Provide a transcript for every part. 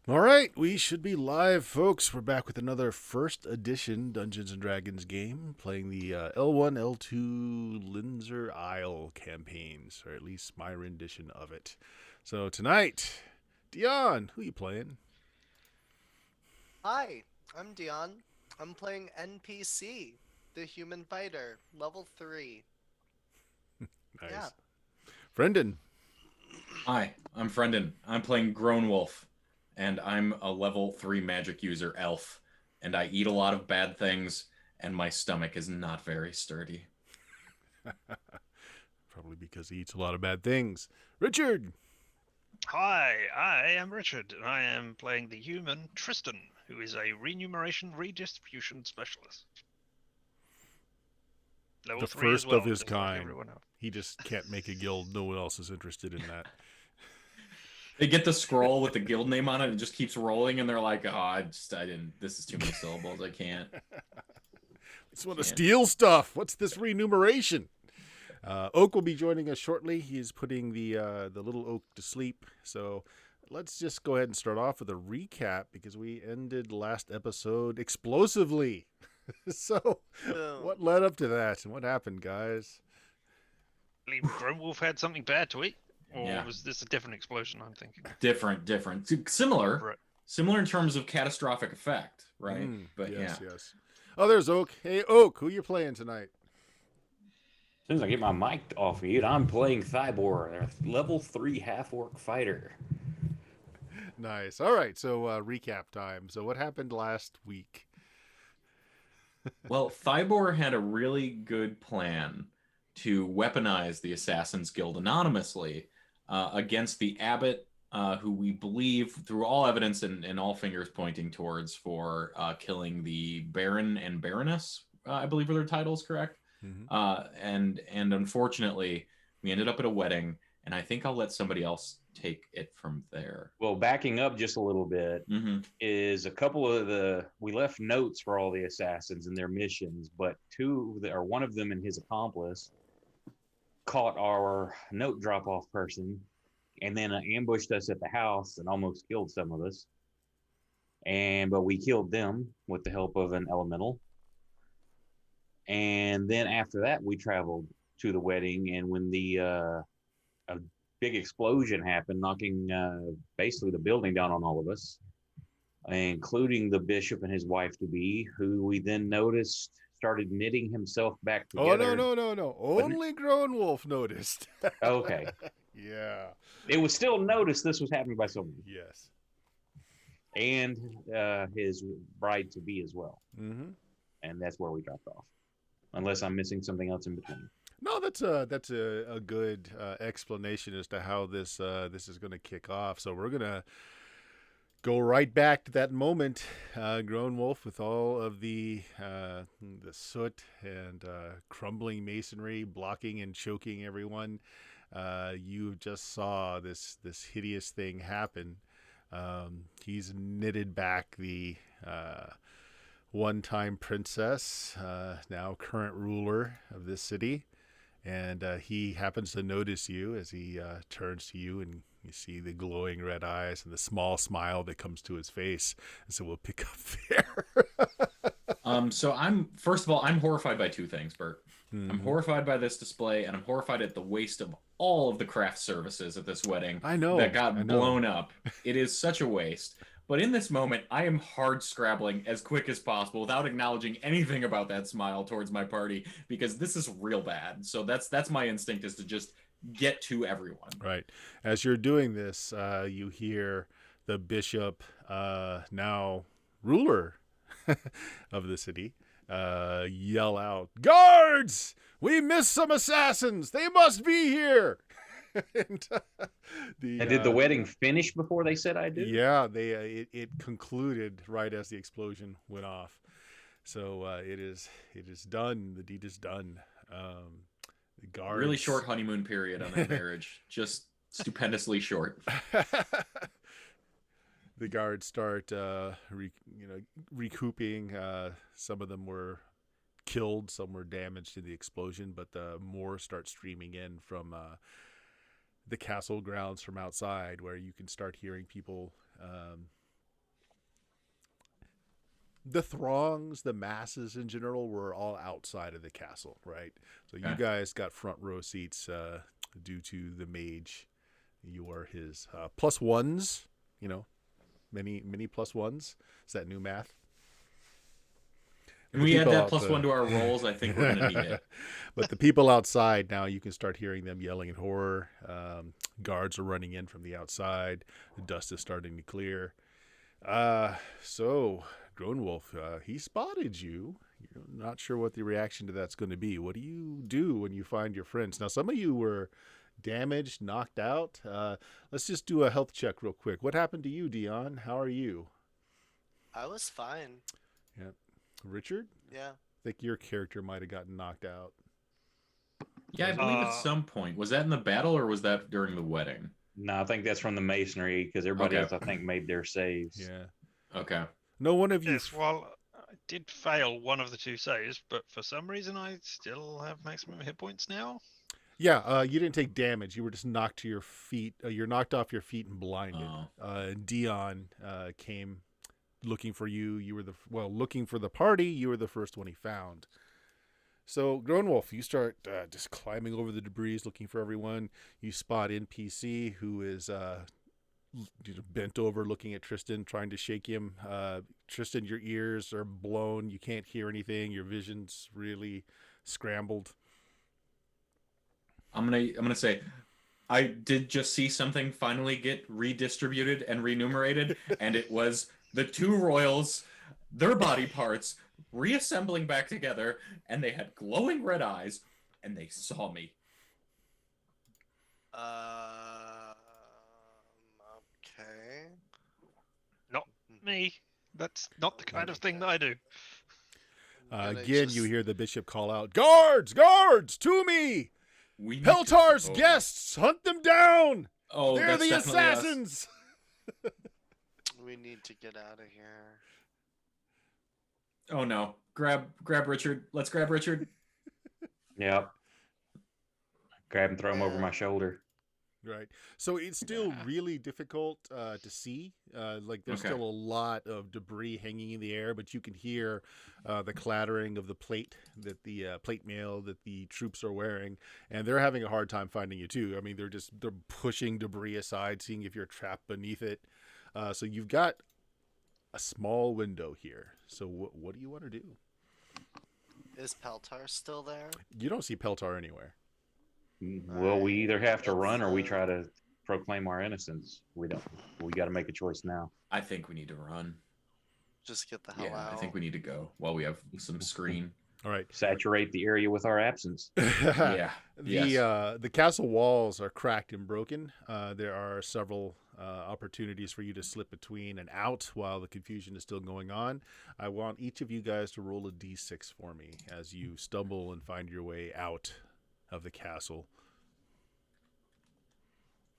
All right, we should be live, folks. We're back with another first edition Dungeons and Dragons game, playing the L1, L2 Lindore Isle campaigns, or at least my rendition of it. So tonight, Dion, who you playing? Hi, I'm Dion. I'm playing NPC, the human fighter, level 3. Yeah. Nice. Brendan. Hi, I'm Frendon. I'm playing Grown Wolf, and I'm a level 3 magic user elf, and I eat a lot of bad things, and my stomach is not very sturdy. Probably because he eats a lot of bad things. Richard. Hi, I am Richard, and I am playing the human Tristan, who is a remuneration redistribution specialist. Level The 3 as first well, of his just like kind. everyone else. He just can't make a guild. No one else is interested in that. They get the scroll with the guild name on it, and it just keeps rolling, and they're like, "Oh, I didn't. This is too many syllables. I can't." Just want to steal stuff. What's this remuneration? Oak will be joining us shortly. He's putting the little Oak to sleep. So let's just go ahead and start off with a recap because we ended last episode explosively. So Boom. what led up to that and what happened, guys? I believe Grimwolf had something bad to eat, or Yeah. was this a different explosion? I'm thinking. Different. Similar. Right. Similar in terms of catastrophic effect, right? But yes, yeah. yes. Oh, there's Oak. Hey, Oak, who you playing tonight? As soon as I get my mic off mute, I'm playing Thybor, a level 3 half-orc fighter. Nice. All right, so recap time. So what happened last week? Well, Thybor had a really good plan to weaponize the Assassin's Guild anonymously against the abbot, who we believe, through all evidence and all fingers pointing towards, for killing the Baron and Baroness, I believe are their titles, correct? Mm-hmm. And unfortunately, we ended up at a wedding, and I think I'll let somebody else take it from there. Well, backing up just a little bit, Mm-hmm. is a couple of we left notes for all the assassins and their missions, but one of them and his accomplice caught our note drop-off person and then ambushed us at the house and almost killed some of us. But we killed them with the help of an elemental. And then after that, we traveled to the wedding, and when a big explosion happened, knocking basically the building down on all of us, including the bishop and his wife-to-be, who we then noticed started knitting himself back together. Oh, no. Only Grown Wolf noticed. Okay. Yeah. It was still noticed this was happening by someone. Yes. And his bride-to-be as well. Mm-hmm. And that's where we dropped off. Unless I'm missing something else in between. No, that's a good explanation as to how this is going to kick off. So we're gonna go right back to that moment, Grown Wolf, with all of the soot and crumbling masonry blocking and choking everyone. You just saw this hideous thing happen. He's knitted back the one-time princess, now current ruler of this city, and he happens to notice you as he turns to you, and you see the glowing red eyes and the small smile that comes to his face. And so we'll pick up there. So first of all, I'm horrified by two things, Bert. Mm-hmm. I'm horrified by this display, and I'm horrified at the waste of all of the craft services at this wedding. I know that got blown up. It is such a waste. But in this moment, I am hard scrabbling as quick as possible without acknowledging anything about that smile towards my party, because this is real bad. So that's my instinct, is to just get to everyone. Right. As you're doing this, you hear the bishop, now ruler of the city, yell out, "Guards! We missed some assassins! They must be here!" and did the wedding finish before they said I did? Yeah, it concluded right as the explosion went off. So it is done. The deed is done. The guards, really short honeymoon period on that marriage, just stupendously short. The guards start recouping. Some of them were killed, some were damaged in the explosion, but more start streaming in from the castle grounds from outside, where you can start hearing people the throngs, the masses in general were all outside of the castle, right? So you Okay. guys got front row seats due to the mage. You are his plus ones, many plus ones. Is that new math? Can The we add people that out plus one to our rolls? I think we're going to need it. But the people outside now, you can start hearing them yelling in horror. Guards are running in from the outside. The dust is starting to clear. So Groanwolf, he spotted you. You're not sure what the reaction to that's going to be. What do you do when you find your friends? Now, some of you were damaged, knocked out. Let's just do a health check real quick. What happened to you, Dion? How are you? I was fine. Yeah. Richard? Yeah. I think your character might have gotten knocked out. Yeah, I believe at some point. Was that in the battle or was that during the wedding? No, I think that's from the masonry because everybody Okay. else, I think, made their saves. Yeah. Okay. No one of you. Yes, well, I did fail one of the 2 saves, but for some reason I still have maximum hit points now. Yeah, you didn't take damage. You were just knocked to your feet. You're knocked off your feet and blinded. Dion came looking for you. You were looking for the party. You were the first one he found. So, Groanwolf, you start just climbing over the debris, looking for everyone. You spot NPC who is bent over, looking at Tristan, trying to shake him. Tristan, your ears are blown. You can't hear anything. Your vision's really scrambled. I'm gonna say, I did just see something finally get redistributed and renumerated, and it was the 2 royals, their body parts reassembling back together, and they had glowing red eyes, and they saw me. Okay. Not me. That's not the kind of thing that I do. I'm gonna Again, just- you hear the bishop call out, "Guards! Guards! To me! We need Peltar's to- guests! Hunt them down! Oh, They're that's the definitely us. assassins!" We need to get out of here. Oh no! Grab Richard. Let's grab Richard. Yep. Grab and throw him over my shoulder. Right. So it's still really difficult to see. Like there's Okay. still a lot of debris hanging in the air, but you can hear the clattering of the plate plate mail that the troops are wearing, and they're having a hard time finding you too. I mean, they're pushing debris aside, seeing if you're trapped beneath it. So you've got a small window here. So what do you want to do? Is Peltar still there? You don't see Peltar anywhere. Well, we either have to Let's, run or we try to proclaim our innocence. We don't. We got to make a choice now. I think we need to run. Just get the hell Yeah, out. I think we need to go while we have some screen. All right. Saturate the area with our absence. Yeah. The castle walls are cracked and broken. There are several opportunities for you to slip between and out while the confusion is still going on. I want each of you guys to roll a d6 for me as you stumble and find your way out of the castle.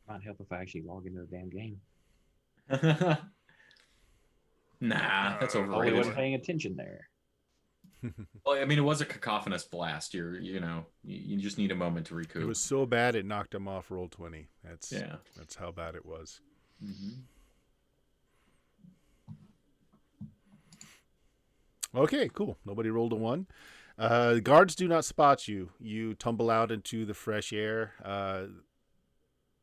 Might help if I actually log into the damn game. Nah, that's Probably overrated. wasn't paying attention there. Well, I mean, it was a cacophonous blast. You just need a moment to recoup. It was so bad it knocked him off roll 20. That's Yeah. That's how bad it was. Mhm. Okay, cool. Nobody rolled a 1. The guards do not spot you. You tumble out into the fresh air.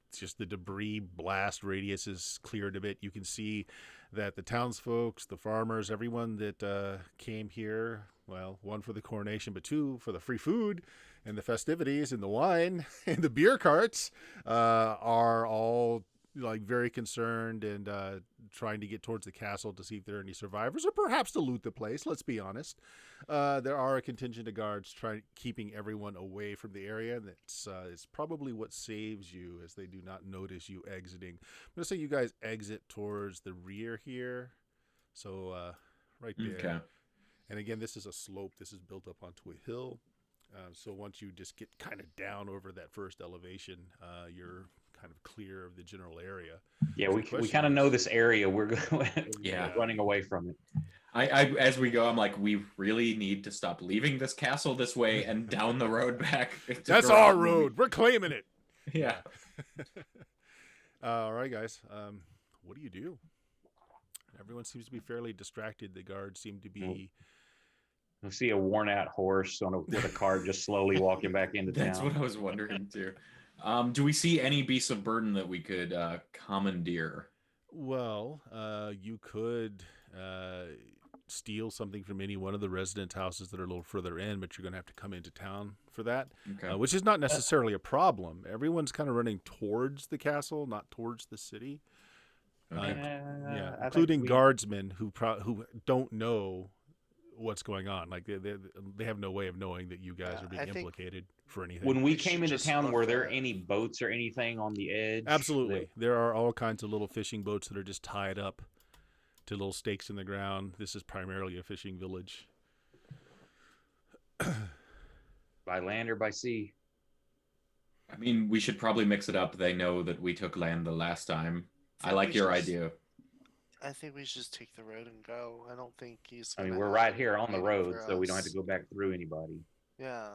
It's just the debris blast radius is cleared a bit. You can see that the townsfolk, the farmers, everyone that came here, well, 1 for the coronation, but 2 for the free food and the festivities and the wine and the beer carts, are all like very concerned and trying to get towards the castle to see if there are any survivors or perhaps to loot the place. Let's be honest. There are a contingent of guards keeping everyone away from the area. That's it's probably what saves you, as they do not notice you exiting. I'm gonna say you guys exit towards the rear here, so right there. Okay. And again, this is a slope. This is built up onto a hill. So once you just get kind of down over that first elevation, you're kind of clear of the general area. Yeah, So we the question kind of know is- this area. We're Yeah. running away from it. I as we go, I'm like, we really need to stop leaving this castle this way and down the road back. to That's Groton. our road. We're claiming it. Yeah. All right, guys. What do you do? Everyone seems to be fairly distracted. The guards seem to be. We see a worn-out horse with a cart just slowly walking back into That's town. what I was wondering too. Do we see any beasts of burden that we could commandeer? Well, you could steal something from any one of the residence houses that are a little further in, but you're going to have to come into town for that, Okay. which is not necessarily a problem. Everyone's kind of running towards the castle, not towards the city. Okay. Yeah, I think including we- guardsmen who don't know what's going on. Like they have no way of knowing that you guys Yeah, are being I think- implicated for anything. When we We came should into just town, look were there at- any boats or anything on the edge? Absolutely. There are all kinds of little fishing boats that are just tied up to little stakes in the ground. This is primarily a fishing village. By land or by sea? I mean, we should probably mix it up. They know that we took land the last time. I think like we your should- idea. I think we should just take the road and go. I don't think he's. I mean, gonna we're have right here on the anything road, for so we don't have to us. go back through anybody. Yeah.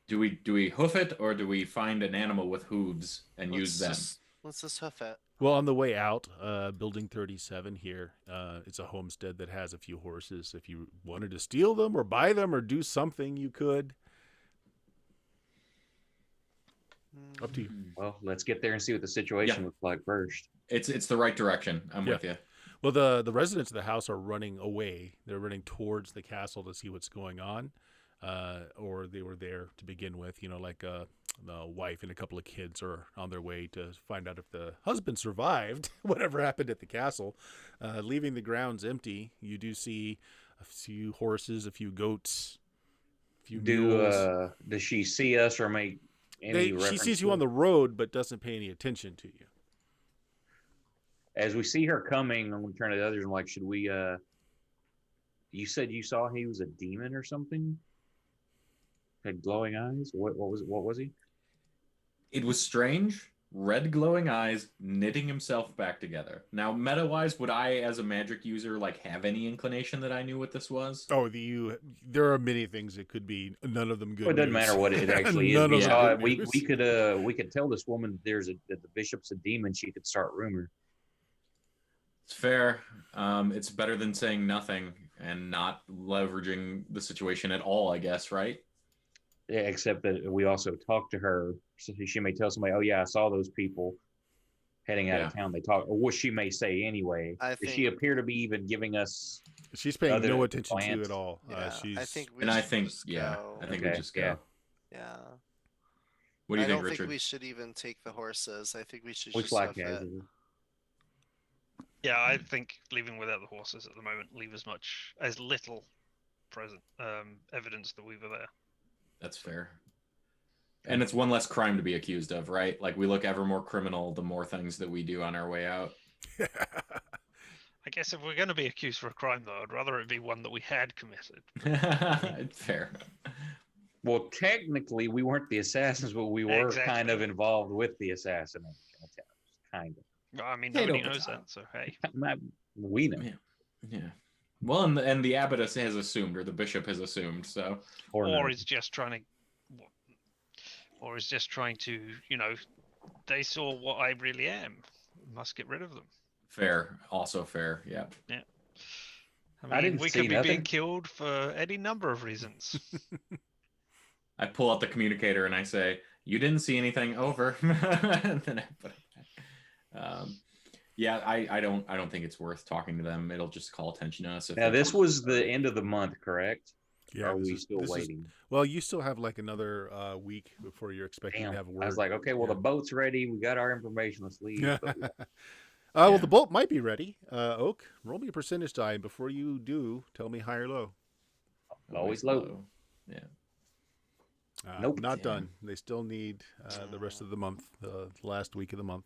Do we hoof it, or do we find an animal with hooves and use them? Let's just hoof it. Well, on the way out, Building 37 here, it's a homestead that has a few horses. If you wanted to steal them or buy them or do something, you could. Up to you. Well, let's get there and see what the situation looks like first. It's the right direction. I'm Yeah. with you. Well, the residents of the house are running away. They're running towards the castle to see what's going on, or they were there to begin with. You know, like the wife and a couple of kids are on their way to find out if the husband survived whatever happened at the castle. Leaving the grounds empty, you do see a few horses, a few goats, a few mules. Does she see us or make any She reference sees to you it? on the road, but doesn't pay any attention to you. As we see her coming, I'm going to turn to the others and like, should we? You said you saw he was a demon or something. Had glowing eyes. What was he? It was strange. Red glowing eyes, knitting himself back together. Now, meta-wise, would I, as a magic user, like have any inclination that I knew what this was? Oh, there are many things it could be. None of them good. Well, it doesn't news. matter what it actually is. None We of them saw good it. We news. we could tell this woman that the bishop's a demon. She could start rumor. It's fair. It's better than saying nothing and not leveraging the situation at all, I guess, right? Yeah, except that we also talked to her, so she may tell somebody, "Oh yeah, I saw those people heading out of Yeah. town." They talk, or what she may say anyway. I Does she think- appear to be even giving us? She's paying Other no attention to you plants. at all. Yeah. She's I think we And I should think, just yeah, go. I think we Okay, just go. yeah. Yeah. What do you I think, don't Richard? think we should even take the horses. I think we should We just fly hoof it. casual. Yeah, I think leaving without the horses at the moment, leave as little present evidence that we were there. That's fair. And it's one less crime to be accused of, right? Like, we look ever more criminal the more things that we do on our way out. I guess if we're going to be accused for a crime, though, I'd rather it be one that we had committed. It's fair. Well, technically, we weren't the assassins, but we were kind Exactly. of involved with the assassination. Kind of. Well, I mean, Hey, nobody don't knows stop. that, so hey. We know. Yeah. Yeah. Well, and the abbot has assumed, or the bishop has assumed, so. Or no. Or is just trying to, they saw what I really am. Must get rid of them. Fair. Also fair. Yeah. I mean, I didn't we see could be being nothing. killed for any number of reasons. I pull out the communicator and I say, "You didn't see anything. Over." And then I put it back. Yeah, I don't think it's worth talking to them. It'll just call attention to us. If Now, they this come. was the end of the month, correct? Yeah, Or are this we is- still this is- waiting? well, you still have like another week before you're expecting Damn. to have word. I was like, okay, well, Yeah. the boat's ready. We got our information. Let's leave. But Well, Yeah. the boat might be ready. Oak, roll me a percentage die. And before you do, tell me high or low. always low. Yeah. Nope. Not Yeah. done. They still need the rest of the month, the last week of the month.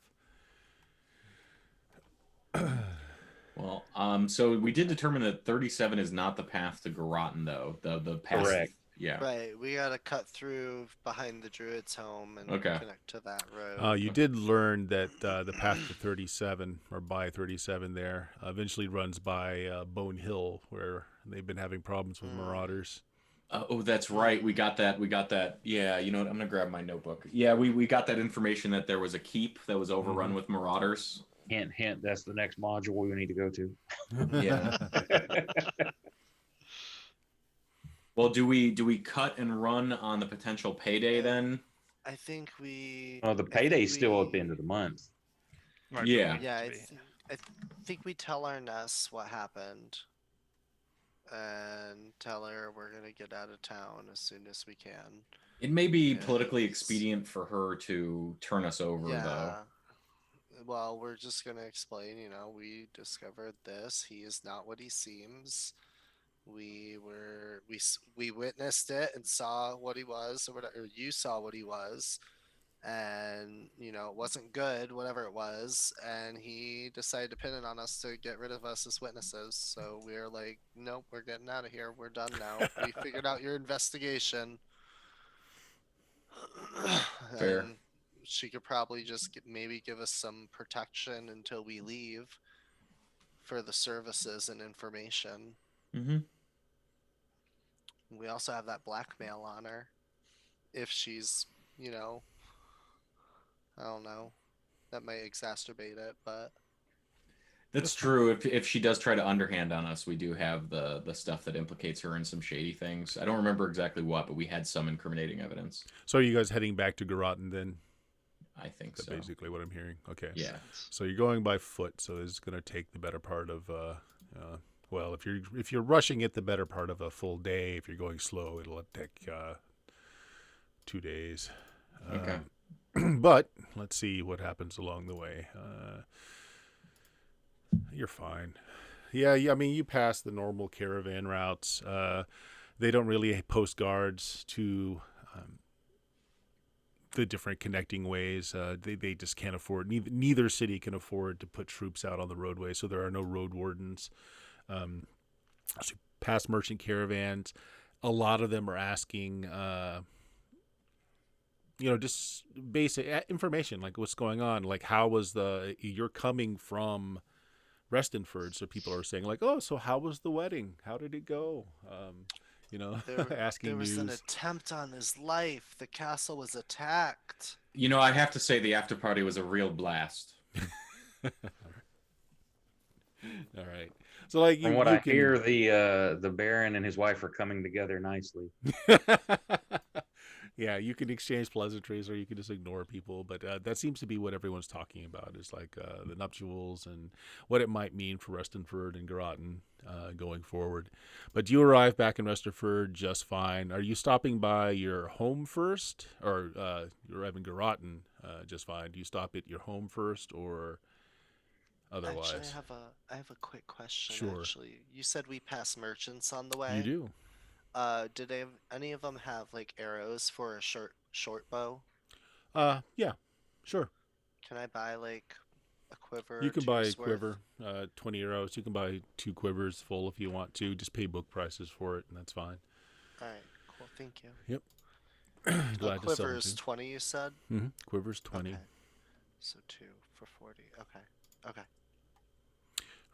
Well, so we did determine that 37 is not the path to Garotten, though. The path. Correct. Yeah. Right, we gotta cut through behind the druid's home and Okay. connect to that road. You did learn that the path to 37, or by 37 there, eventually runs by Bone Hill, where they've been having problems with marauders. Oh, that's right. We got that. Yeah, you know what? I'm gonna grab my notebook. Yeah, we got that information that there was a keep that was overrun with marauders. Hint, hint. That's the next module we need to go to. Yeah. Well, do we cut and run on the potential payday then? I think we. Well, the I think payday's still at the we- end of the month. Right, Yeah. but we Yeah, need to be- I think we tell our Ness what happened, and tell her we're gonna get out of town as soon as we can. It may be politically Yes. expedient for her to turn us over, though. Yeah. Well, we're just gonna explain. We discovered this. He is not what he seems. We witnessed it and saw what he was, or whatever. Or you saw what he was, and it wasn't good, whatever it was. And he decided to pin it on us to get rid of us as witnesses. So we're like, nope, we're getting out of here. We're done now. We figured out your investigation. Fair. And she could probably just maybe give us some protection until we leave for the services and information. Mm-hmm. We also have that blackmail on her. If she's, I don't know. That might exacerbate it, but That's true. If she does try to underhand on us, we do have the stuff that implicates her in some shady things. I don't remember exactly what, but we had some incriminating evidence. So are you guys heading back to Garrotten then? I think That's so. basically what I'm hearing. Okay. Yeah. So you're going by foot, so this is going to take the better part of well, if you're rushing it, the better part of a full day. If you're going slow, it'll take 2 days. Okay. But let's see what happens along the way. You're fine. Yeah. I mean, you pass the normal caravan routes. They don't really post guards to the different connecting ways. They just can't afford. Neither city can afford to put troops out on the roadway, so there are no road wardens. So past merchant caravans, a lot of them are asking, just basic information, like what's going on, like how was you're coming from Restonford, so people are saying like, oh, so how was the wedding? How did it go? Asking there was an news. attempt on his life. The castle was attacked. I have to say the after party was a real blast. All right. So like From what I hear, the Baron and his wife are coming together nicely. Yeah, you can exchange pleasantries or you can just ignore people, but that seems to be what everyone's talking about is like the nuptials and what it might mean for Restonford and Garrotten going forward. But you arrive back in Restonford just fine. Are you stopping by your home first, or you arrive in Garrotten just fine? Do you stop at your home first or otherwise? Actually, I have a quick question. Sure. Actually, you said we pass merchants on the way. You do. Did any of them have like arrows for a short bow? Yeah, sure. Can I buy like a quiver? You or can buy a two's worth? quiver, 20 arrows. You can buy 2 quivers full if you want to. Just pay book prices for it, and that's fine. All right, cool. Thank you. Glad to sell Quiver them is to. 20, you said? Quivers 20. Okay. So 2 for 40. Okay. All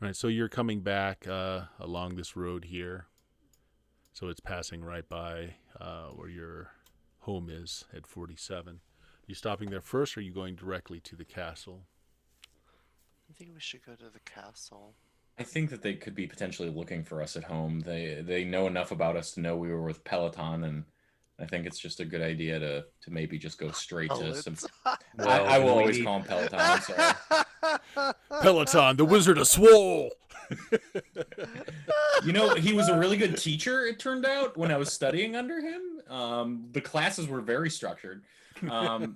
right, so you're coming back along this road here. So it's passing right by where your home is at 47. You stopping there first, or are you going directly to the castle? I think we should go to the castle. I think that they could be potentially looking for us at home. They know enough about us to know we were with Peloton, and I think it's just a good idea to maybe just go straight to some. Well, I will we always need- call him Peloton. I'm sorry. Peloton, the Wizard of Swole! He was a really good teacher, it turned out, when I was studying under him. The classes were very structured. But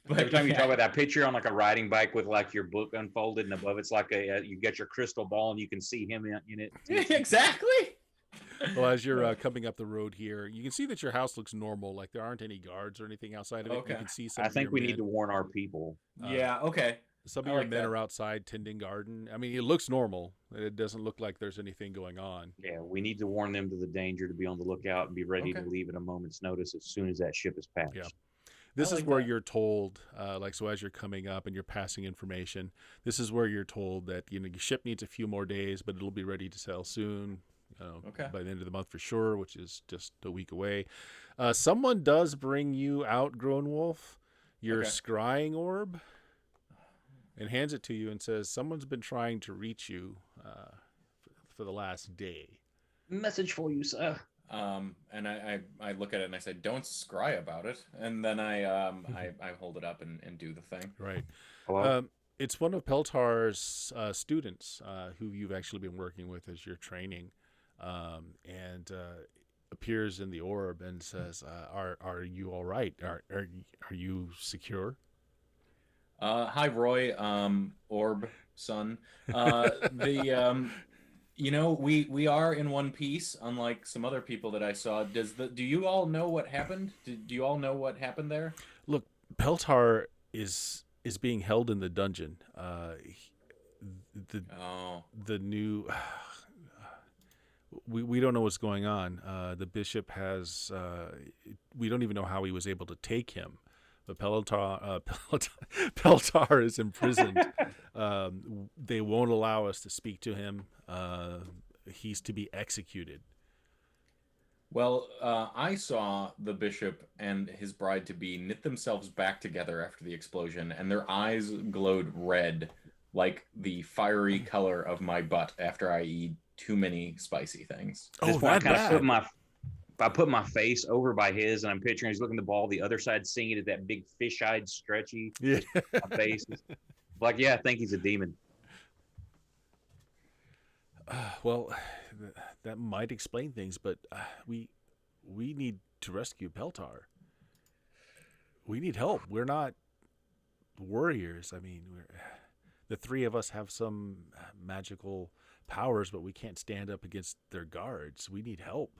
Every time you yeah. talk about that picture on like a riding bike with like your book unfolded and above it's like you get your crystal ball and you can see him in it. Exactly. Well, as you're coming up the road here, you can see that your house looks normal. Like there aren't any guards or anything outside of it. Okay. You can see some I of think your we men. need to warn our people. Yeah. Okay. Some of I your like men that. are outside tending garden. I mean, it looks normal. It doesn't look like there's anything going on. Yeah, we need to warn them to the danger, to be on the lookout and be ready Okay. to leave at a moment's notice as soon as that ship is passed. Yeah. This is like where that. you're told, so as you're coming up and you're passing information, this is where you're told that, your ship needs a few more days, but it'll be ready to sail soon. Okay. By the end of the month for sure, which is just a week away. Someone does bring you out, Grown Wolf, your Okay. scrying orb. and hands it to you and says, "Someone's been trying to reach you for the last day." Message for you, sir. And I look at it and I say, "Don't scry about it." And then I hold it up and do the thing. Right. Hello? It's one of Peltar's students who you've actually been working with as you're training, and appears in the orb and says, "Are you all right? Are you secure?" Hi, Roy. Orb son. We are in one piece, unlike some other people that I saw. Do you all know what happened? Do you all know what happened there? Look, Peltar is being held in the dungeon. The new we don't know what's going on. The bishop has we don't even know how he was able to take him. But Peltar is imprisoned. They won't allow us to speak to him. He's to be executed. Well, I saw the bishop and his bride-to-be knit themselves back together after the explosion, and their eyes glowed red, like the fiery color of my butt after I eat too many spicy things. At this Oh, point, that I kind of bad. put my face over by his, and I'm picturing he's looking at the ball, the other side seeing it at that big fish-eyed, stretchy Yeah. face. Like, yeah, I think he's a demon. Well, that might explain things, but we need to rescue Peltar. We need help. We're not warriors. I mean, the three of us have some magical powers, but we can't stand up against their guards. We need help.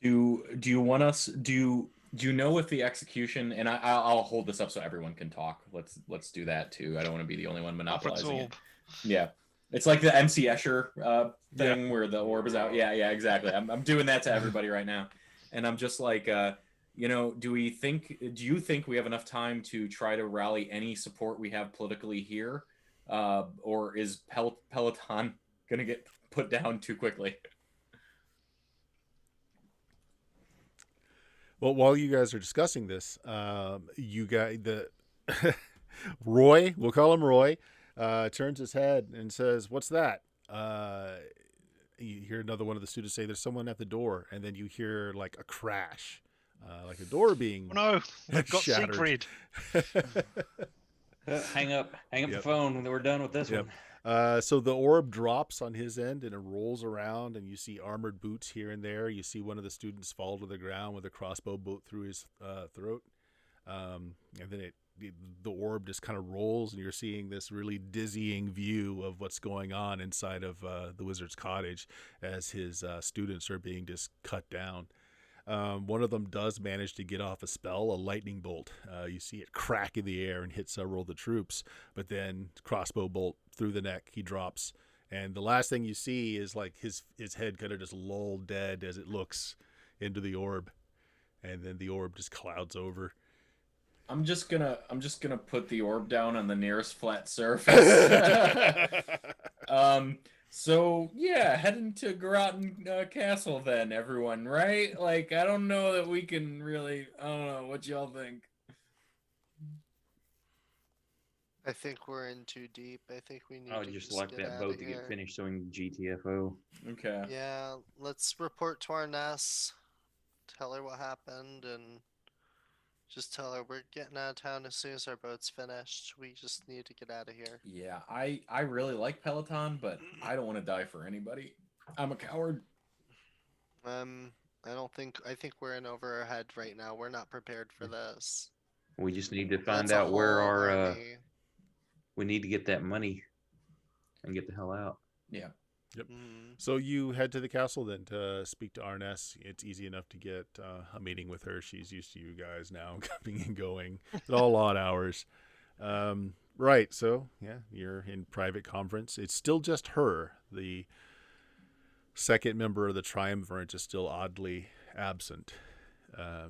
Do you want us? Do you know if the execution? And I'll hold this up so everyone can talk. Let's do that too. I don't want to be the only one monopolizing it. Yeah. It's like the MC Escher thing where the orb is out. Yeah, exactly. I'm doing that to everybody right now. And I'm just like, do you think we have enough time to try to rally any support we have politically here? Or is Peloton going to get put down too quickly? Well, while you guys are discussing this, Roy, we'll call him Roy, turns his head and says, "What's that?" You hear another one of the students say, "There's someone at the door," and then you hear like a crash, like a door being Oh no, we've got shattered. Siegfried. Hang up Yep. the phone. We're done with this Yep. one. So the orb drops on his end and it rolls around, and you see armored boots here and there. You see one of the students fall to the ground with a crossbow bolt through his throat, and then the orb just kind of rolls, and you're seeing this really dizzying view of what's going on inside of the wizard's cottage as his students are being just cut down. One of them does manage to get off a spell, a lightning bolt. You see it crack in the air and hit several of the troops, but then crossbow bolt through the neck, he drops. And the last thing you see is like his head kind of just lulled dead as it looks into the orb. And then the orb just clouds over. I'm just gonna put the orb down on the nearest flat surface. So yeah, heading to Groton Castle then, everyone, right? Like, I don't know that we can really. I don't know what y'all think. I think we're in too deep. I think we need I to would just like get that outta boat to here. get finished so we can GTFO. Okay. Yeah, let's report to our Ness. Tell her what happened, and just tell her we're getting out of town as soon as our boat's finished. We just need to get out of here. Yeah, I really like Peloton, but I don't want to die for anybody. I'm a coward. I think we're in over our head right now. We're not prepared for this. We just need to find That's a out where whole our. army. We need to get that money and get the hell out. Yeah. Yep. Mhm. So you head to the castle then to speak to Arness. It's easy enough to get a meeting with her. She's used to you guys now coming and going at all odd hours. Right. So yeah, you're in private conference. It's still just her. The second member of the triumvirate is still oddly absent.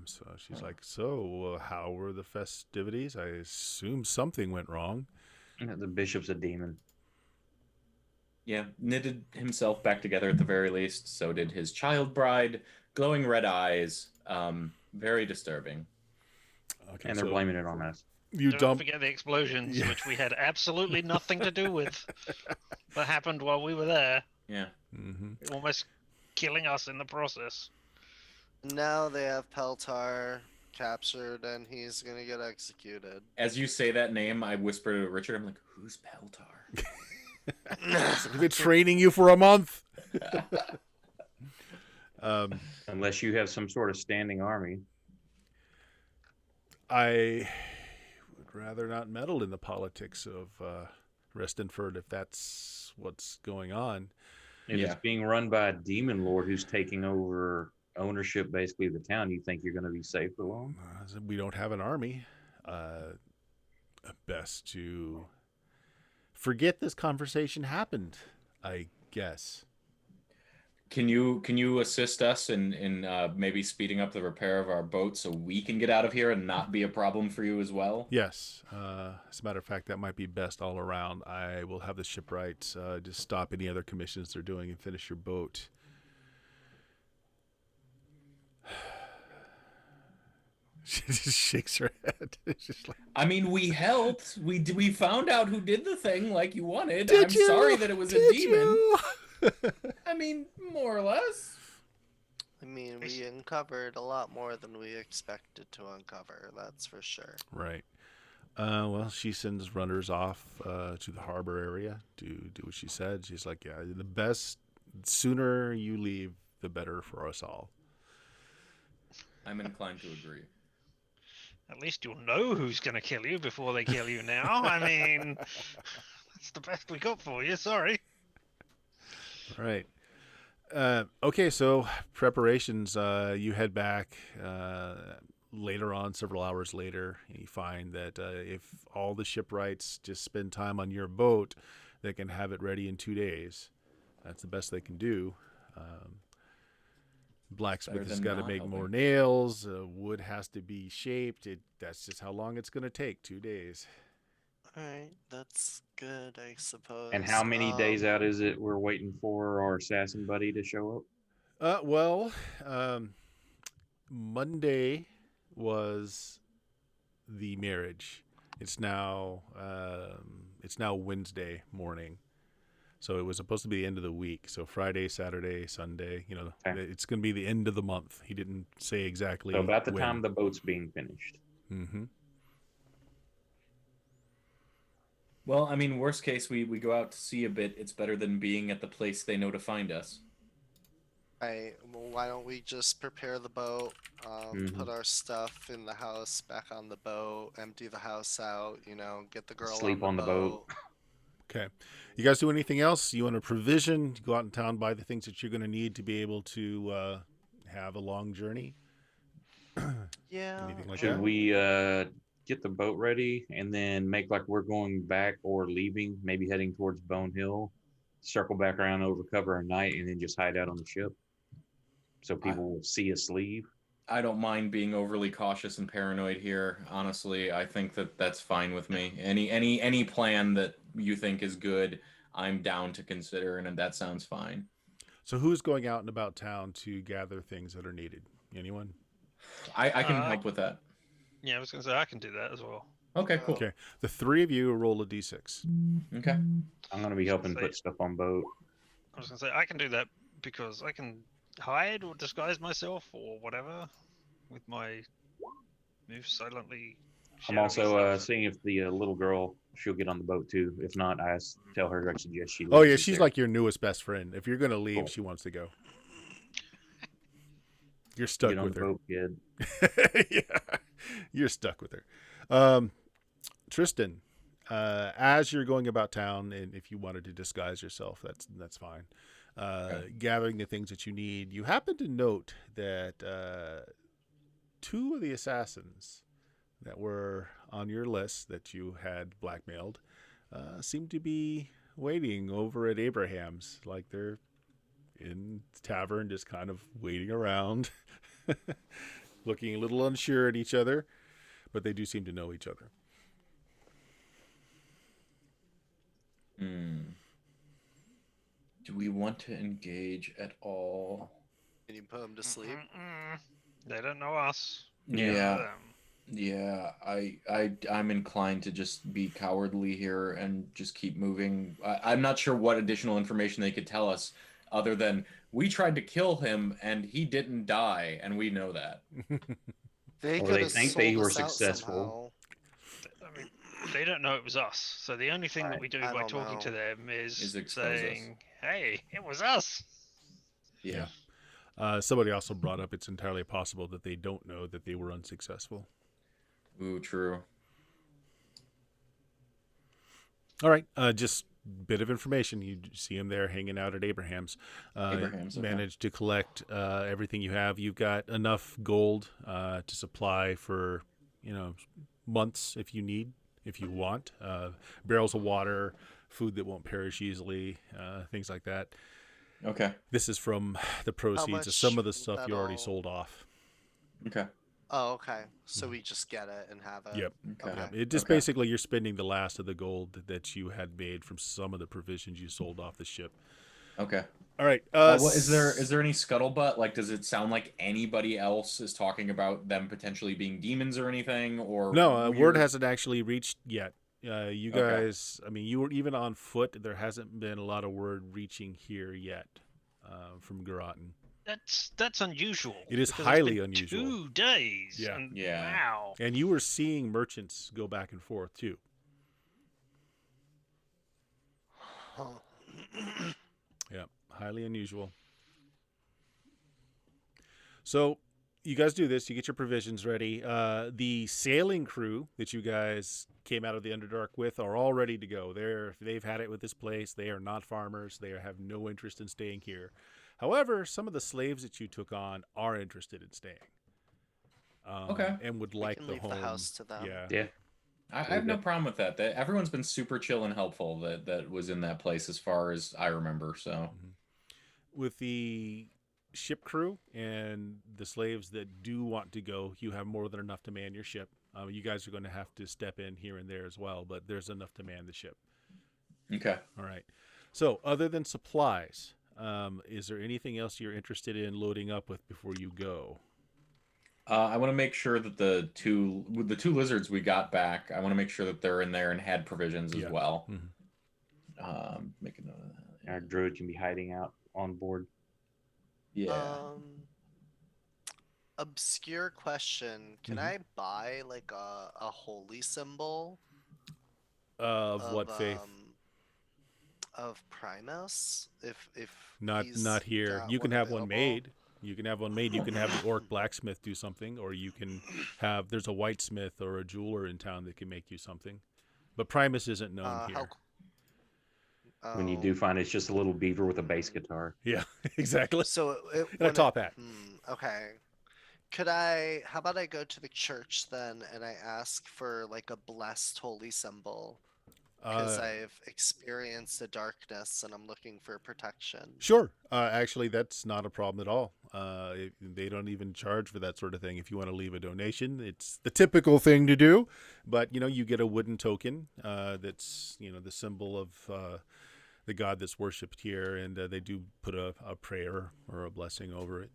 So she's like, "So how were the festivities? I assume something went wrong." The bishop's a demon. Yeah, knitted himself back together at the very least. So did his child bride. Glowing red eyes. Very disturbing. Okay, And they're blaming it on us. You Don't dump. forget the explosions, Yeah. which we had absolutely nothing to do with. That happened while we were there, Yeah. Mm-hmm. almost killing us in the process. Now they have Peltar captured, and he's gonna get executed. As you say that name, I whisper to Richard, I'm like, who's Peltar? We've been training you for a month. Unless you have some sort of standing army. I would rather not meddle in the politics of Restenford if that's what's going on. If Yeah. it's being run by a demon lord who's taking over ownership, basically, of the town, you think you're going to be safe for long? We don't have an army. Best to forget this conversation happened, I guess. Can you assist us in maybe speeding up the repair of our boat so we can get out of here and not be a problem for you as well? Yes. As a matter of fact, that might be best all around. I will have the shipwrights just stop any other commissions they're doing and finish your boat. She just shakes her head. It's just like, I mean, we helped. We found out who did the thing like you wanted. Did I'm you? sorry that it was a Did demon. you? I mean, more or less. I mean, we uncovered a lot more than we expected to uncover. That's for sure. Right. Well, she sends runners off to the harbor area to do what she said. She's like, yeah, the best, sooner you leave, the better for us all. I'm inclined to agree. At least you'll know who's going to kill you before they kill you now. I mean, that's the best we got for you. Sorry. Right. Okay, so preparations. You head back later on, several hours later, and you find that if all the shipwrights just spend time on your boat, they can have it ready in 2 days. That's the best they can do. Blacksmith Better has than got to not make helping. more nails. Wood has to be shaped. That's just how long it's going to take. 2 days. All right, that's good, I suppose. And how many days out is it we're waiting for our assassin buddy to show up? Well, Monday was the marriage. It's now Wednesday morning, so it was supposed to be the end of the week. So Friday, Saturday, Sunday. Okay. It's going to be the end of the month. He didn't say exactly. So about the when. time the boat's being finished. Mm-hmm. Well, I mean, worst case, we go out to sea a bit. It's better than being at the place they know to find us. Right, well, why don't we just prepare the boat, put our stuff in the house, back on the boat, empty the house out, get the girl Sleep on the boat. Okay. You guys do anything else? You want to provision? Go out in town, buy the things that you're going to need to be able to have a long journey? Yeah. Anything like Should that? we get the boat ready and then make like we're going back or leaving, maybe heading towards Bone Hill, circle back around over cover of night, and then just hide out on the ship so people will see us leave? I don't mind being overly cautious and paranoid here. Honestly, I think that's fine with me. Any plan that you think is good, I'm down to consider, and that sounds fine. So who's going out and about town to gather things that are needed? Anyone? I can help with that. Yeah, I was going to say I can do that as well. Okay, cool. Okay. The three of you roll a d6. Okay. I'm going to be helping put stuff on boat. I was going to say I can do that because I can hide or disguise myself or whatever with my move silently. I'm also seeing if the little girl, she'll get on the boat too. If not, tell her I suggest she leaves. Oh, yeah. us She's there. like your newest best friend. If you're going to leave, Cool. she wants to go. You're stuck Get on with the her. boat, kid. Yeah. You're stuck with her. Tristan, as you're going about town, and if you wanted to disguise yourself, that's fine. Okay. Gathering the things that you need, you happen to note that two of the assassins that were on your list that you had blackmailed seem to be waiting over at Abraham's, like they're in the tavern, just kind of waiting around, looking a little unsure at each other, but they do seem to know each other. Do we want to engage at all? Can you put him to sleep? They don't know us. Yeah. Them. Yeah, I'm inclined to just be cowardly here and just keep moving. I'm not sure what additional information they could tell us other than we tried to kill him and he didn't die, and we know that. They Or could they have think they sold were us out successful. somehow. I mean, they don't know it was us. So the only thing that we do I by don't talking to know. them Is is expose us. saying, "Hey, it was us." Yeah. Somebody also brought up it's entirely possible that they don't know that they were unsuccessful. Ooh, true. All right, just bit of information. You see him there hanging out at Abraham's. Abraham's, okay. Managed to collect everything you have. You've got enough gold to supply for, months if you need, if you want. Barrels of water, food that won't perish easily, things like that. Okay. This is from the proceeds of some of the stuff you already sold off. Okay. Oh, okay. So we just get it and have it. Yep. Okay. Yep. It just basically you're spending the last of the gold that you had made from some of the provisions you sold off the ship. Okay. All right. What is there any scuttlebutt? Like, does it sound like anybody else is talking about them potentially being demons or anything? Or no, weird... word hasn't actually reached yet. You guys, Okay. I mean, you were even on foot. There hasn't been a lot of word reaching here yet from Garotten. That's unusual. It is because highly it's been unusual. 2 days. Yeah. And Yeah. Wow. And you were seeing merchants go back and forth too. Huh. Yeah, highly unusual. So you guys do this. You get your provisions ready. The sailing crew that you guys came out of the Underdark with are all ready to go. They've had it with this place. They are not farmers. They have no interest in staying here. However, some of the slaves that you took on are interested in staying. Okay. And would We like can the leave home. the house to them. Yeah. I have no problem with that. Everyone's been super chill and helpful that was in that place as far as I remember. So, with the ship crew and the slaves that do want to go, you have more than enough to man your ship. You guys are going to have to step in here and there as well, but there's enough to man the ship. Okay. All right. So, other than supplies, is there anything else you're interested in loading up with before you go? I want to make sure that the two lizards we got back, I want to make sure that they're in there and had provisions as well. Mm-hmm. Make a note of that. Our druid can be hiding out on board. Yeah. Obscure question. Can I buy like a holy symbol Of what faith? Of Primus? If Not here. You can have one made. You can have one made. You can have the orc blacksmith do something, or you can have. There's a whitesmith or a jeweler in town that can make you something. But Primus isn't known here. When you do find it's just a little beaver with a bass guitar. Yeah, exactly. So and a top hat. Okay. How about I go to the church then and I ask for like a blessed holy symbol? Because I've experienced the darkness and I'm looking for protection. Sure. Actually, that's not a problem at all. They don't even charge for that sort of thing. If you want to leave a donation, it's the typical thing to do. But, you get a wooden token that's, the symbol of the god that's worshipped here. And they do put a prayer or a blessing over it.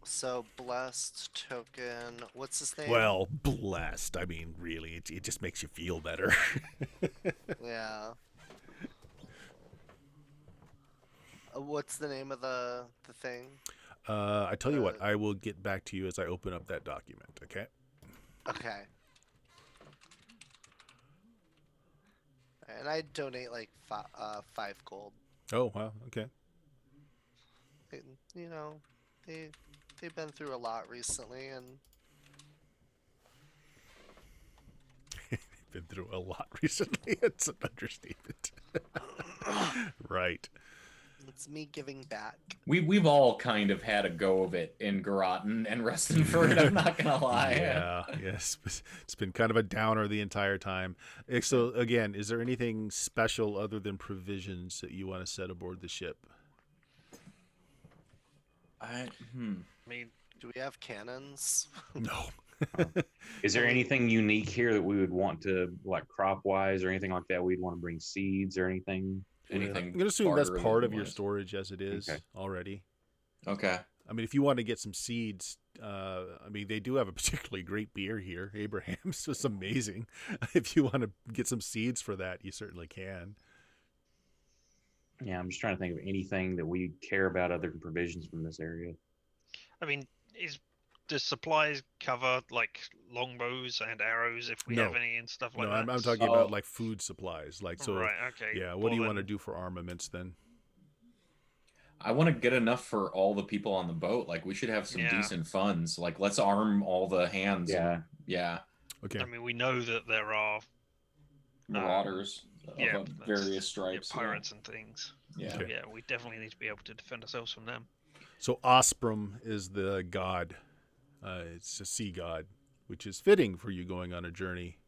So, blessed token. What's his name? Well, blessed. I mean, really, it just makes you feel better. Yeah. What's the name of the thing? I tell you what, I will get back to you as I open up that document, okay? Okay. And I donate like 5 gold. Oh, wow, okay. They've been through a lot recently, and been through a lot recently. It's an understatement. Right. It's me giving back. We've all kind of had a go of it in Garotten and Restenford, I'm not gonna lie. Yeah, yes. It's been kind of a downer the entire time. So again, is there anything special other than provisions that you want to set aboard the ship? I mean, do we have cannons? No. Is there anything unique here that we would want to, like crop-wise or anything like that? We'd want to bring seeds or anything? Anything. I'm going to assume that's part of your storage as it is already. Okay. I mean, if you want to get some seeds, I mean, they do have a particularly great beer here. Abraham's was amazing. If you want to get some seeds for that, you certainly can. Yeah, I'm just trying to think of anything that we care about other than provisions from this area. I mean, does supplies cover like longbows and arrows if we have No. any and stuff like No, that? I'm talking about like food supplies. Like, so, Right. Okay. yeah, what well do you want to then- do for armaments then? I want to get enough for all the people on the boat. Like, we should have some Yeah. decent funds. Like, let's arm all the hands. Yeah. And, yeah. Okay. I mean, we know that there are Marauders yeah, of various stripes. pirates and things. Yeah. So, Okay. yeah, we definitely need to be able to defend ourselves from them. So Osprey is the god. It's a sea god, which is fitting for you going on a journey.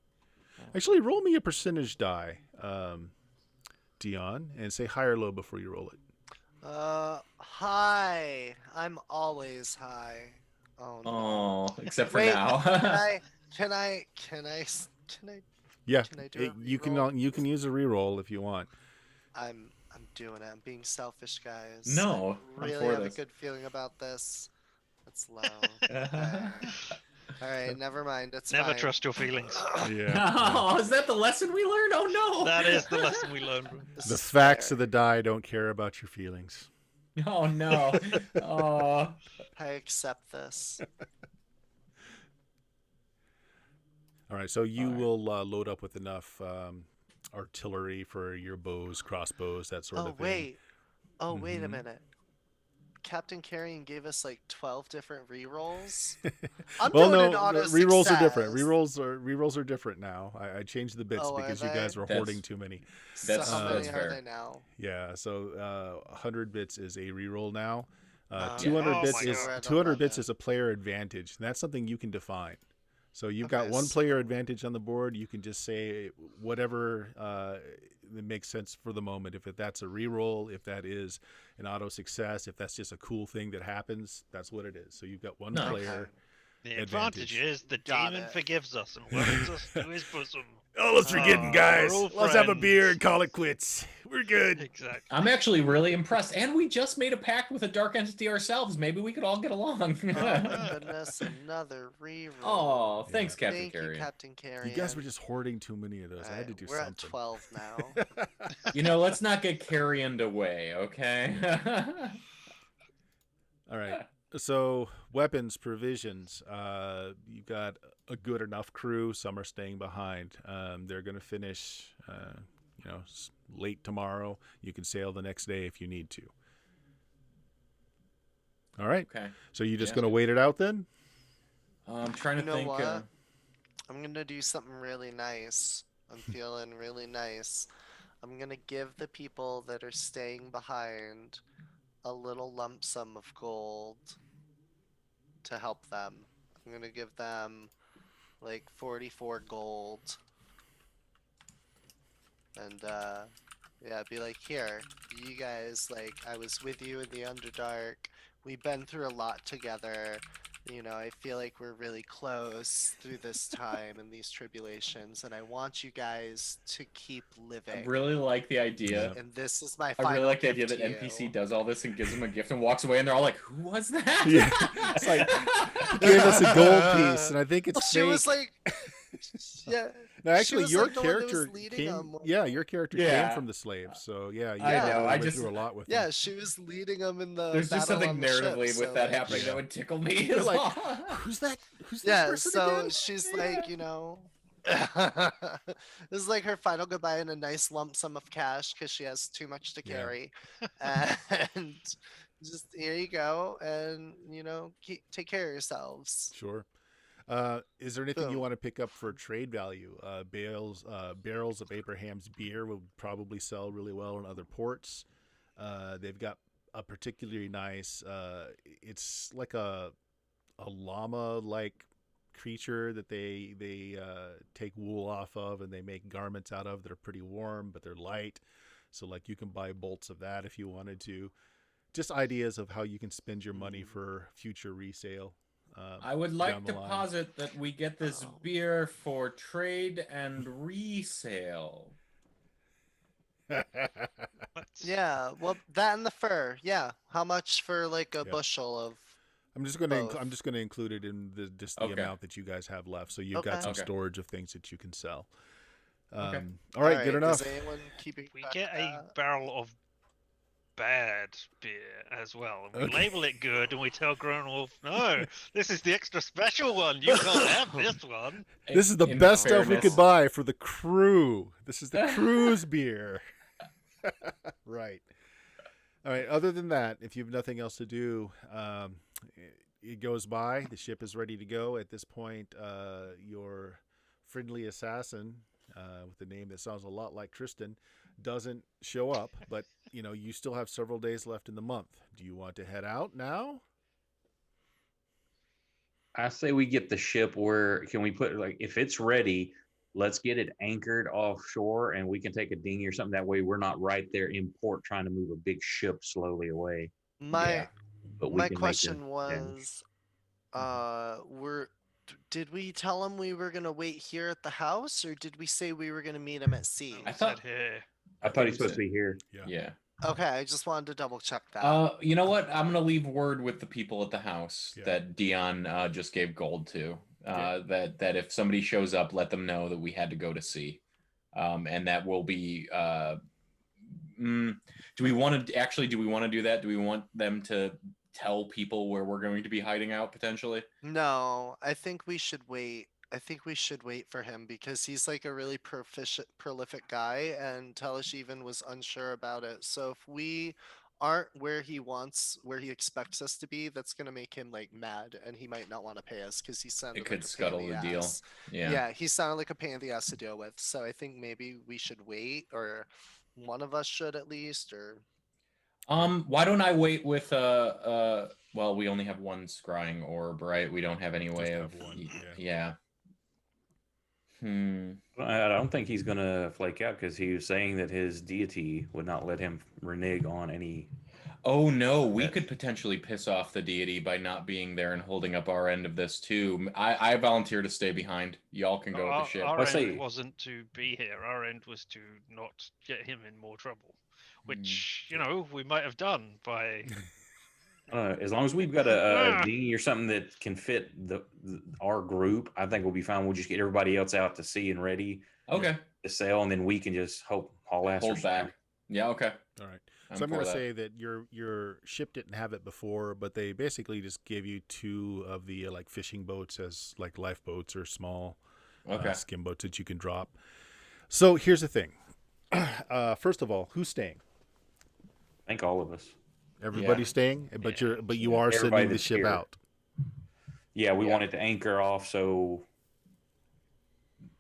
Actually, roll me a percentage die, Dion, and say high or low before you roll it. High. I'm always high. Oh no. Oh, except for Wait, now. Can I Yeah, Can I do a you can reroll? you can use a reroll if you want. I'm doing it. I'm being selfish, guys. No, I I'm really for have this. a good feeling about this. It's low. All right, never mind. It's Never fine. trust your feelings. Yeah. Oh, is that the lesson we learned? Oh no. That is the lesson we learned. This The is facts fair. of the die don't care about your feelings. Oh no. Oh. I accept this. All right, so you All right. will load up with enough artillery for your bows, crossbows, that sort Oh of thing. wait. Oh wait a Mhm. minute. Captain Carrion gave us like 12 different rerolls. I'm Well, doing no, an auto rerolls are different. success. Rerolls are different now. I changed the bits Oh, are because you guys they? were That's- hoarding too many. So That's- how many that's are fair. they now? Yeah, so 100 bits is a reroll now. Oh, 200 oh bits my is God. 200 bits 11. is a player advantage, and that's something you can define. So you've got Okay, one so- player advantage on the board. You can just say whatever that makes sense for the moment. If that's a reroll, if that is an auto success, if that's just a cool thing that happens, that's what it is. So you've got one No. player. The advantage Advantage. is the Got demon it. forgives us and welcomes us to his bosom. Oh, let's forget Ah, it, guys. we're all Let's have a beer friends. and call it quits. We're good. Exactly. I'm actually really impressed. And we just made a pact with a dark entity ourselves. Maybe we could all get along. Oh my goodness, another reroll. Oh, thanks, Yeah. Captain Thank you, Carrion. Captain Carrion. You guys were just hoarding too many of those. I had to do We're something. at 12 now. You know, let's not get carrioned away, okay? All right. So weapons, provisions. You got a good enough crew. Some are staying behind. They're going to finish, late tomorrow. You can sail the next day if you need to. All right. Okay. So you just Yeah. going to wait it out then? I'm trying to You know think. what? I'm gonna do something really nice. I'm feeling really nice. I'm gonna give the people that are staying behind a little lump sum of gold to help them. I'm gonna give them like 44 gold. And yeah, be like, here, you guys, like, I was with you in the Underdark. We've been through a lot together. You know, I feel like we're really close through this time and these tribulations, and I want you guys to keep I living. really like the idea. And this is my I final really like the idea gift that to NPC you. does all this and gives them a gift and walks away, and they're all like, "Who was that?" Yeah. It's like, Gave us a gold piece, and I think it's She fake. was like, yeah. No, she actually, was your like the one that was character leading came. them. Yeah, your character Yeah. came from the slaves. So yeah, you I guys know, I went just- through a lot with Yeah, them. she was leading them in the There's just battle something on the narratively ship, with so, that like, happening Yeah. that would tickle me. You're as like, well. Who's that? Who's this Yeah, person so again? she's like, you know, this is like her final goodbye and a nice lump sum of cash because she has too much to Yeah. carry. And just here you go, and you know, take care of yourselves. Sure. Is there anything you Boom. want to pick up for trade value? Barrels of Abraham's beer will probably sell really well in other ports. They've got a particularly nice. It's like a llama-like creature that they take wool off of, and they make garments out of that are pretty warm, but they're light. So like you can buy bolts of that if you wanted to. Just ideas of how you can spend your money for future resale. I would down like the to line. posit that we get this Oh. beer for trade and resale. Let's- Yeah, well, that and the fur. Yeah, how much for like a Yeah. bushel of I'm just gonna Both. I'm just gonna include it in the Okay. amount that you guys have left. So you've got Okay. some Okay. storage of things that you can sell. Okay. All right, good enough. Is anyone keeping We track get of a that? barrel of bad beer as well, and we Okay. label it good, and we tell Grown Wolf, no, this is the extra special one. You can't have this one. This is the In best stuff we could fairness- buy for the crew. This is the crew's beer. Right. All right. Other than that, if you have nothing else to do, it goes by. The ship is ready to go. At this point, your friendly assassin, with a name that sounds a lot like Tristan, doesn't show up. But you still have several days left in the month. Do you want to head out now? I say we get the ship where can we put like if it's ready, let's get it anchored offshore and we can take a dinghy or something. That way we're not right there in port trying to move a big ship slowly away. My But we my can make question a- was, did we tell him we were gonna wait here at the house, or did we say we were gonna meet him at sea? I I thought- said here. I thought he's supposed to be here. Yeah. Okay, I just wanted to double check that. You know what? I'm gonna leave word with the people at the house Yeah. that Dion just gave gold to. Okay. That if somebody shows up, let them know that we had to go to sea, and that will be. Do we want to actually? Do we want to do that? Do we want them to tell people where we're going to be hiding out potentially? No, I think we should wait. I think we should wait for him because he's like a really prolific guy, and Telish even was unsure about it. So if we aren't where he expects us to be, that's gonna make him like mad, and he might not want to pay us because he sounded It could like a scuttle pain in the deal. ass. Yeah, he sounded like a pain in the ass to deal with. So I think maybe we should wait, or one of us should at least, or Why don't I wait with well, we only have one scrying orb, right? We don't have any way have of one, yeah. I don't think he's gonna flake out because he was saying that his deity would not let him renege on any. Oh no, we That- could potentially piss off the deity by not being there and holding up our end of this too. I volunteer to stay behind. Y'all can go with the ship. Our Let's end say- wasn't to be here. Our end was to not get him in more trouble, Hmm. which we might have done by. As long as we've got a dinghy or something that can fit our group, I think we'll be fine. We'll just get everybody else out to sea and ready Okay. to sail, and then we can just haul ass or Hold back. something. Yeah, okay. All right. I'm So I'm for going to that. say that your ship didn't have it before, but they basically just gave you two of the like fishing boats as like lifeboats or small Okay. skim boats that you can drop. So here's the thing. First of all, who's staying? I think all of us. Everybody's staying, but Yeah. you are Everybody sending the that's ship here. out. Yeah, we Yeah. want it to anchor off so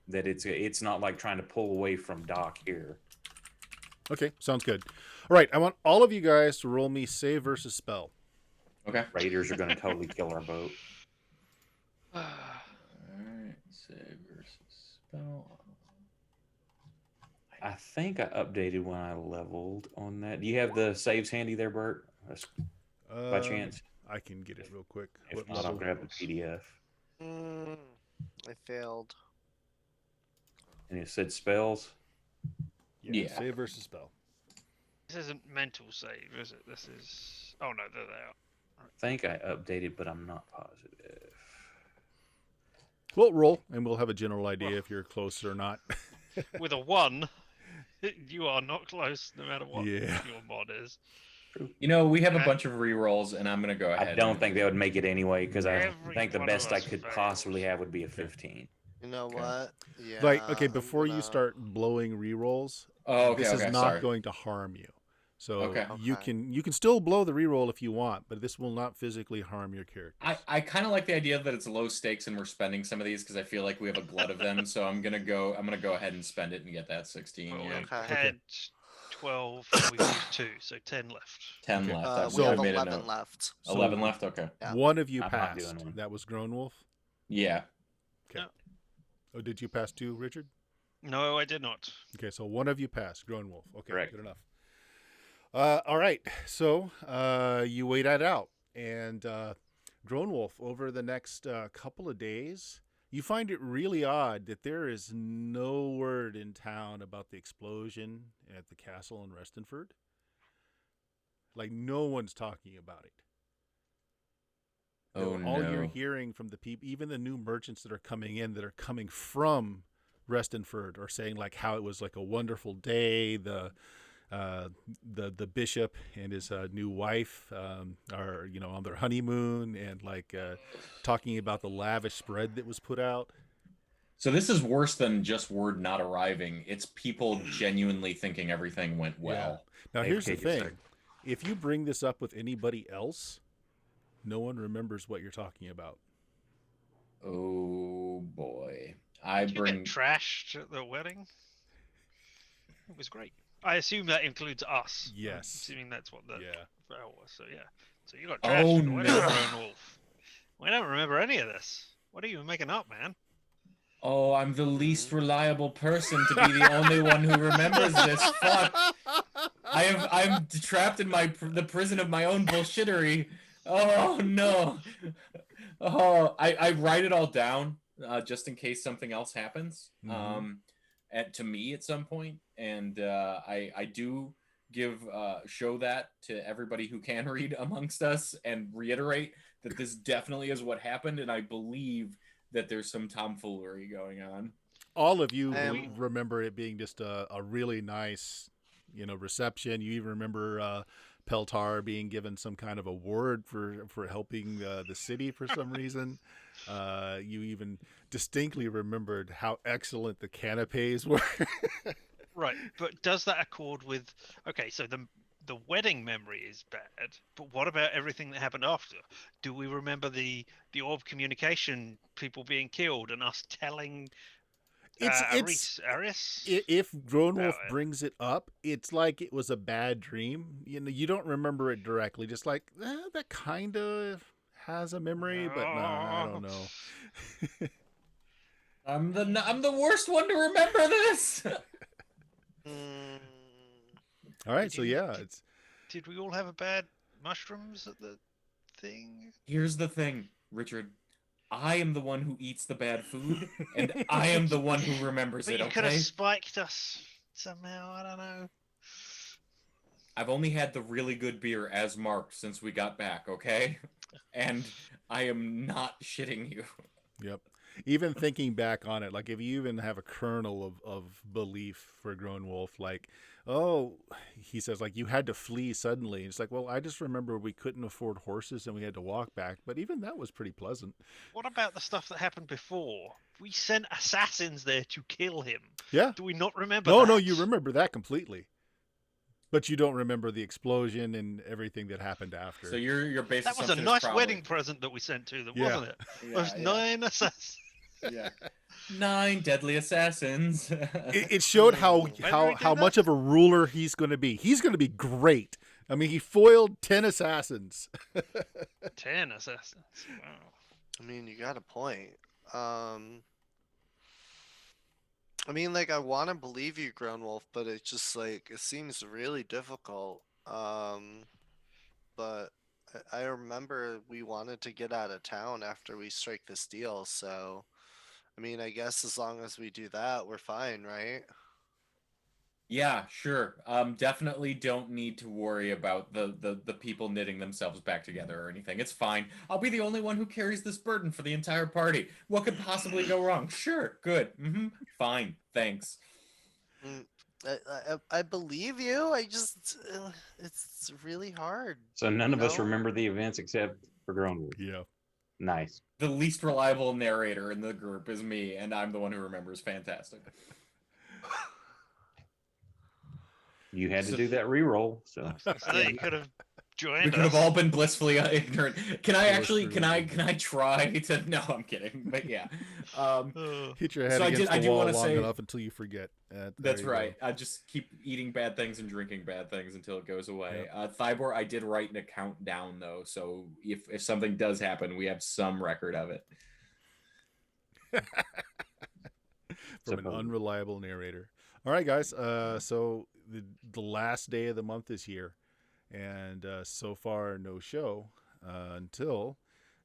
that it's not like trying to pull away from dock here. Okay, sounds good. All right, I want all of you guys to roll me save versus spell. Okay. Raiders are going to totally kill our boat. Alright, save versus spell. I think I updated when I leveled on that. Do you have the saves handy there, Bert? By chance? I can get it real quick. If What not, I'll level? grab the PDF. I failed. And it said spells. Yeah. Save versus spell. This isn't mental save, is it? This is. Oh no, there they are. I think I updated, but I'm not positive. Well, roll, and we'll have a general idea if you're close or not. With a 1, you are not close, no matter what Yeah. your mod is. You know, we have a Okay. bunch of re-rolls, and I'm gonna go ahead. I don't and- think they would make it anyway because I Every think the one of best I us could fails. possibly have would be a 15. You know Okay. what? Yeah. Like, okay, I'm before you gonna- start blowing re-rolls, Oh, okay, this okay, is not sorry. going to harm you. So Okay. you Okay. can still blow the re-roll if you want, but this will not physically harm your character. I kind of like the idea that it's low stakes and we're spending some of these because I feel like we have a glut of them. So I'm gonna go ahead and spend it and get that 16. Well, Yeah. we Okay. had 12, and we've used 2, so 10 left. 10 Okay. left. I we have made a 11 note. left. So 11 left. Okay. Yeah. One of you I'm not passed. doing one. That was Grown Wolf. Yeah. Oh, did you pass too, Richard? No, I did not. Okay, so one of you passed, Grown Wolf. Okay, Correct. good enough. All right, so you wait that out, and Grown Wolf, over the next couple of days, you find it really odd that there is no word in town about the explosion at the castle in Restonford. Like, no one's talking about it. Oh All you're no. hearing from the people, even the new merchants that are coming in, that are coming from Restonford, are saying like how it was like a wonderful day. The bishop and his new wife are on their honeymoon, and like talking about the lavish spread that was put out. So this is worse than just word not arriving. It's people genuinely thinking everything went well. Now They've here's the taken thing: if you bring this up with anybody else, no one remembers what you're talking about. Oh boy. I Did you get bring trashed at the wedding? It was great. I assume that includes us. I'm Yes. assuming that's what the Yeah. vow was. So yeah. So you got Oh, trashed at the wedding, no. Lone Wolf. We don't remember any of this. What are you making up, man? Oh, I'm the least reliable person to be the only one who remembers this. Fuck. I'm trapped in the prison of my own bullshittery. Oh no. Oh, I write it all down just in case something else happens. Mhm. To me at some point, and I do show that to everybody who can read amongst us, and reiterate that this definitely is what happened, and I believe that there's some tomfoolery going on. All of you Um, remember it being just a really nice, reception. You even remember Peltar being given some kind of award for helping the city for some reason. You even distinctly remembered how excellent the canapes were. Right, but does that accord with? Okay, so the wedding memory is bad, but what about everything that happened after? Do we remember the orb communication, people being killed, and us telling It's Aris if Grown about Wolf it? brings it up, it's like it was a bad dream. You don't remember it directly. Just like that kind of has a memory, but nah, I Oh, don't know. I'm the worst one to remember this. mm, All right, did so you yeah, did, it's did we all have a bad mushrooms at the thing? Here's the thing, Richard. I am the one who eats the bad food, and I am the one who remembers But it, you could have okay? spiked us somehow. I don't know. I've only had the really good beer as marked since we got back, okay? And I am not shitting you. yep. Even thinking back on it, like if you even have a kernel of belief for Grown Wolf, like, oh, he says, like, you had to flee suddenly. It's like, well, I just remember we couldn't afford horses and we had to walk back, but even that was pretty pleasant. What about the stuff that happened before? We sent assassins there to kill him. Yeah. Do we not remember No, that? no, you remember that completely. But you don't remember the explosion and everything that happened after. So your base That was a assumption nice is probably wedding present that we sent to them, Yeah. wasn't it? Those 9 assassins. Yeah. 9 deadly assassins. It showed how When did we how do how that? much of a ruler he's going to be. He's going to be great. I mean, he foiled 10 assassins. 10 assassins. Wow. I mean, you got a point. I mean, like, I want to believe you, Grown Wolf, but it's just like it seems really difficult. But I remember we wanted to get out of town after we strike this deal, so I mean, I guess as long as we do that, we're fine, right? Yeah, sure. Definitely don't need to worry about the people knitting themselves back together or anything. It's fine. I'll be the only one who carries this burden for the entire party. What could possibly go wrong? Sure, good. Fine, thanks. Mm, I believe you. I just it's really hard. So none of us No? remember the events except for Grownwood. Yeah. Nice. The least reliable narrator in the group is me, and I'm the one who remembers. Fantastic. You had So- to do that re-roll, so So you could have joined We could have us. all been blissfully ignorant. Can I That was actually? true. Can I try to? No, I'm kidding. But yeah. Hit your head So against I the do wall wanna long say- enough until you forget. There That's you right. go. I just keep eating bad things and drinking bad things until it goes away. Thybor, I did write an account down though, so if something does happen, we have some record of it. From an Supposedly. unreliable narrator. All right, guys. So the last day of the month is here, and so far no show until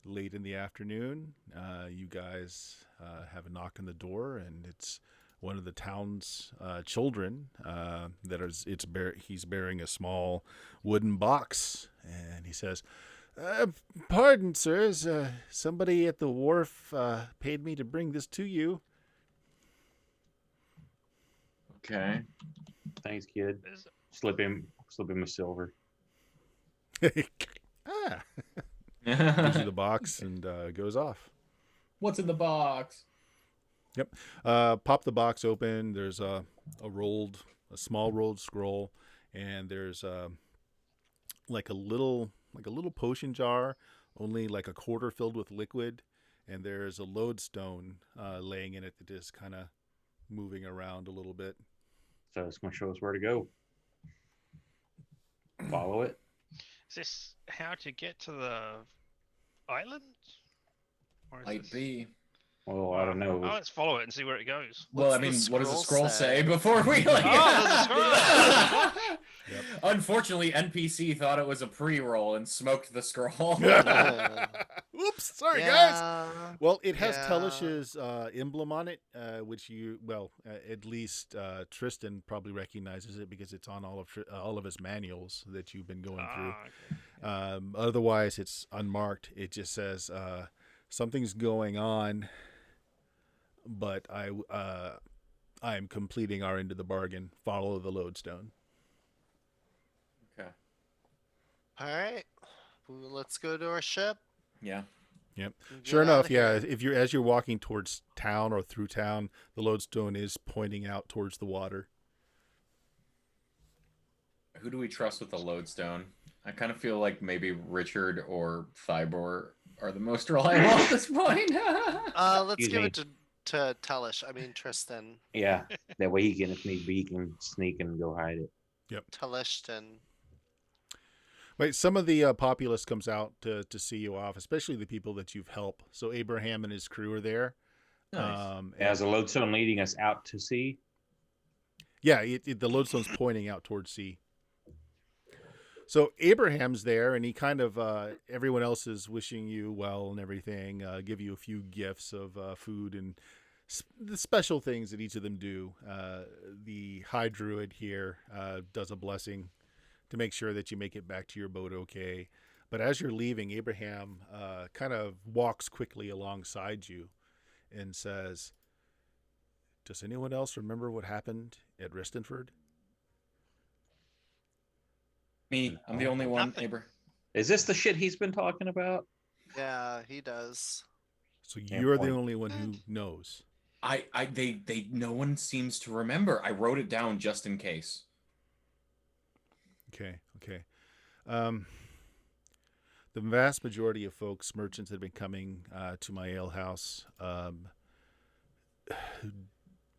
late in the afternoon. You guys have a knock on the door, and it's one of the town's children. He's bearing a small wooden box, and he says, Pardon, sirs. Somebody at the wharf paid me to bring this to you. Okay. Thanks, kid. Is- Slip him a silver. Ah. Gives you the box and goes off. What's in the box? Pop the box open. There's a small rolled scroll, and there's like a little potion jar, only like a quarter filled with liquid, and there's a lodestone laying in it that is kind of moving around a little bit. So it's going to show us where to go. Follow it. Is this how to get to the island? Or is Might this... be. Well, I don't know. Oh, let's follow it and see where it goes. Well, I What's the mean, what does the scroll scroll say say? before we like? Oh, there's a scroll! Yep. Unfortunately, NPC thought it was a pre-roll and smoked the scroll. Oops, sorry guys. Yeah. Well, it has Yeah. Telish's emblem on it, which at least Tristan probably recognizes it because it's on all of his manuals that you've been going through. Okay. Otherwise, it's unmarked. It just says something's going on, but I am completing our end of the bargain. Follow the lodestone. Okay. All right. Well, let's go to our ship. Yeah. Yep. and Sure get enough, outta yeah. here. As you're walking towards town or through town, the lodestone is pointing out towards the water. Who do we trust with the lodestone? I kind of feel like maybe Richard or Thybor are the most reliable at this point. Let's Excuse give me. it to Telish. I mean Tristan. Yeah, that way he can, if need be, he can sneak and go hide it. Telishton. Wait, some of the populace comes out to see you off, especially the people that you've helped. So Abraham and his crew are there. Nice. As a lodestone leading us out to sea. Yeah, the lodestone's pointing out towards sea. So Abraham's there, and he kind of everyone else is wishing you well and everything. Give you a few gifts of food and the special things that each of them do. The High Druid here does a blessing to make sure that you make it back to your boat okay. But as you're leaving, Abraham kind of walks quickly alongside you and says, "Does anyone else remember what happened at Ristenford?" Me, I'm the only one. Nothing. Aber. Is this the shit he's been talking about? Yeah, he does. So Can't you're the point. only one who knows. No one seems to remember. I wrote it down just in case. Okay. The vast majority of folks, merchants, that have been coming to my ale house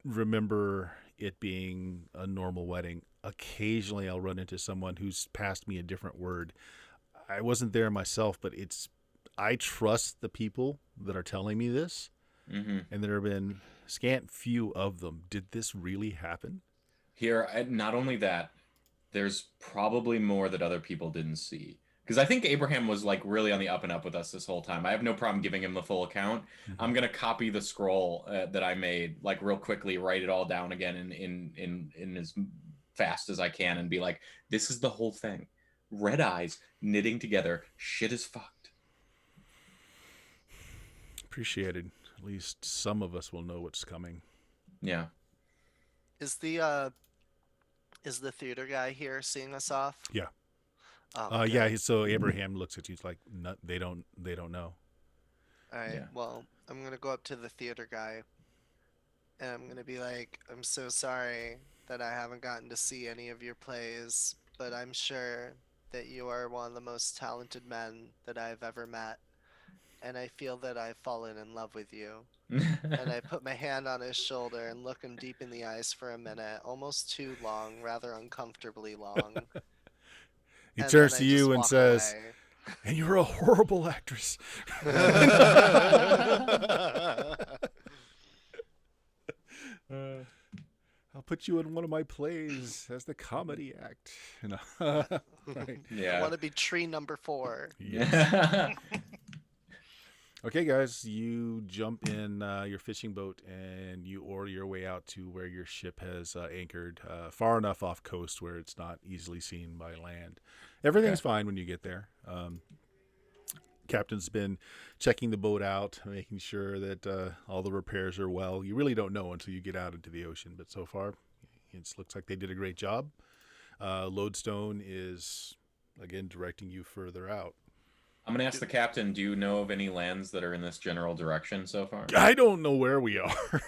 remember it being a normal wedding. Occasionally, I'll run into someone who's passed me a different word. I wasn't there myself, but I trust the people that are telling me this, Mm-hmm. and there have been scant few of them. Did this really happen? Here, not only that, there's probably more that other people didn't see. Because I think Abraham was like really on the up and up with us this whole time. I have no problem giving him the full account. I'm gonna copy the scroll that I made like real quickly, write it all down again in as fast as I can, and be like, "This is the whole thing. Red eyes knitting together. Shit is fucked." Appreciated. At least some of us will know what's coming. Yeah. Is the theater guy here seeing us off? Yeah. Oh, Yeah. So Abraham looks at you like, no, they don't know. All right. Yeah. Well, I'm gonna go up to the theater guy, and I'm gonna be like, "I'm so sorry that I haven't gotten to see any of your plays, but I'm sure that you are one of the most talented men that I've ever met, and I feel that I've fallen in love with you." And I put my hand on his shoulder and look him deep in the eyes for a minute, almost too long, rather uncomfortably long. He And turns then to I just you and walk says, away. "And you're a horrible actress." I'll put you in one of my plays as the comedy act. You know? Right. I Yeah. want to be tree number 4. Yes. Okay, guys, you jump in your fishing boat and you oar your way out to where your ship has anchored, far enough off coast where it's not easily seen by land. Everything's fine when you get there. Captain's been checking the boat out, making sure that all the repairs are well. You really don't know until you get out into the ocean, but so far, it looks like they did a great job. Lodestone is, again, directing you further out. I'm going to ask the captain, do you know of any lands that are in this general direction so far? I don't know where we are.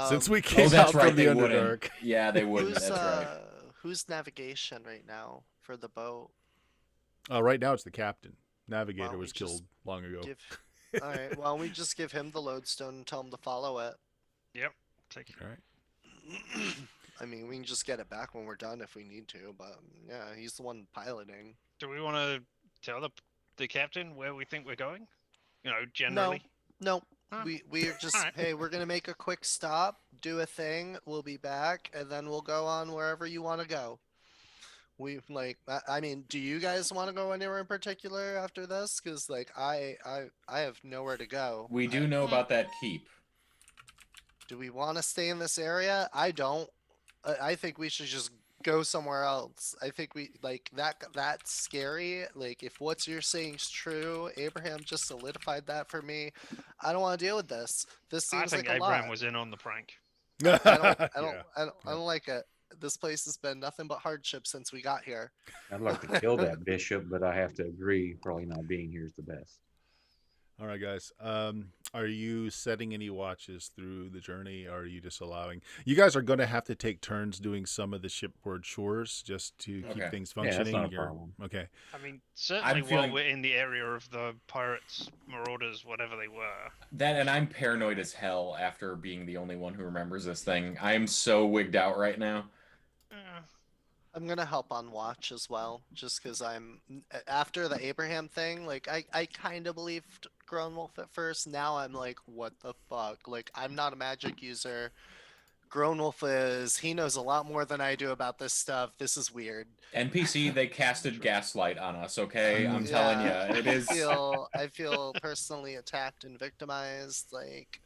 Since we came that's out right, from the they Underdark. wouldn't. Yeah, they wouldn't. Who's That's right. who's navigation right now for the boat? Right now, it's the captain. Navigator Well, was we just killed long ago. All right. Well, we just give him the lodestone and tell him to follow it. Yep. Take it. All right. I mean, we can just get it back when we're done if we need to, but yeah, he's the one piloting. Do we want to tell the captain where we think we're going? You know, generally. No, Huh. we're just Alright. hey, we're gonna make a quick stop, do a thing, we'll be back, and then we'll go on wherever you want to go. We like, I mean, do you guys want to go anywhere in particular after this? Because like, I have nowhere to go. We do know about that keep. Do we want to stay in this area? I don't. I think we should just go somewhere else. I think we like that. That's scary. Like if what you're saying is true, Abraham just solidified that for me. I don't want to deal with this. This I seems think like a Abraham lot. was in on the prank. I Yeah. don't like it. This place has been nothing but hardship since we got here. I'd like to kill that bishop, but I have to agree. Probably not being here is the best. All right, guys. Are you setting any watches through the journey? Or are you just allowing? You guys are going to have to take turns doing some of the shipboard chores just to keep Okay. things Yeah, that's functioning. not a problem. Okay. I mean, certainly while feeling- we're in the area of the pirates, marauders, whatever they were. That, and I'm paranoid as hell after being the only one who remembers this thing. I am so wigged out right now. I'm gonna help on watch as well, just because I'm after the Abraham thing. Like I kind of believed Grown Wolf at first. Now I'm like, what the fuck? Like I'm not a magic user. Grown Wolf is. He knows a lot more than I do about this stuff. This is weird. NPC, they casted gaslight on us, okay? I'm telling you, Yeah, it is. I feel personally attacked and victimized. Like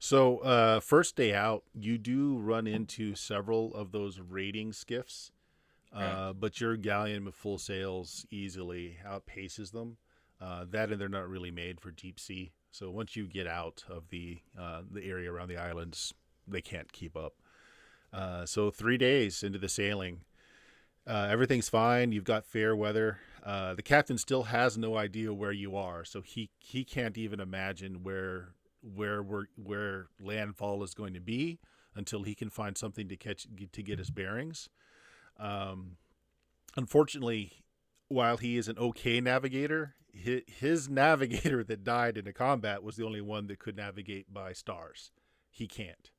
So, first day out, you do run into several of those raiding skiffs, but your galleon with full sails easily outpaces them. That and they're not really made for deep sea. So once you get out of the area around the islands, they can't keep up. So 3 days into the sailing, everything's fine. You've got fair weather. The captain still has no idea where you are, so he can't even imagine where landfall is going to be until he can find something to get his bearings. Unfortunately, while he is an okay navigator, his navigator that died in a combat was the only one that could navigate by stars. He can't.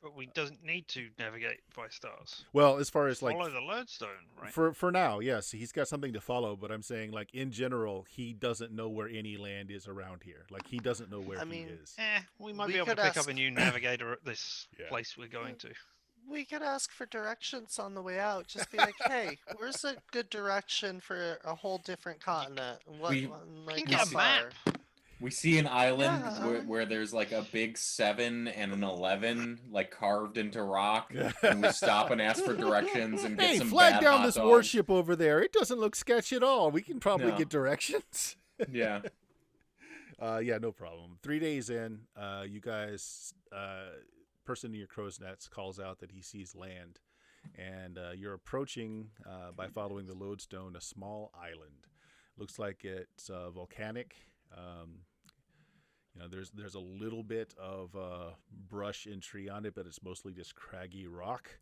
But we doesn't need to navigate by stars. Well, as far as like Follow the lodestone, right? for now, yes, he's got something to follow. But I'm saying, like in general, he doesn't know where any land is around here. Like he doesn't know where I he mean, is. We might We be able to could pick up ask- a new navigator at this Yeah. place we're going to. we could ask for directions on the way out. Just be like, hey, where's a good direction for a whole different continent? What, We- like, You can how get a map. far? We see an island Yeah. where there's like a big 7 and an 11 like carved into rock, and we stop and ask for directions and get Hey, some flag bad down hot this dogs. warship over there. It doesn't look sketchy at all. We can probably No. get directions. Yeah. Yeah, no problem. 3 days in, you guys, person in your crow's nets calls out that he sees land, and you're approaching by following the lodestone a small island. Looks like it's volcanic. There's a little bit of brush and tree on it, but it's mostly just craggy rock.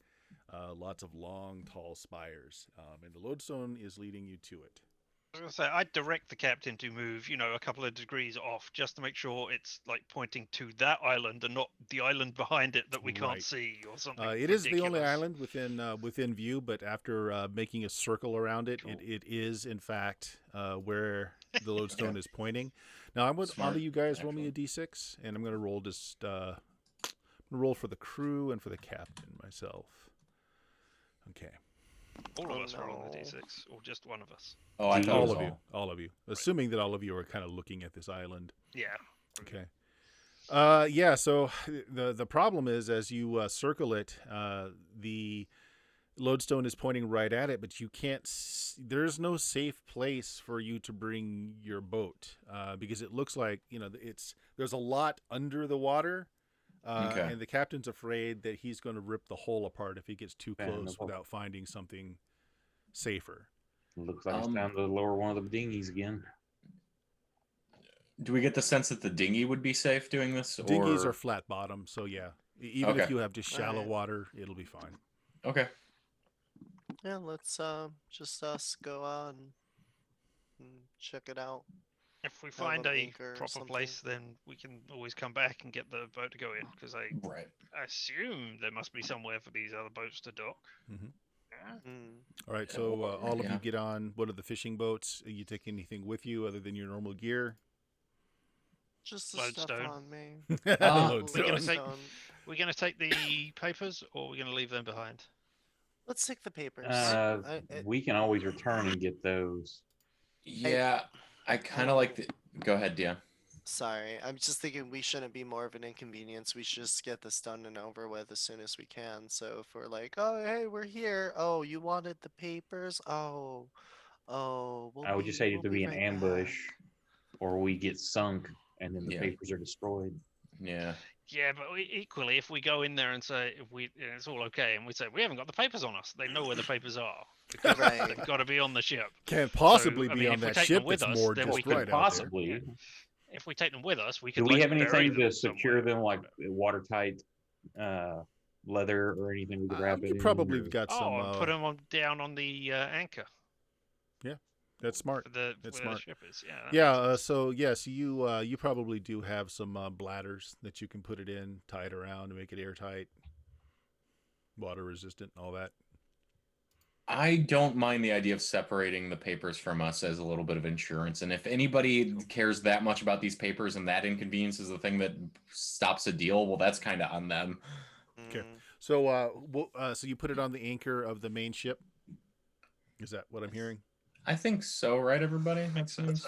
Lots of long, tall spires, and the lodestone is leading you to it. I was gonna say, I'd direct the captain to move, a couple of degrees off, just to make sure it's like pointing to that island and not the island behind it that we can't Right. see or something. It is the only ridiculous. island within view, but after making a circle around it, Cool. it is in fact where the lodestone is pointing. Now I'm with Smart, all of you guys. Roll me a d6, and I'm going to roll just roll for the crew and for the captain myself. Okay, All of Oh, us are on the no. D6, or just one of us. Oh, I thought it all was of you, all of you. Assuming that all of you are kind of looking at this island. Yeah. Okay. Yeah. So the problem is, as you circle it, the Lodestone is pointing right at it, but you can't. There's no safe place for you to bring your boat because it looks like there's a lot under the water, Okay. and the captain's afraid that he's going to rip the hole apart if he gets too Yeah, no close problem. without finding something safer. Looks like it's time to lower one of the dinghies again. Do we get the sense that the dinghy would be safe doing this? Dinghies or... are flat bottom, so yeah. Even if Okay. you have just shallow Alright. water, it'll be fine. Okay. Yeah, let's just us go out and check it out. If we Have find an a anchor or proper something. place, then we can always come back and get the boat to go in. Because I Right. assume there must be somewhere for these other boats to dock. Mhm. Yeah. All right, Yeah, so or- all of yeah. you get on one of the fishing boats. You take anything with you other than your normal gear? Just the stuff Lodestone. on me. We're gonna Lodestone. take- Lodestone. We're going to take the papers, or we're going to leave them behind. Let's take the papers. We can always return and get those. Yeah, I kind of like the. Go ahead, Dion. Sorry, I'm just thinking we shouldn't be more of an inconvenience. We should just get this done and over with as soon as we can. So if we're like, oh, hey, we're here. Oh, you wanted the papers? Oh, I would just say we'll to be an right ambush, back. or we get sunk and then the Yeah. papers are destroyed. Yeah. Yeah, but equally, if we go in there and say it's all okay, and we say we haven't got the papers on us, they know where the papers are because Right. they've got to be on the ship. Can't possibly So, I be mean, on if we that take ship them with that's us, moored then just we Could right out there. possibly. Yeah. If we take them with us, we Do could we have bury anything to them secure somewhere. them, like watertight leather or anything we could wrap it You in? probably or- got Oh, some. and put them down on the anchor That's smart. for the That's where smart. the ship is. Yeah. that Yeah. makes sense. So yes, you probably do have some bladders that you can put it in, tie it around to make it airtight, water resistant, all that. I don't mind the idea of separating the papers from us as a little bit of insurance. And if anybody cares that much about these papers and that inconvenience is the thing that stops a deal, well, that's kind of on them. Okay. Mm, So you put it on the anchor of the main ship. Is that what I'm hearing? I think so, right, everybody? Makes sense.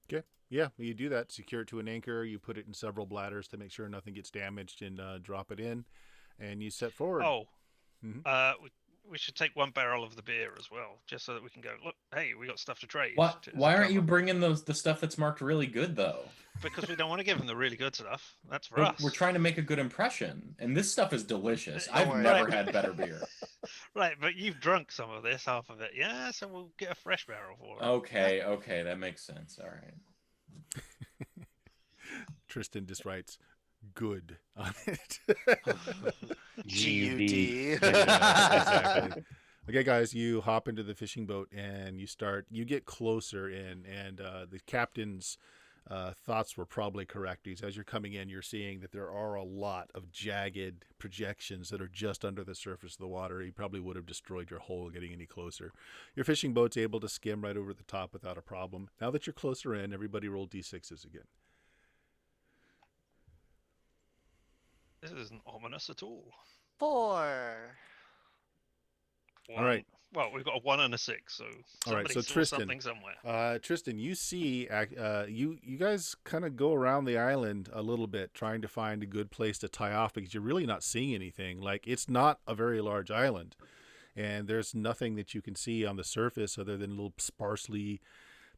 Okay. Yeah, you do that. Secure it to an anchor. You put it in several bladders to make sure nothing gets damaged, and drop it in, and you set forward. Oh, Mhm. we should take one barrel of the beer as well, just so that we can go. Look, hey, we got stuff to trade. What? to Why aren't you cover." bringing the stuff that's marked really good, though? Because we don't want to give them the really good stuff. That's for But us. we're trying to make a good impression, and this stuff is delicious. Don't I've worry. never Right. had better beer. Right, but you've drunk some of this, half of it. Yeah, so we'll get a fresh barrel for it. Okay, that makes sense. All right. Tristan just writes "good" on it. GUD. Exactly. Okay, guys, you hop into the fishing boat and you get closer in, and the captain's thoughts were probably correct. Because as you're coming in, you're seeing that there are a lot of jagged projections that are just under the surface of the water. He probably would have destroyed your hull getting any closer. Your fishing boat's able to skim right over the top without a problem. Now that you're closer in, everybody roll d6s again. This isn't ominous at all. 4. All right. Well, we've got a 1 and a 6, so All right, somebody so saw Tristan. something somewhere. Tristan, you see, you guys kind of go around the island a little bit, trying to find a good place to tie off because you're really not seeing anything. Like, it's not a very large island, and there's nothing that you can see on the surface other than little sparsely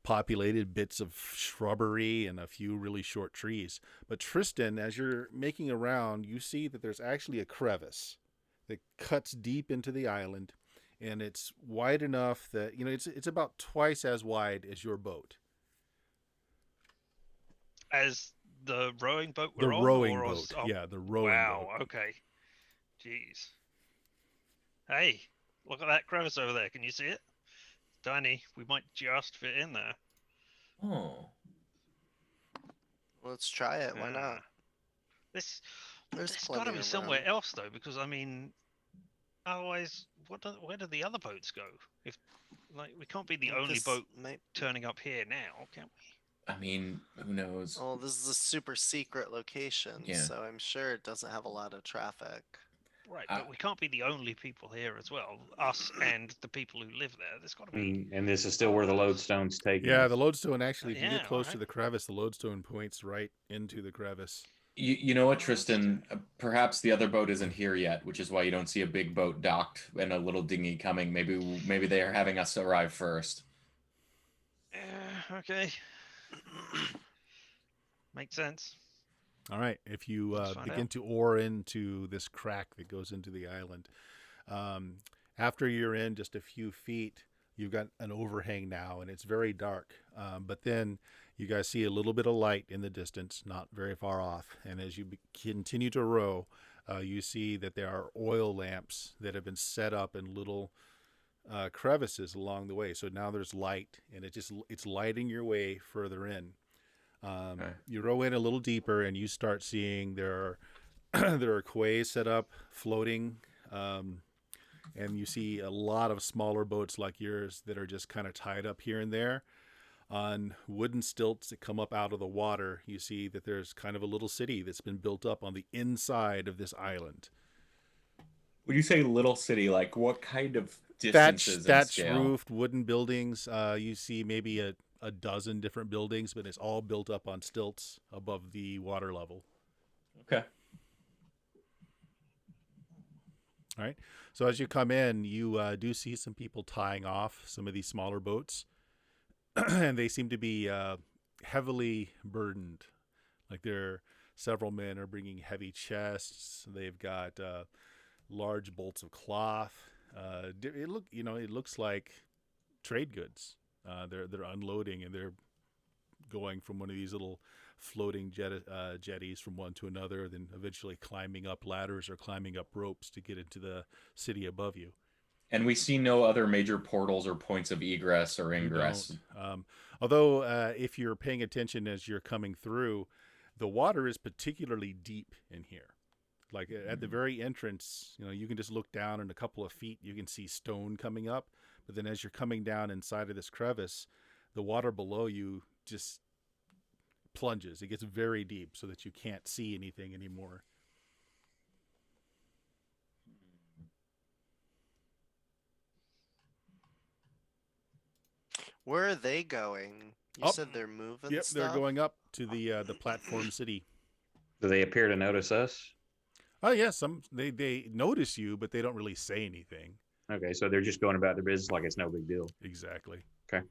populated bits of shrubbery and a few really short trees. But Tristan, as you're making around, you see that there's actually a crevice that cuts deep into the island. And it's wide enough that, it's about twice as wide as your boat. As the rowing boat The we're on? rowing or boat. oh, Yeah, the rowing wow, boat. okay. Jeez. Hey, look at that crevice over there. Can you see it? Tiny. We might just fit in there. Oh. Let's try it. Why not? This There's There's plenty got to be of somewhere room. else though, because I mean, otherwise, where do the other boats go? If we can't be the only This boat might- turning up here now, can we? I mean, who knows? Well, this is a super secret location, Yeah. so I'm sure it doesn't have a lot of traffic. Right, Uh, but we can't be the only people here as well. Us and the people who live there. There's got to be. And this is still where the lodestone's taken. Yeah, us. the lodestone actually, if you Yeah, get close to alright. the crevice, the lodestone points right into the crevice. You know what, Tristan? Perhaps the other boat isn't here yet, which is why you don't see a big boat docked and a little dinghy coming. Maybe they are having us arrive first. Okay, makes sense. All right. If you Let's find begin out. to oar into this crack that goes into the island, um, after you're in just a few feet, you've got an overhang now, and it's very dark. But then you guys see a little bit of light in the distance, not very far off. And as you continue to row, you see that there are oil lamps that have been set up in little crevices along the way. So now there's light, and it's lighting your way further in. Okay. You row in a little deeper, and you start seeing there are there are quays set up, floating, and you see a lot of smaller boats like yours that are just kind of tied up here and there on wooden stilts that come up out of the water. You see that there's kind of a little city that's been built up on the inside of this island. When you say little city, like what kind of distances and Thatch scale? roofed wooden buildings. You see maybe a dozen different buildings, but it's all built up on stilts above the water level. Okay. All right. So as you come in, you do see some people tying off some of these smaller boats, and they seem to be heavily burdened. Like several men are bringing heavy chests. They've got large bolts of cloth. It looks like trade goods. They're unloading, and they're going from one of these little floating jetties from one to another, then eventually climbing up ladders or climbing up ropes to get into the city above you. And we see no other major portals or points of egress or You don't. ingress. Although, if you're paying attention as you're coming through, the water is particularly deep in here. Like at the very entrance, you can just look down in a couple of feet, you can see stone coming up. But then as you're coming down inside of this crevice, the water below you just plunges. It gets very deep so that you can't see anything anymore. Where are they going? You Up. said they're moving Yep, they're stuff. going up to the platform city. Do they appear to notice us? Oh yeah, they notice you, but they don't really say anything. Okay, so they're just going about their business like it's no big deal. Exactly. Okay.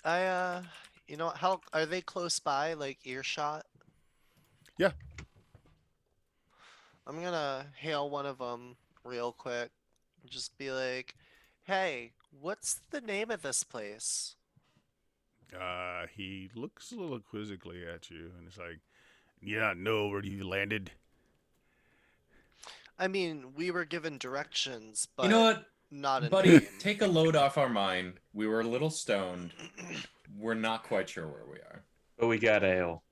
How are they close by, like earshot? Yeah. I'm gonna hail one of them real quick. Just be like, "Hey, what's the name of this place?" He looks a little quizzically at you, and it's like, "You don't know where you landed." I mean, we were given directions, You know but what, not a buddy? name. Take a load off our mind. We were a little stoned. We're not quite sure where we are. But we got ale.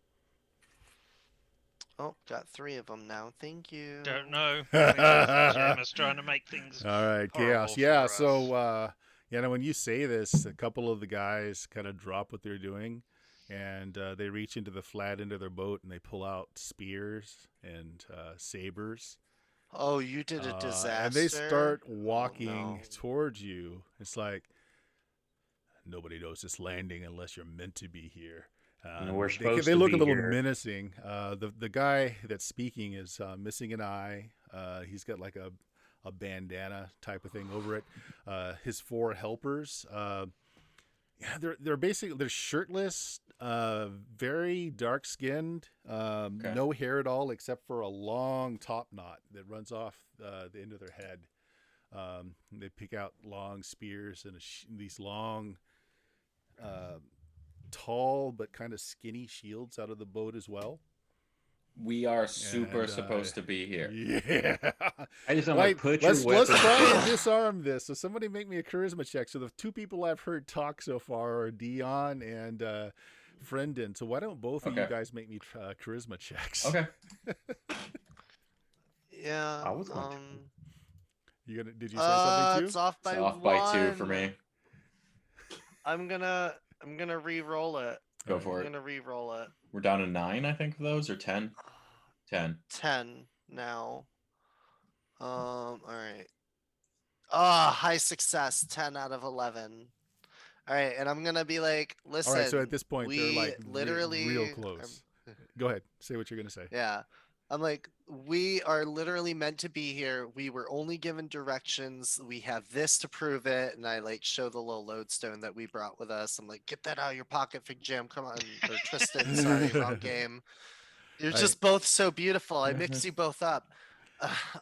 Oh, got 3 of them now. Thank you. Don't know. I think that's Seamus trying to make things All right, horrible chaos. Yeah. for So, us. when you say this, a couple of the guys kind of drop what they're doing, and they reach into the flat end of their boat and they pull out spears and sabers. Oh, you did a disaster. And they start Oh, walking no. towards you. It's like nobody knows this landing unless you're meant to be here. We're supposed They to look be a little here. menacing. The guy that's speaking is missing an eye. He's got like a bandana type of thing over it. His 4 helpers, they're shirtless, very dark skinned, Okay. no hair at all except for a long top knot that runs off the end of their head. They pick out long spears and these long, tall but kind of skinny shields out of the boat as well. We are super And, supposed to be here. Yeah. I just don't Right. like put Let's your weapons try and down. disarm this. So somebody make me a charisma check. So the 2 people I've heard talk so far are Dion and Friendin. So why don't both of you Okay. guys make me charisma checks? Okay. Yeah. I was going to. Did you say something too? It's off It's by off 1. by 2 for me. I'm gonna re-roll it. Go for I'm it. gonna re-roll it. We're down to 9, I think, of those, or 10. 10. 10 now. All right. Ah, high success. 10 out of 11. All right, and I'm gonna be like, listen. All right, so at this point, they're we like literally real close. Go ahead, say what you're gonna say. Yeah. I'm like, we are literally meant to be here. We were only given directions. We have this to prove it. And I like show the little lodestone that we brought with us. I'm like, get that out of your pocket, Fig Jam. Come on. Or Tristan, sorry, wrong game. You're All just both so beautiful. I right. mixed you both up.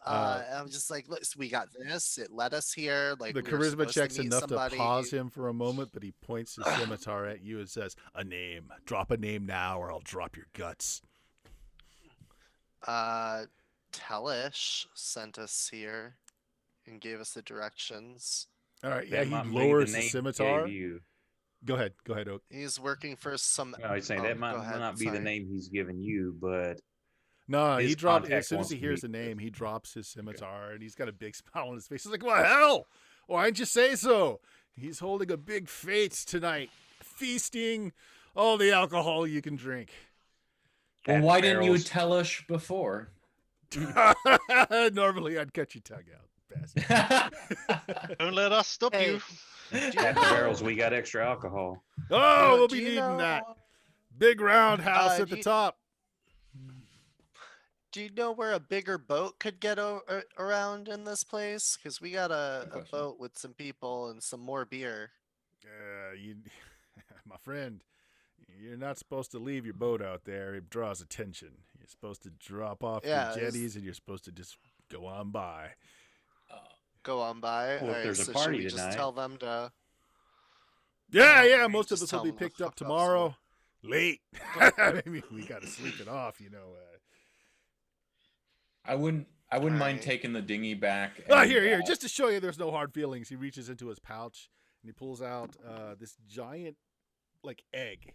I'm just like, look, we got this. It led us here. Like The we were charisma supposed check's to meet enough somebody. to pause him for a moment, but he points his scimitar at you and says, "A name. Drop a name now, or I'll drop your guts." Tellish sent us here and gave us the directions. All right, yeah, That he might be the lowers name his he scimitar. gave you. Go ahead, Oak. He's working for some. I was saying Oh, that might go ahead, not be the sorry. name he's given you, but No, he his dropped as contact soon as wants he to hears the meet with name, he drops his scimitar and he's got a big smile on his face. He's like, "What hell? Why didn't you say so?" He's holding a big fete tonight, feasting all the alcohol you can drink. Well, Half why didn't you barrels. tell us before? Normally, I'd cut your tongue out, bastard. Don't let us stop Hey, you. At the barrels, we got extra alcohol. Oh, we'll do be you needing know? that big round house at do the you- top. Do you know where a bigger boat could get around in this place? Because we got Good a question. boat with some people and some more beer. You, my friend, you're not supposed to leave your boat out there. It draws attention. You're supposed to drop off Yeah, your it's- jetties, and you're supposed to just go on by. Go on by. Well, if Alright, there's a so party should we just tonight- tell them to? Yeah, Oh, yeah. you Most of just us will tell be them to picked up fuck off tomorrow. Late. I mean, we got to sleep it off, you know. I wouldn't mind Alright. taking the dinghy back. Oh, and, here. Just to show you there's no hard feelings, he reaches into his pouch and he pulls out this giant, like, egg.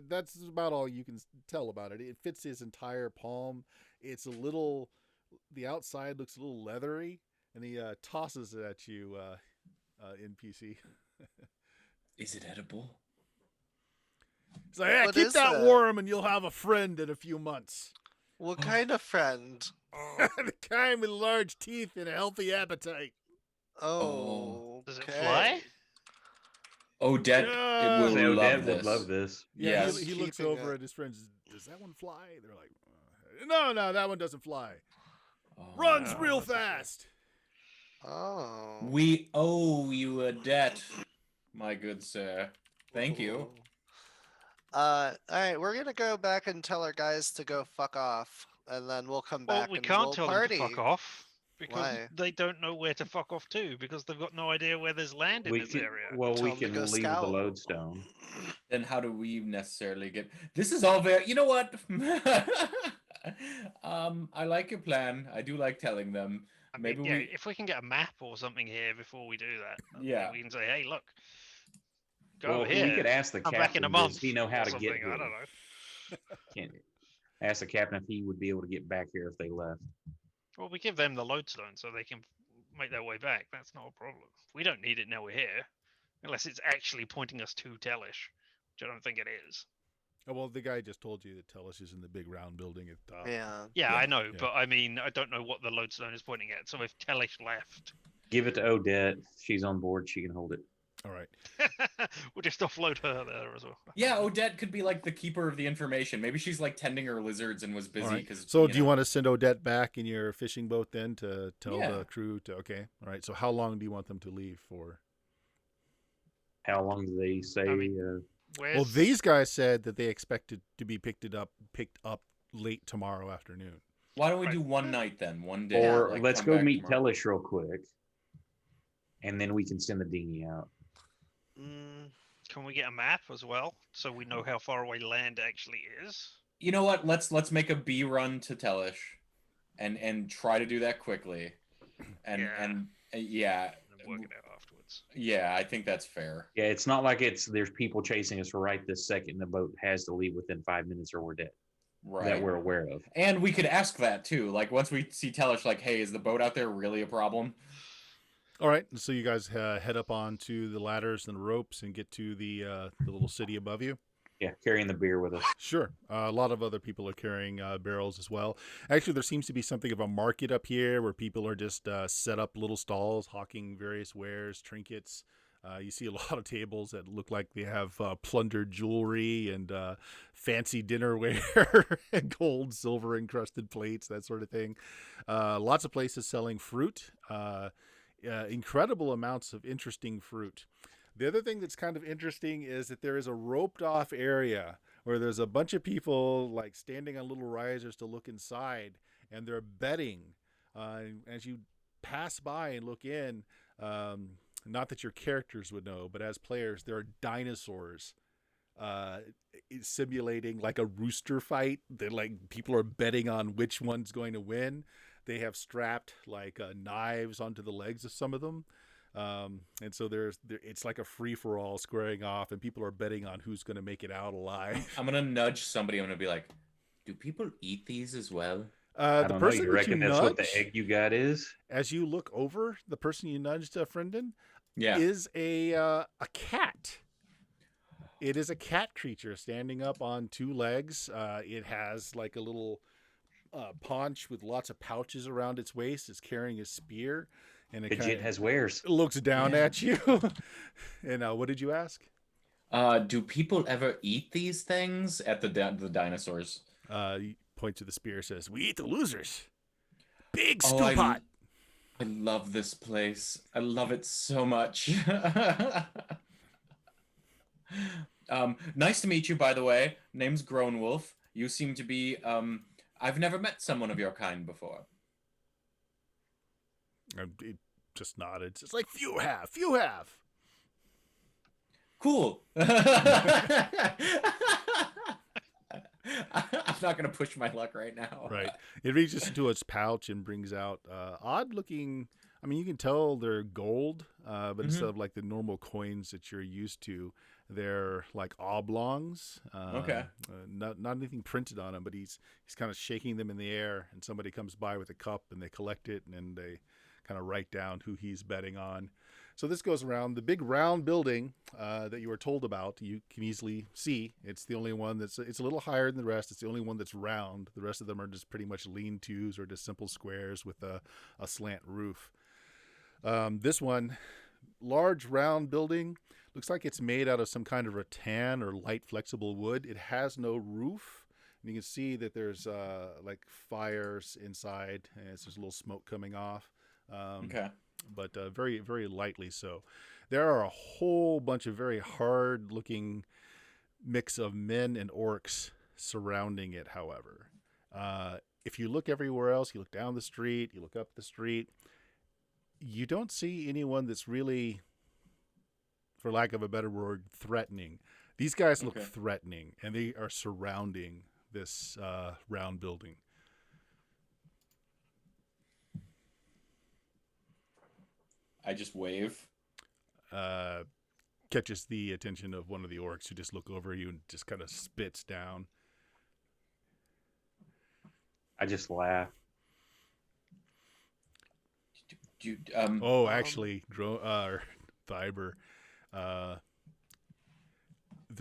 That's about all you can tell about it. It fits his entire palm. It's a little, the outside looks a little leathery, and he tosses it at you, NPC. Is it edible? He's like, yeah, What keep is that that? warm and you'll have a friend in a few months. What kind of friend? The kind with large teeth and a healthy appetite. Oh, Does it okay. fly? Odette Yeah. will Say love Odette this. would love this. Yeah, Yes. he looks Keeping over it. at his friends. Does that one fly? They're like, no, that one doesn't fly. Oh, Runs no, real that's a shame. fast. Oh. We owe you a debt, my good sir. Thank you. Ooh. Alright, we're gonna go back and tell our guys to go fuck off, and then we'll come Well, back we and can't we'll tell party. them to fuck off because Why? they don't know where to fuck off to because they've got no idea where there's land in We this can, area. well, Tell we 'em to can go leave the scout. lodestone. Then how do we necessarily get? This is all very. You know what? I like your plan. I do like telling them. I mean, Maybe yeah, we. if we can get a map or something here before we do that, then Yeah. we can say, hey, look, go Well, over here. we could ask the Come back in a captain. month. Does he know how or to something. get here? I don't know. Can't ask the captain if he would be able to get back here if they left. Well, we give them the lodestone so they can make their way back. That's not a problem. We don't need it now we're here, unless it's actually pointing us to Tellish, which I don't think it is. Oh, well, the guy just told you that Tellish is in the big round building at the top. Yeah. Yeah, Yeah, I know, yeah. but I mean, I don't know what the lodestone is pointing at. So if Tellish left, Give it to Odette. If she's on board, she can hold it. All right. we'll just offload her there as well. Yeah, Odette could be like the keeper of the information. Maybe she's like tending her lizards and was All busy right. because. So do you want to send Odette back in your fishing boat then to tell Yeah. the crew to, okay. All right. So how long do you want them to leave for? How long do they say? I Where's... Well, these guys said that they expected to be picked up late tomorrow afternoon. Why don't we Right. do one night then? One day. or like, let's come go back meet tomorrow. Tellish real quick, and then we can send the dinghy out. Can we get a map as well so we know how far away land actually is? You know what? Let's make a B run to Tellish, and try to do that quickly, and Yeah. and yeah, And then work it out afterwards. yeah, I think that's fair. Yeah, it's not like there's people chasing us right this second. The boat has to leave within 5 minutes, or we're dead. Right. That we're aware of. And we could ask that too. Like once we see Tellish, like, hey, is the boat out there really a problem? All right. So you guys head up onto the ladders and the ropes and get to the little city above you. Yeah, carrying the beer with us. Sure. A lot of other people are carrying barrels as well. Actually, there seems to be something of a market up here where people are just set up little stalls hawking various wares, trinkets, You see a lot of tables that look like they have plundered jewelry and fancy dinnerware and gold, silver encrusted plates, that sort of thing. Lots of places selling fruit, incredible amounts of interesting fruit. The other thing that's kind of interesting is that there is a roped off area where there's a bunch of people like standing on little risers to look inside, and they're betting. As you pass by and look in, not that your characters would know, but as players, there are dinosaurs simulating like a rooster fight. They're like people are betting on which one's going to win. They have strapped like knives onto the legs of some of them. And so it's like a free for all squaring off, and people are betting on who's going to make it out alive. I'm gonna nudge somebody. I'm gonna be like, "Do people eat these as well?" I The don't know. person You that you reckon that's what the nudge, egg you got is? as you look over, the person you nudged, Friendin, Yeah. is a cat. It is a cat creature standing up on two legs. It has like a little paunch with lots of pouches around its waist. It's carrying a spear, and it Fidget has wares. looks down Yeah. at you. And what did you ask? Do people ever eat these things at the dinosaurs? You point to the spear. Says, "We eat the losers. Big Oh, stew pot." I love this place. I love it so much. Nice to meet you, by the way. Name's Grown Wolf. You seem to be, I've never met someone of your kind before. It just nodded. It's like few have. Cool. I'm not going to push my luck right now. Right. It reaches into its pouch and brings out odd looking. I mean, you can tell they're gold, but instead of like the normal coins that you're used to, they're like oblongs. Okay. Not anything printed on them, but he's kind of shaking them in the air, and somebody comes by with a cup and they collect it, and then they kind of write down who he's betting on. So this goes around the big round building that you were told about. You can easily see it's the only one it's a little higher than the rest. It's the only one that's round. The rest of them are just pretty much lean-tos or just simple squares with a slant roof. This one, large round building, looks like it's made out of some kind of rattan or light flexible wood. It has no roof. And you can see that there's like fires inside, and there's a little smoke coming off. Okay. But very, very lightly so. There are a whole bunch of very hard-looking mix of men and orcs surrounding it, however. If you look everywhere else, you look down the street, you look up the street, you don't see anyone that's really, for lack of a better word, threatening. These guys look threatening, and they are surrounding this round building. I just wave. Catches the attention of one of the orcs who just look over you and just kind of spits down. I just laugh. Actually, Thiber, the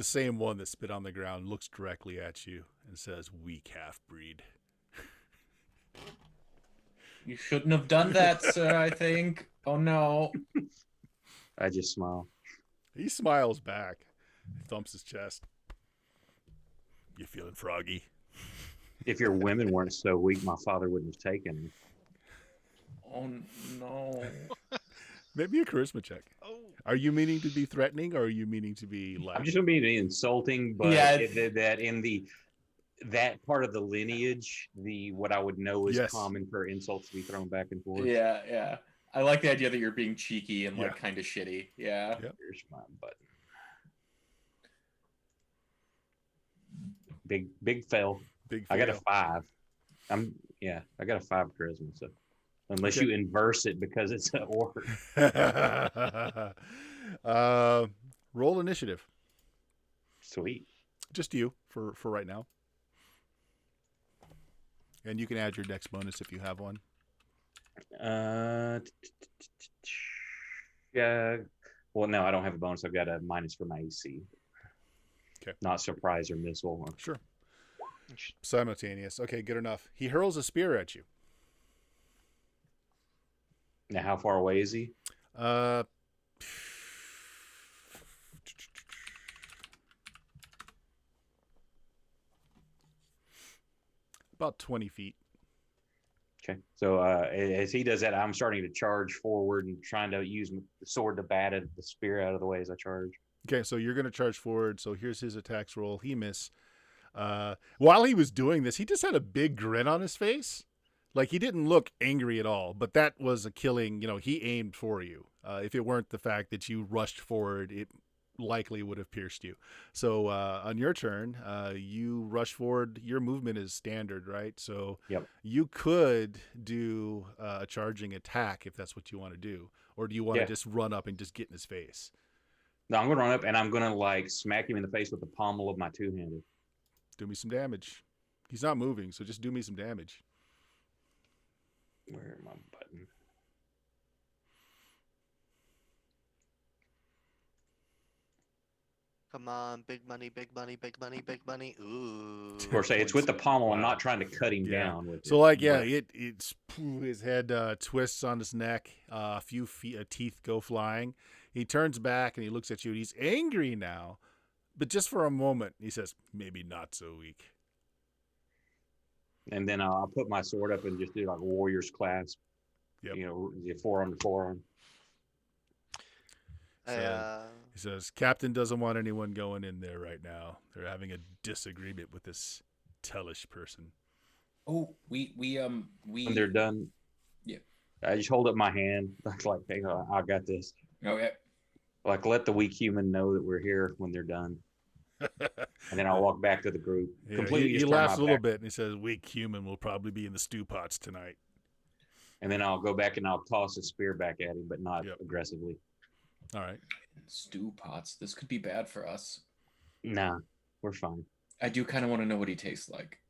same one that spit on the ground looks directly at you and says, "Weak half-breed." You shouldn't have done that, sir, I think. Oh, no. I just smile. He smiles back, thumps his chest. "You feeling froggy?" If your women weren't so weak, my father wouldn't have taken them. Oh, no. Maybe a charisma check. Oh, Are you meaning to be threatening, or are you meaning to be like? I'm just going to be insulting, but Yeah. that in that part of the lineage, what I would know is Yes. common for insults to be thrown back and forth. Yeah. I like the idea that you're being cheeky and like Yeah. kind of shitty. Yeah. Yep. Here's my button. Big fail. Big I got a fail. 5. I got a 5 charisma. So unless Okay. you inverse it because it's an orc. Roll initiative. Sweet. Just you for right now. And you can add your dex bonus if you have one. Yeah. Well, no, I don't have a bonus. I've got a minus for my AC. Okay. Not surprise or missile. Sure. Simultaneous. Okay, good enough. He hurls a spear at you. Now, how far away is he? About 20 feet. Okay. So as he does that, I'm starting to charge forward and trying to use the sword to bat the spear out of the way as I charge. Okay, so you're going to charge forward. So here's his attacks roll. He miss. While he was doing this, he just had a big grin on his face. Like, he didn't look angry at all, but that was a killing, he aimed for you. If it weren't the fact that you rushed forward, it likely would have pierced you. So on your turn, you rush forward. Your movement is standard, right? So Yep. you could do a charging attack if that's what you want to do. Or do you want to just run up and just get in his face? No, I'm going to run up and I'm going to like smack him in the face with the pommel of my two-handed. Do me some damage. He's not moving, so just do me some damage. Where my button? Come on, big money, big money, big money, big money. Ooh. Of course, it's with the pommel. I'm Wow. not trying to cut him down with So, it. like, but- it's his head twists on his neck. A few teeth go flying. He turns back and he looks at you. And he's angry now, but just for a moment, he says, "Maybe not so weak." And then I'll put my sword up and just do like a warrior's clasp. Yep. The forearm to forearm. He says, "Captain doesn't want anyone going in there right now. They're having a disagreement with this Tellish person." Oh, we When they're done, Yeah. I just hold up my hand. Like, hang on, I got this. Okay. Like, let the weak human know that we're here when they're done. And then I'll walk back to the group. Yeah, Completely he just turn laughs my a little back. bit and he says, "Weak human will probably be in the stew pots tonight." And then I'll go back and I'll toss a spear back at him, but not Yep. aggressively. All right. Stew pots. This could be bad for us. Nah, we're fine. I do kind of want to know what he tastes like.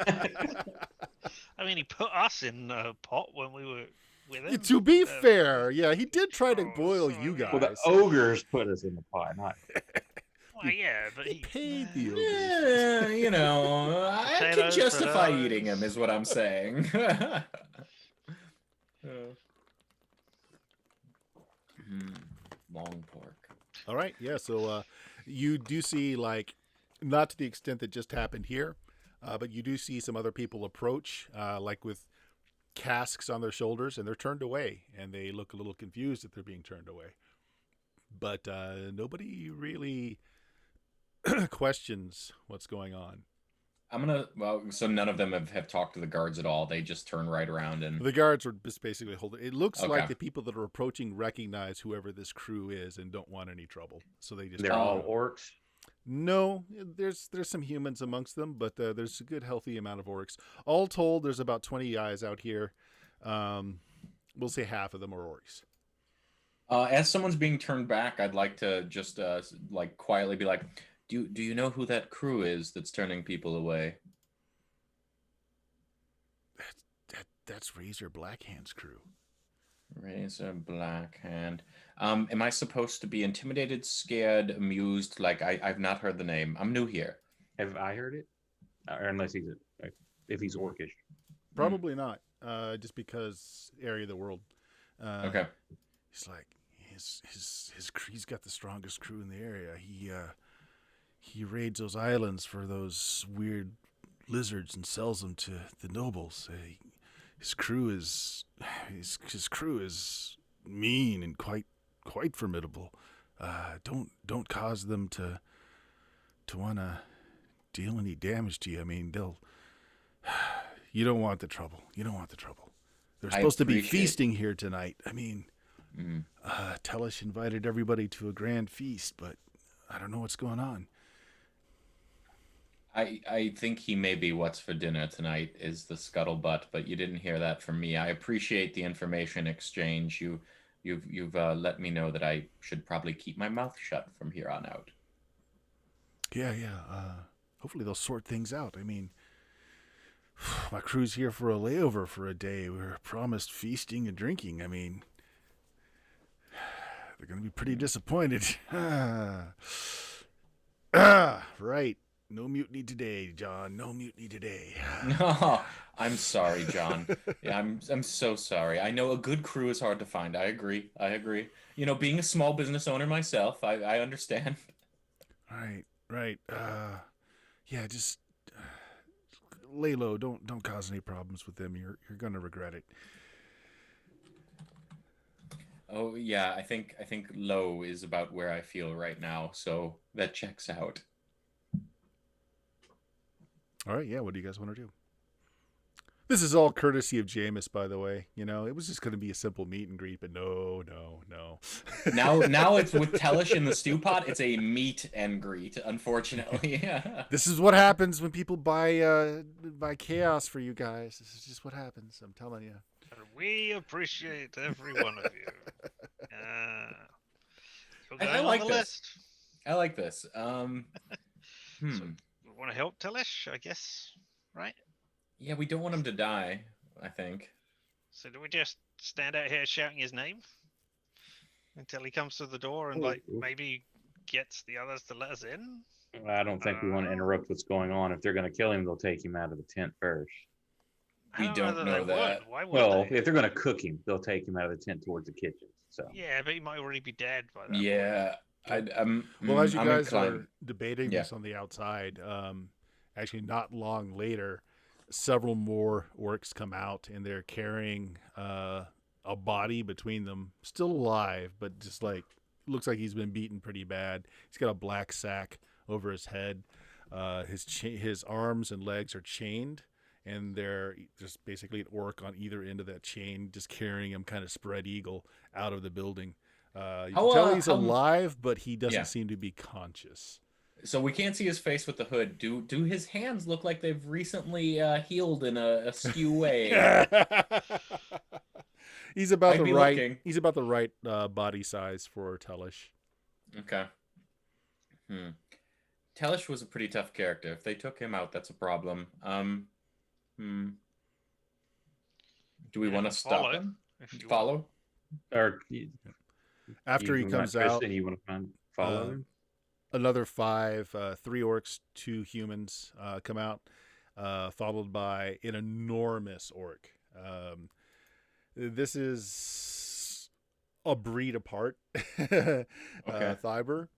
I mean, he put us in a pot when we were with him. To be fair, yeah, he did try to Oh, boil so you I mean- guys. Well, the ogres put us in the pot, not Well, yeah, but He he paid the ogres. Yeah, I can Potatoes, justify potatoes. eating him, is what I'm saying. Long pork. All right, yeah. So you do see, like, not to the extent that just happened here, but you do see some other people approach, like with casks on their shoulders, and they're turned away, and they look a little confused that they're being turned away. But nobody really questions what's going on. So none of them have talked to the guards at all. They just turn right around and The guards are just basically holding. It looks like Okay. the people that are approaching recognize whoever this crew is and don't want any trouble, so they just. they're all orcs. No, there's some humans amongst them, but there's a good healthy amount of orcs. All told, there's about 20 guys out here. We'll say half of them are orcs. as someone's being turned back, I'd like to just like quietly be like, do you know who that crew is that's turning people away? That's Razor Blackhand's crew. Razor Blackhand. Am I supposed to be intimidated, scared, amused? Like I've not heard the name. I'm new here. Have I heard it? Or unless if he's orcish. Probably not, just because area of the world. Okay. He's like he's got the strongest crew in the area. He raids those islands for those weird lizards and sells them to the nobles. His crew is mean and quite formidable. Don't cause them to want to deal any damage to you. I mean, you don't want the trouble. They're supposed to be feasting here tonight. I mean, Tellish invited everybody to a grand feast, but I don't know what's going on. I think he may be what's for dinner tonight is the scuttlebutt, but you didn't hear that from me. I appreciate the information exchange. You've let me know that I should probably keep my mouth shut from here on out. Yeah. Hopefully they'll sort things out. I mean, my crew's here for a layover for a day. We were promised feasting and drinking. I mean, they're going to be pretty disappointed. Right. No mutiny today, John. No mutiny today. No, I'm sorry, John. Yeah, I'm so sorry. I know a good crew is hard to find. I agree. You know, being a small business owner myself, I understand. Right. Yeah, just lay low. Don't cause any problems with them. You're gonna regret it. Oh yeah, I think low is about where I feel right now, so that checks out. All right, yeah. What do you guys want to do? This is all courtesy of Jameis, by the way. You know, it was just going to be a simple meet and greet, but no. Now it's with Tellish in the stew pot. It's a meet and greet, unfortunately. This is what happens when people buy chaos for you guys. This is just what happens. I'm telling you. And we appreciate every one of you. You're I going like on the this. list. I like this. So, we want to help Telesh, I guess, right? Yeah, we don't want him to die, I think. So do we just stand out here shouting his name until he comes to the door and Oh, like maybe gets the others to let us in? I don't think we want to interrupt what's going on. If they're going to kill him, they'll take him out of the tent first. We I don't that know they that. would. Why would Well, they? if they're going to cook him, they'll take him out of the tent towards the kitchen. So Yeah, but he might already be dead by that Yeah, Well, as you I'm guys inclined. are debating Yeah. this on the outside, actually not long later, several more orcs come out and they're carrying a body between them, still alive, but just like looks like he's been beaten pretty bad. He's got a black sack over his head. His arms and legs are chained, and they're just basically an orc on either end of that chain, just carrying him kind of spread eagle out of the building. You can tell he's alive, but he doesn't seem to be conscious. So we can't see his face with the hood. Do his hands look like they've recently healed in a skew way? He's about I'd the be right. looking. He's about the right body size for Tellish. Okay. Tellish was a pretty tough character. If they took him out, that's a problem. Do we Yeah, want to stop follow, him? if you Follow? or After he comes out, Tristan, you want to follow him? another 5, 3 orcs, 2 humans come out, followed by an enormous orc. This is a breed apart. Okay. Thyber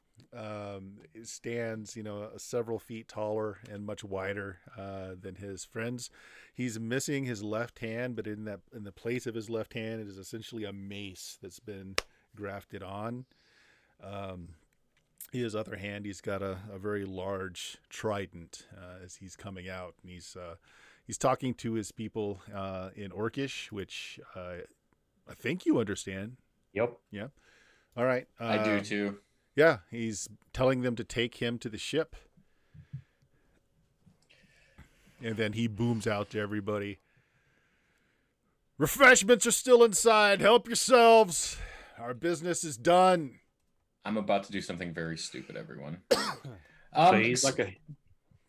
it stands, several feet taller and much wider than his friends. He's missing his left hand, but in the place of his left hand, it is essentially a mace that's been grafted on. His other hand, he's got a very large trident as he's coming out, and he's talking to his people in Orcish, which I think you understand. Yep. Yeah. All right. I do too. Yeah, he's telling them to take him to the ship, and then he booms out to everybody. Refreshments are still inside. Help yourselves. Our business is done. I'm about to do something very stupid, everyone. So he's like a.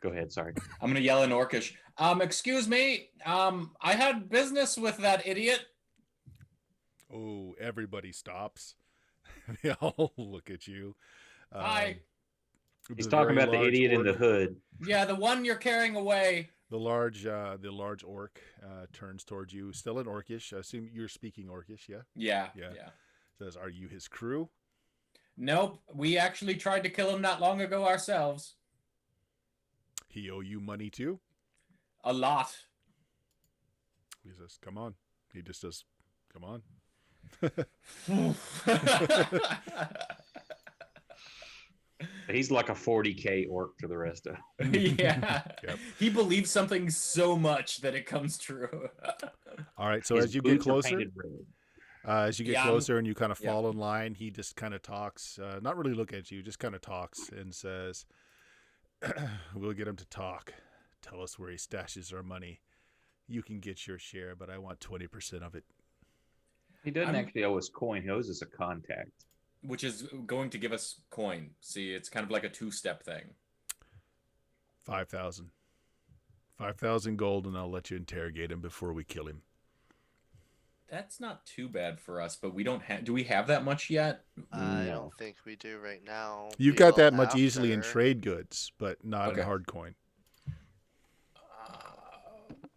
Go ahead. Sorry. I'm gonna yell in Orcish. Excuse me. I had business with that idiot. Oh, everybody stops. They all look at you. Hi. He's The talking very about the large idiot in the orc- hood. Yeah, the one you're carrying away. The large orc turns towards you, still in Orcish. I assume you're speaking Orcish, yeah? Yeah. Says, "Are you his crew?" Nope. We actually tried to kill him not long ago ourselves. He owe you money too? A lot. He says, "Come on." He just says, "Come on." He's like a 40K orc to the rest of. Yeah. Yep. He believes something so much that it comes true. All right, so His as you get boots are closer, painted red. Yeah, closer and you kind of yeah. fall in line, he just kind of talks, not really look at you, just kind of talks and says, "We'll get him to talk. Tell us where he stashes our money. You can get your share, but I want 20% of it." He doesn't I'm- actually owe us coin. He owes us a contact. Which is going to give us coin. See, it's kind of like a two-step thing. 5,000. 5,000 gold, and I'll let you interrogate him before we kill him. That's not too bad for us, but we don't have. Do we have that much yet? I No. don't think we do right now. You've We got will that much easily in after. trade goods, but not in Okay. hard coin.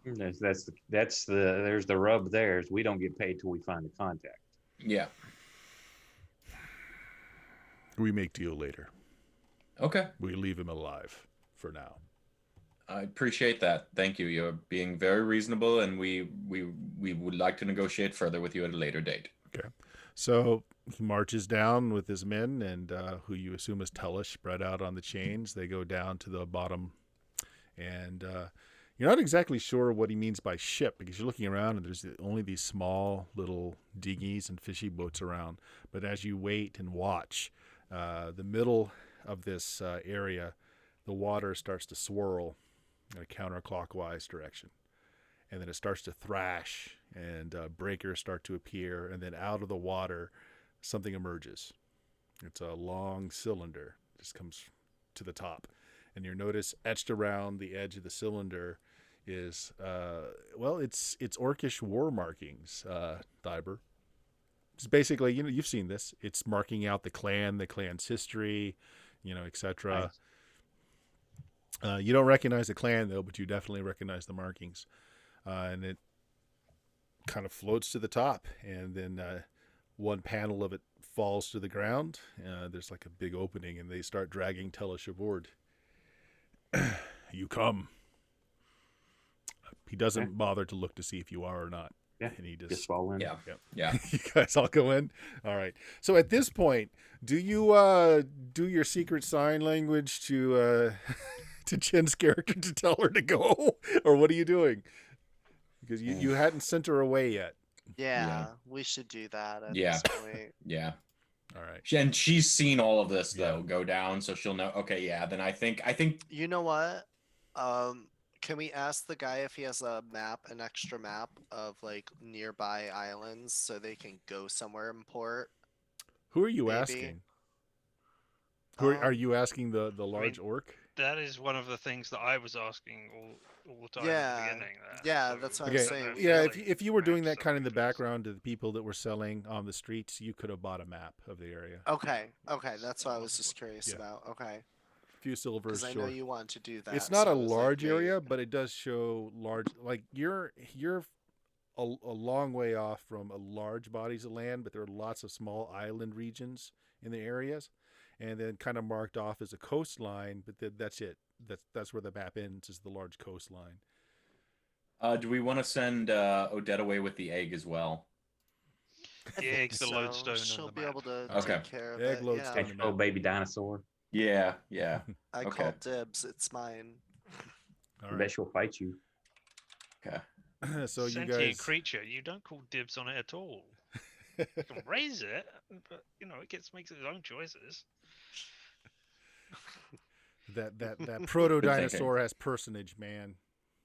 There's the rub there is we don't get paid till we find the contact. Yeah. We make deal later. Okay. We leave him alive for now. I appreciate that. Thank you. You're being very reasonable, and we would like to negotiate further with you at a later date. Okay. So he marches down with his men, and who you assume is Tellish, spread out on the chains. They go down to the bottom, and you're not exactly sure what he means by ship, because you're looking around and there's only these small little dinghies and fishy boats around. But as you wait and watch, the middle of this area, the water starts to swirl in a counterclockwise direction. And then it starts to thrash, and breakers start to appear, and then out of the water, something emerges. It's a long cylinder, just comes to the top, and you notice etched around the edge of the cylinder is it's orcish war markings, Thiber. It's basically, you've seen this. It's marking out the clan's history, etc. Nice. You don't recognize the clan though, but you definitely recognize the markings. And it kind of floats to the top, and then one panel of it falls to the ground. There's like a big opening, and they start dragging Tellish aboard. You come. He doesn't bother to look to see if you are or not. Yeah, and he just fall in. Yeah. You guys all go in. All right. So at this point, do you do your secret sign language to to Chin's character to tell her to go, or what are you doing? Because you hadn't sent her away yet. Yeah, we should do that at Yeah. this point. Yeah. All right. And she's seen all of this though go down, so she'll know. Okay, yeah. Then I think You know what? Can we ask the guy if he has an extra map of like nearby islands so they can go somewhere in port? Who are you Maybe. asking? Are you asking the large orc? That is one of the things that I was asking all the time at Yeah, the beginning. yeah, that's what I'm Okay. saying. Yeah, Really if you were doing match that kind of in the some interest. background to the people that were selling on the streets, you could have bought a map of the area. Okay, that's what I was just curious Yeah. about. Okay, A few silvers, because I sure. know you want to do that. It's not so a I was like, large wait. area, but it does show large. Like you're a long way off from a large bodies of land, but there are lots of small island regions in the areas, and then kind of marked off as a coastline. But that's it. That's where the map ends, is the large coastline. do we want to send Odette away with the egg as well? I The think egg's the so. lodestone on She'll the be map. able to Okay. take care of Egg it. lodestone. Yeah. Catch a little baby dinosaur. Yeah. I Okay. call dibs. It's mine. All I right. bet she'll fight you. Okay. So you Sentient guys. creature, you don't call dibs on it at all. You can raise it, but it makes its own choices. that proto dinosaur has personage, man.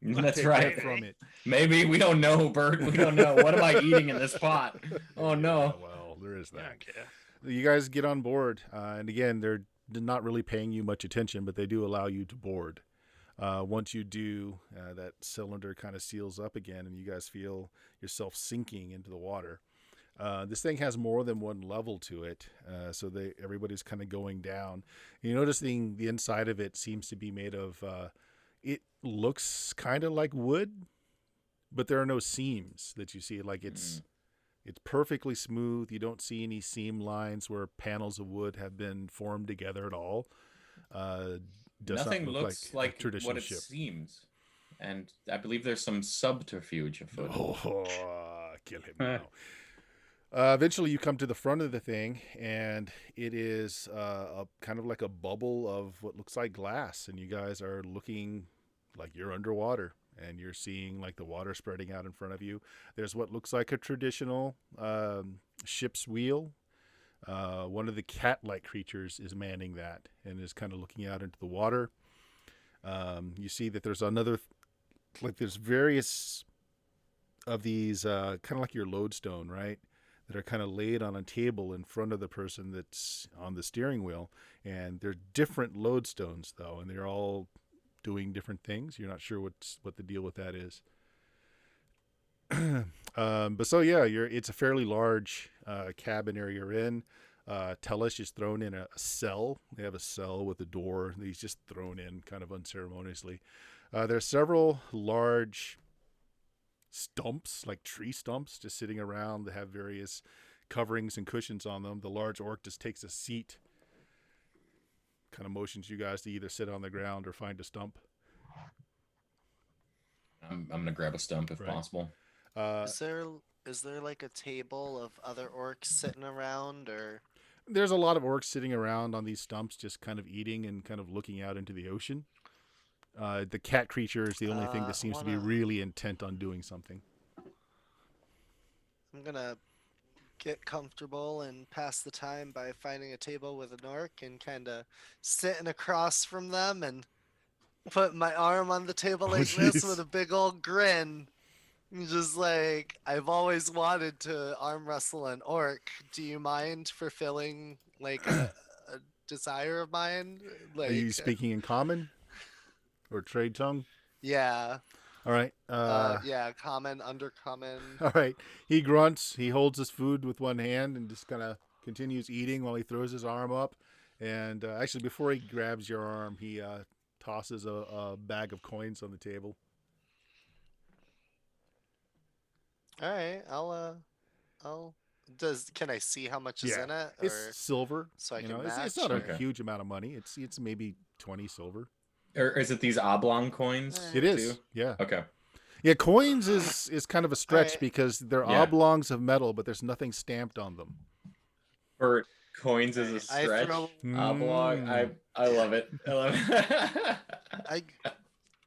That's Take right. that from it. Maybe we don't know, Bert. We don't know. What am I eating in this pot? Oh Yeah, no. well, there is I that. don't care. You guys get on board, and again, they're not really paying you much attention, but they do allow you to board. Once you do, that cylinder kind of seals up again, and you guys feel yourself sinking into the water. This thing has more than one level to it, so everybody's kind of going down. You notice the inside of it seems to be made of. It looks kind of like wood, but there are no seams that you see. Like it's perfectly smooth. You don't see any seam lines where panels of wood have been formed together at all. Does Nothing not look looks a like traditional what it ship. seems. And I believe there's some subterfuge afoot. Oh, kill him now. Eventually, you come to the front of the thing, and it is a kind of like a bubble of what looks like glass, and you guys are looking like you're underwater, and you're seeing like the water spreading out in front of you. There's what looks like a traditional ship's wheel. One of the cat-like creatures is manning that and is kind of looking out into the water. You see that there's there's various of these kind of like your lodestone, right? That are kind of laid on a table in front of the person that's on the steering wheel. And they're different lodestones, though, and they're all doing different things. You're not sure what the deal with that is. But so, yeah, it's a fairly large cabin area you're in. Tellish is thrown in a cell. They have a cell with a door that he's just thrown in kind of unceremoniously. There are several large stumps, like tree stumps, just sitting around that have various coverings and cushions on them. The large orc just takes a seat, kind of motions you guys to either sit on the ground or find a stump. I'm gonna grab a stump if Right. possible. Is there like a table of other orcs sitting around, or There's a lot of orcs sitting around on these stumps, just kind of eating and kind of looking out into the ocean. The cat creature is the only thing that I seems to be wanna? really intent on doing something. I'm gonna get comfortable and pass the time by finding a table with an orc and kind of sitting across from them and put my arm on the table Oh, like this with jeez. a big old grin. Just like, I've always wanted to arm wrestle an orc. Do you mind fulfilling like a desire of mine? Are you Like, speaking in common or trade tongue? yeah, All right. yeah, common, undercommon. All right. He grunts. He holds his food with one hand and just kind of continues eating while he throws his arm up. And actually, before he grabs your arm, he tosses a bag of coins on the table. All right, I'll. Can I see how much is Yeah, in it, it's or silver. so I You can know, match? it's not a Okay. huge amount of money. It's maybe 20 silver. Or is it these oblong coins Eh. It is. too? Yeah. Okay. Yeah, coins is kind of a stretch Alright. because they're Yeah. oblongs of metal, but there's nothing stamped on them. For coins as a Alright, I stretch. throw- Oblong. I love it. I love it.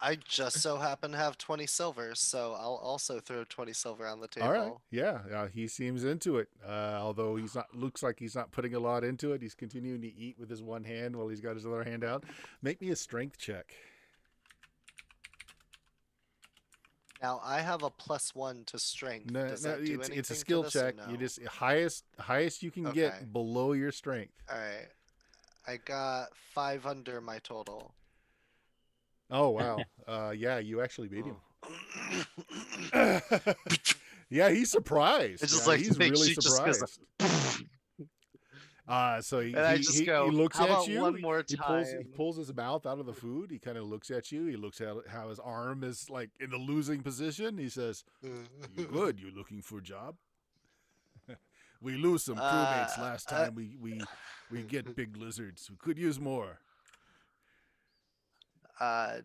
I just so happen to have 20 silver, so I'll also throw 20 silver on the All right. table. Yeah, he seems into it. Although he's not, looks like he's not putting a lot into it. He's continuing to eat with his one hand while he's got his other hand out. Make me a strength check. Now I have a +1 to strength. No, Does no, that do anything it's a for skill this, or check. no? You just highest you can Okay. get below your strength. Alright. I got 5 under my total. Oh wow. Yeah, you actually beat him. Oh. Yeah, he's surprised. It's just Yeah, like he's makes really you just goes surprised. So And I just go, he looks "How at about you. one more he time?" pulls his mouth out of the food. He kind of looks at you. He looks at how his arm is like in the losing position. He says, "You good? You looking for a job? We lose some crewmates last time. We get big lizards. We could use more."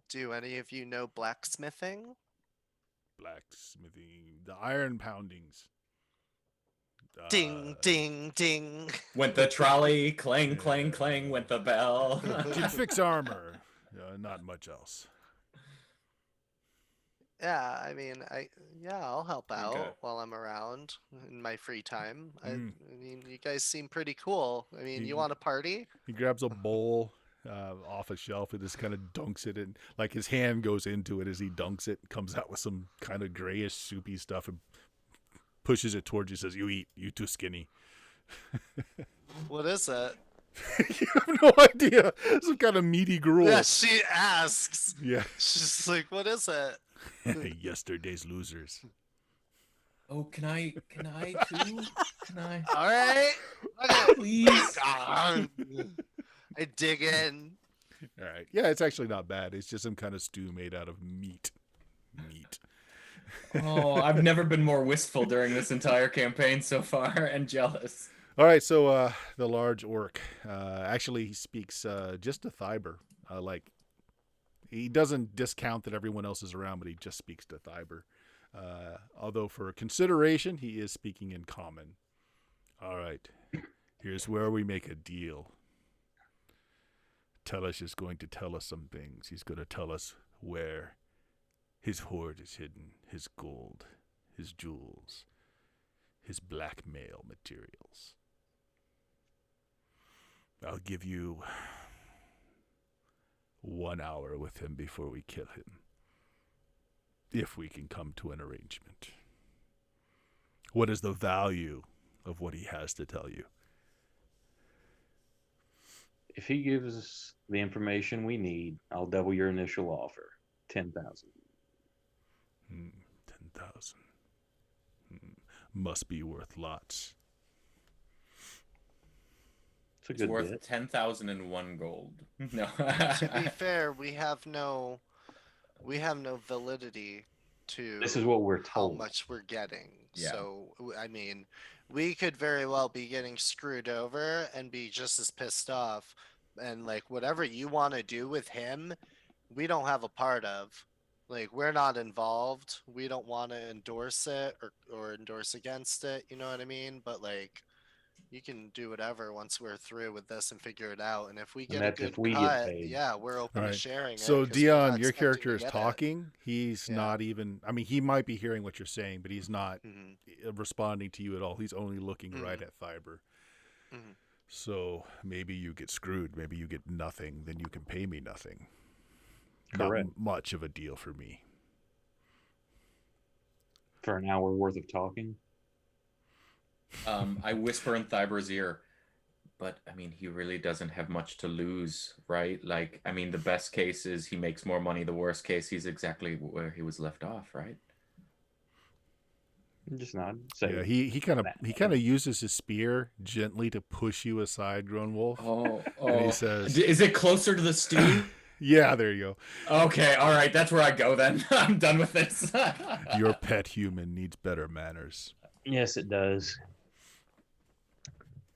Do any of you know blacksmithing? Blacksmithing, the iron poundings. Ding, ding, ding. Went the trolley, clang, clang, clang, went the bell. Can fix armor. Not much else. Yeah, I mean, I'll help out Okay. while I'm around in my free time. I Mm. mean, you guys seem pretty cool. I mean, He- you want to party? He grabs a bowl off a shelf and just kind of dunks it in. Like his hand goes into it as he dunks it, comes out with some kind of grayish, soupy stuff and pushes it towards you. Says, "You eat. You too skinny." What is it? You have no idea. Some kind of meaty gruel. Yeah, she asks. Yeah. She's like, "What is it?" Yesterday's losers. Oh, can I too? Can I? All right. Okay. Please. I dig in. All right. Yeah, it's actually not bad. It's just some kind of stew made out of meat. Meat. Oh, I've never been more wistful during this entire campaign so far and jealous. All right, so the large orc, actually he speaks just to Thyber. Like, he doesn't discount that everyone else is around, but he just speaks to Thyber. Although for consideration, he is speaking in common. All right, here's where we make a deal. Telesh is going to tell us some things. He's going to tell us where his hoard is hidden, his gold, his jewels, his blackmail materials. I'll give you 1 hour with him before we kill him. If we can come to an arrangement. What is the value of what he has to tell you? If he gives us the information we need, I'll double your initial offer, 10,000. 10,000. Must be worth lots. It's a It's good worth bit. 10,001 gold. No. To be fair, we have no validity to This is what we're how told. much we're getting. Yeah. So I mean, we could very well be getting screwed over and be just as pissed off. And like whatever you want to do with him, we don't have a part of. Like, we're not involved. We don't want to endorse it or endorse against it. You know what I mean? But like, you can do whatever once we're through with this and figure it out. And if we And get a that's good if we get cut, paid. yeah, we're All open to right. sharing it So because we're not Dion, your expecting character to is get talking. He's Yeah. not even. I mean, he might be hearing what you're saying, but he's not it. Hmm. responding to you at all. He's only looking right Mhm. at Fiber. Mhm. So maybe you get screwed. Maybe you get nothing. Then you can pay me nothing. Correct. Not much of a deal for me. For an hour worth of talking. I whisper in Thyber's ear, but I mean, he really doesn't have much to lose, right? Like, I mean, the best case is he makes more money. The worst case, he's exactly where he was left off, right? Just not say. Yeah, he kind that. of uses his spear gently to push you aside, Grown Wolf. Oh, And he says, is it closer to the stew? "Yeah, there you go. Okay, all right, that's where I go then. I'm done with this. Your pet human needs better manners." Yes, it does.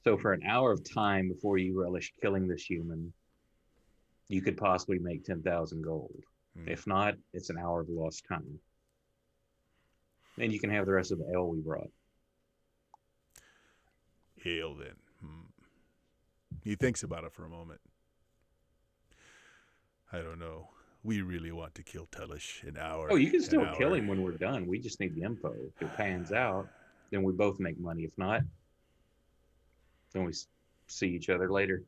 So for an hour of time before you relish killing this human, you could possibly make 10,000 gold. Hmm. If not, it's an hour of lost time. Then you can have the rest of the ale we brought. Ale then. He thinks about it for a moment. I don't know. We really want to kill Tellish an hour. Oh, you can an still hour. kill him when we're done. We just need the info. If it pans out, then we both make money. If not, then we see each other later.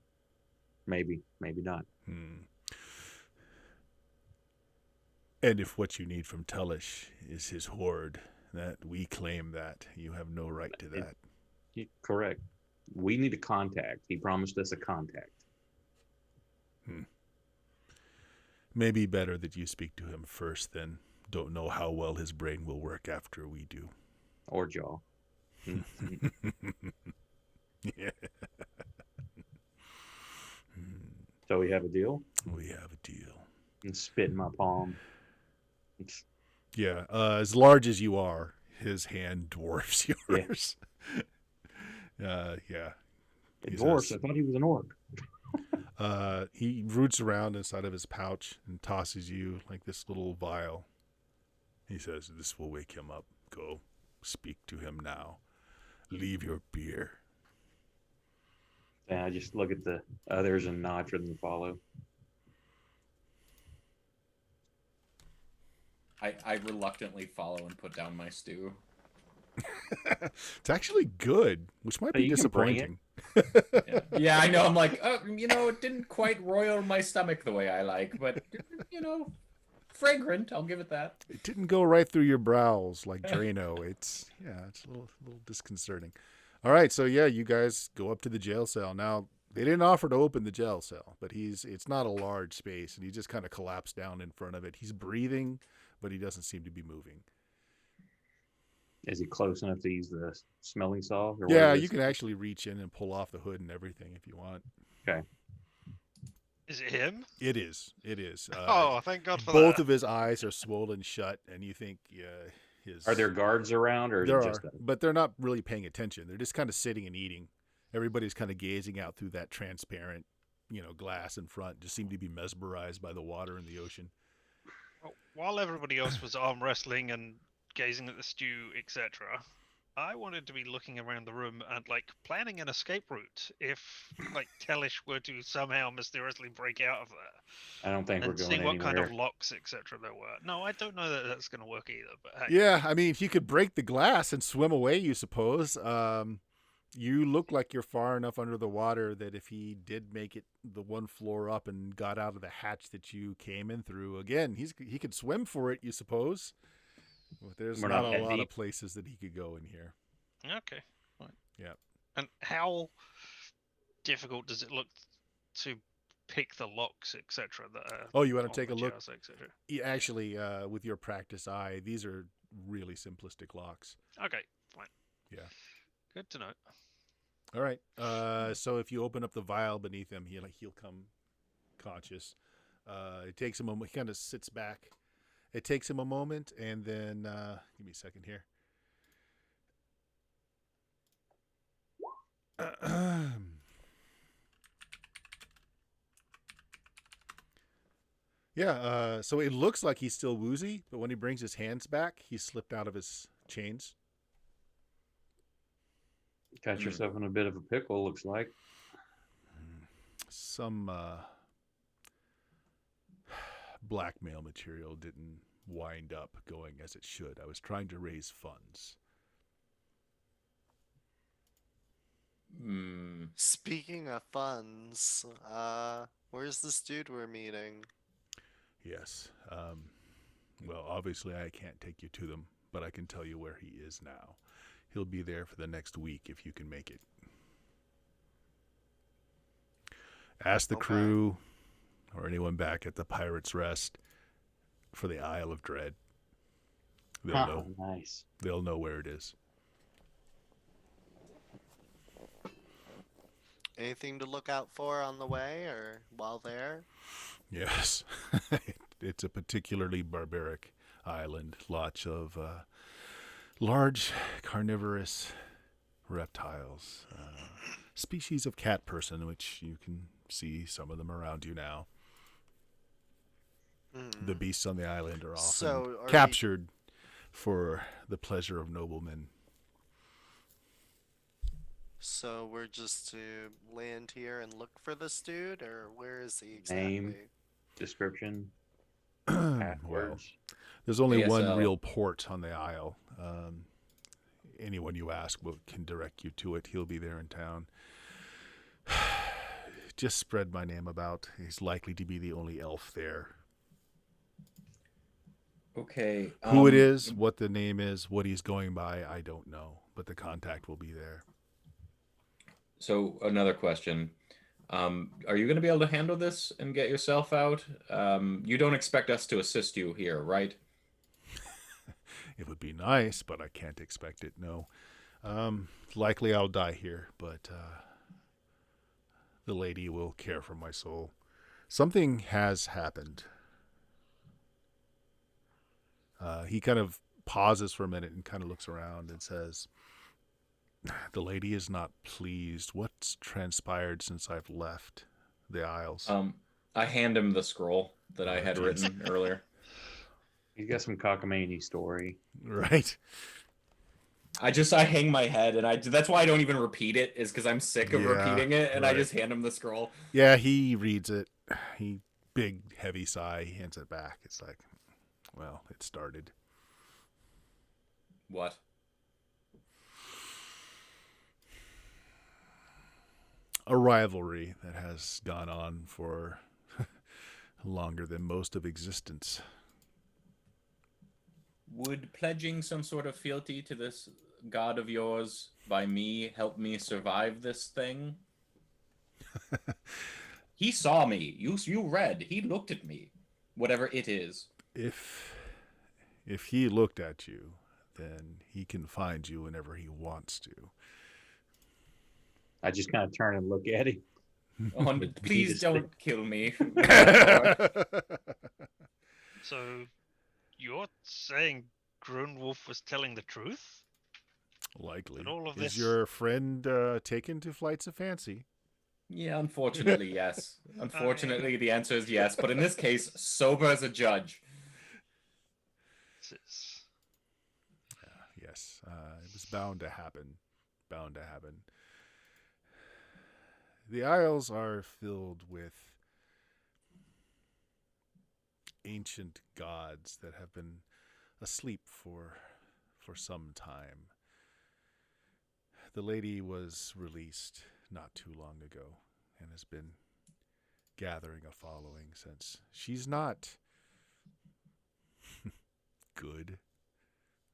Maybe, maybe not. And if what you need from Tellish is his hoard, that we claim that, you have no right to that. Correct. We need a contact. He promised us a contact. Maybe better that you speak to him first, then. Don't know how well his brain will work after we do. Or jaw. Yeah. So we have a deal? We have a deal. And spit in my palm. Yeah, as large as you are, his hand dwarfs yours. Yeah. It He dwarfs. says- I thought he was an orc. He roots around inside of his pouch and tosses you like this little vial. He says, "This will wake him up. Go, speak to him now. Leave your beer." And I just look at the others and nod for them to follow. I reluctantly follow and put down my stew. It's actually good, which might Hey, be you can bring it. disappointing. Yeah, I know. I'm like, it didn't quite roil my stomach the way I like, but fragrant. I'll give it that. It didn't go right through your brows like Drano. It's a little disconcerting. All right, so yeah, you guys go up to the jail cell. Now, they didn't offer to open the jail cell, but it's not a large space, and he just kind of collapsed down in front of it. He's breathing, but he doesn't seem to be moving. Is he close enough to use the smelling saw? Or Yeah, whatever you it's- can actually reach in and pull off the hood and everything if you want. Okay. Is it him? It is. Oh, thank God for Both that. of his eyes are swollen shut, and you think his... Are there guards around, or is There it are, just but they're not really paying attention. They're just kind of sitting and eating. Everybody's kind of gazing out through that transparent, glass in front. Just seem to be mesmerized by the water in the ocean. While everybody else was arm wrestling and gazing at the stew, etc., I wanted to be looking around the room and planning an escape route if Tellish were to somehow mysteriously break out of there. I don't think we're And going see what anywhere. kind of locks, etc. there were. No, I don't know that that's going to work either. But hey, Yeah, I mean, if you could break the glass and swim away, you suppose. You look like you're far enough under the water that if he did make it the one floor up and got out of the hatch that you came in through, again, he could swim for it, you suppose. But there's We're not not a that lot deep. of places that he could go in here. okay. Fine. Yeah. And how difficult does it look to pick the locks, etc.? Oh, you want to take a look? etc. Yeah, actually, with your practice eye, these are really simplistic locks. Okay, fine. Yeah. Good to know. All right. So if you open up the vial beneath him, he'll come conscious. It takes him a moment. He kind of sits back. It takes him a moment, and then give me a second here. Yeah, so it looks like he's still woozy, but when he brings his hands back, he's slipped out of his chains. Got yourself in a bit of a pickle, looks like. Some blackmail material didn't wind up going as it should. I was trying to raise funds. Speaking of funds, where's this dude we're meeting? Yes. Well, obviously I can't take you to them, but I can tell you where he is now. He'll be there for the next week if you can make it. Ask the crew or anyone back at the Pirates' Rest for the Isle of Dread. They'll know. Nice. They'll know where it is. Anything to look out for on the way or while there? Yes. It's a particularly barbaric island. Lots of large carnivorous reptiles. Species of cat person, which you can see some of them around you now. The beasts on the island are often captured for the pleasure of noblemen. So we're just to land here and look for this dude, or where is he exactly? Name, description, Well, words. there's only one ASL. real port on the isle. Anyone you ask can direct you to it. He'll be there in town. Just spread my name about. He's likely to be the only elf there. Okay. Who it is, what the name is, what he's going by, I don't know. But the contact will be there. So another question. Are you going to be able to handle this and get yourself out? You don't expect us to assist you here, right? It would be nice, but I can't expect it, no. Likely I'll die here, but the lady will care for my soul. Something has happened. He kind of pauses for a minute and kind of looks around and says, the lady is not pleased. What's transpired since I've left the Isles? I hand him the scroll that I had geez. written earlier. He's got some cockamamie story. Right? I hang my head, and that's why I don't even repeat it, is because I'm sick of repeating it, and right. I just hand him the scroll. Yeah, he reads it. Big, heavy sigh, he hands it back. It's like, well, it started. What? A rivalry that has gone on for longer than most of existence. Would pledging some sort of fealty to this god of yours by me help me survive this thing? He saw me. You read. He looked at me. Whatever it is. If he looked at you, then he can find you whenever he wants to. I just kind of turn and look at him. Oh, please don't kill me. So, you're saying Grunwolf was telling the truth? Likely. And all of Is this... your friend taken to flights of fancy? Yeah, unfortunately, yes. Unfortunately, the answer is yes. But in this case, sober as a judge. Yes. It was bound to happen. Bound to happen. The Isles are filled with ancient gods that have been asleep for some time. The lady was released not too long ago and has been gathering a following since. She's not good,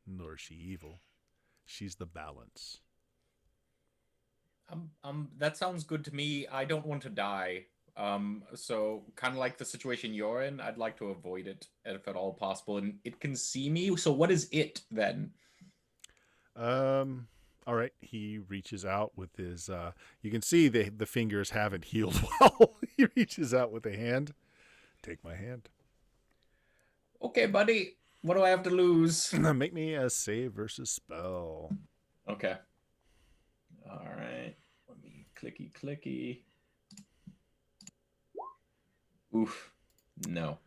nor is she evil. She's the balance. That sounds good to me. I don't want to die. So kind of like the situation you're in, I'd like to avoid it if at all possible. And it can see me. So what is it then? All right. He reaches out with his. You can see the fingers haven't healed well. He reaches out with a hand. Take my hand. Okay, buddy. What do I have to lose? Make me a save versus spell. Okay. All right. Let me clicky. Oof. No.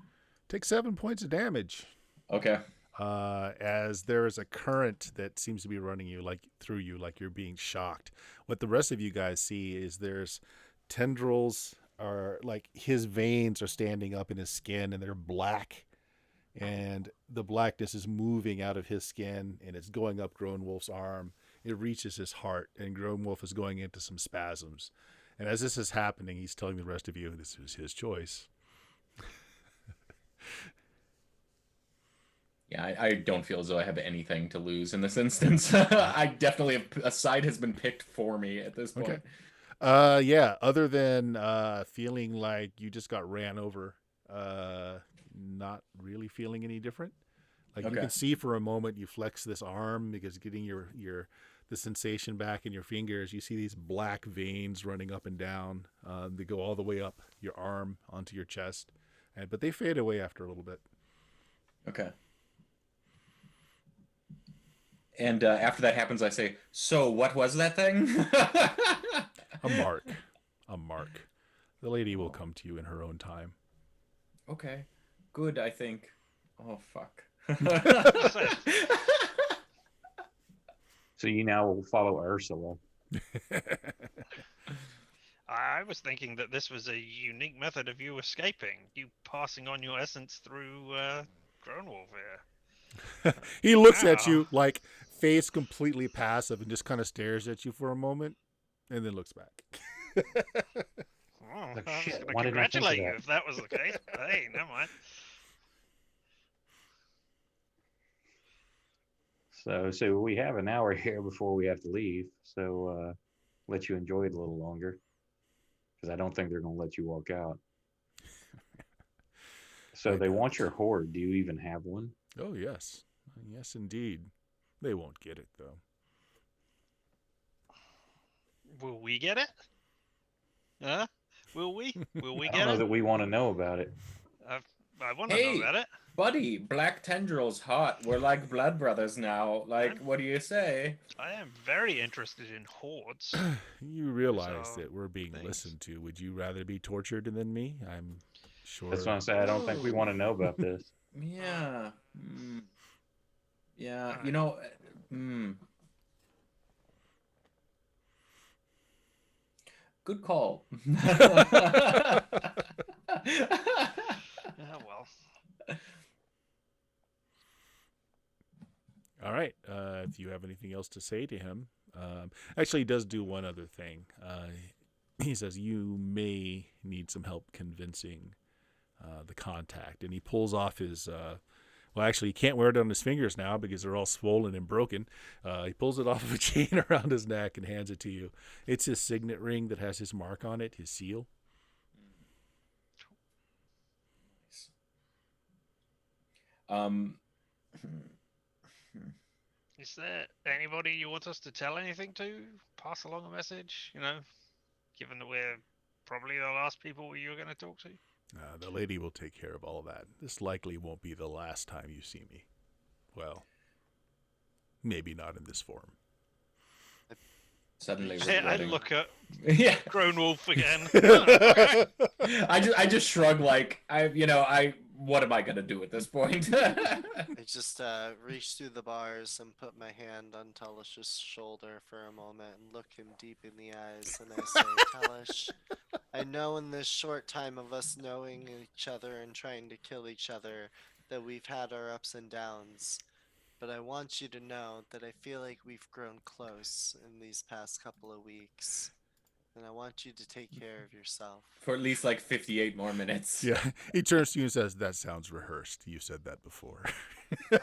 Take 7 points of damage. Okay. As there is a current that seems to be running you through you, like you're being shocked. What the rest of you guys see is there's tendrils, are like his veins are standing up in his skin, and they're black, and the blackness is moving out of his skin, and it's going up Grown Wolf's arm. It reaches his heart, and Grown Wolf is going into some spasms. And as this is happening, he's telling the rest of you this was his choice. Yeah, I don't feel as though I have anything to lose in this instance. I definitely have, a side has been picked for me at this point. Okay. Yeah, other than feeling like you just got ran over, not really feeling any different. Like you Okay. can see for a moment you flex this arm because getting the sensation back in your fingers, you see these black veins running up and down. They go all the way up your arm onto your chest, but they fade away after a little bit. Okay. And after that happens, I say, so what was that thing? A mark. The lady will come to you in her own time. Okay. Good, I think. Oh, fuck. So you now will follow Ursula. I was thinking that this was a unique method of you escaping. You passing on your essence through Grown Wolf here. He looks at Wow. you like face completely passive and just kind of stares at you for a moment and then looks back. Oh, Like, I was shit, going why to didn't I think of congratulate you that? if that was the case. Hey, never mind. So we have an hour here before we have to leave. So let you enjoy it a little longer, because I don't think they're going to let you walk out. So I they want doubt. your horde. Do you even have one? Oh, yes. Yes, indeed. They won't get it, though. Will we get it? Huh? Will we? Will we I don't get know it? that we want to know about it. I want to know Hey! about it. Buddy, black tendrils hot. We're like blood brothers now. Like, I'm- what do you say? I am very interested in hordes. You realize So, that we're being things. listened to. Would you rather be tortured than me? I'm sure. That's what I'm saying. I don't think we want to know about this. Yeah. Mm. Yeah, Alright. you know, good call. Yeah, well. All right. If you have anything else to say to him, actually, he does do one other thing. He says you may need some help convincing the contact, and he pulls off his. Well, actually, he can't wear it on his fingers now because they're all swollen and broken. He pulls it off of a chain around his neck and hands it to you. It's his signet ring that has his mark on it, his seal. Is there anybody you want us to tell anything to? Pass along a message? Given that we're probably the last people you're going to talk to? The lady will take care of all of that. This likely won't be the last time you see me. Well, maybe not in this form. Suddenly I regretting. look at Yeah. Grown Wolf again. I just shrug like what am I gonna do at this point? I just reach through the bars and put my hand on Telish's shoulder for a moment and look him deep in the eyes, and I say, Telish, I know in this short time of us knowing each other and trying to kill each other that we've had our ups and downs, but I want you to know that I feel like we've grown close in these past couple of weeks, and I want you to take care of yourself. For at least like 58 more minutes. Yeah, he turns to you and says, "That sounds rehearsed. You said that before."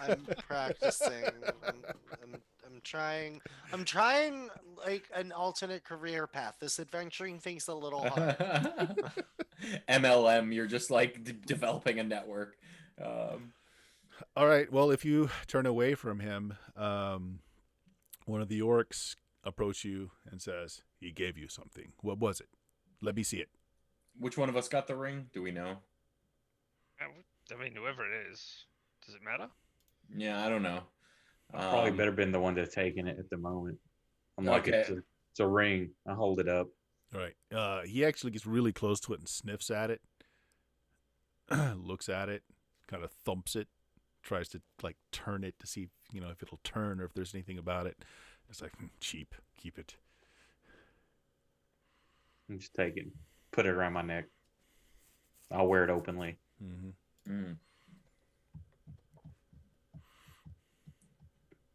I'm practicing. I'm trying. I'm trying like an alternate career path. This adventuring thing's a little hard. MLM, you're just like developing a network. All right. Well, if you turn away from him, one of the orcs approach you and says, "He gave you something. What was it? Let me see it." Which one of us got the ring? Do we know? I mean, whoever it is. Does it matter? Yeah, I don't know. I've probably better been the one that's taking it at the moment. I'm like, Okay. it's a ring. I hold it up. All right. He actually gets really close to it and sniffs at it, looks at it, kind of thumps it, tries to like turn it to see if it'll turn or if there's anything about it. It's like cheap, keep it. I'm just take it, put it around my neck. I'll wear it openly.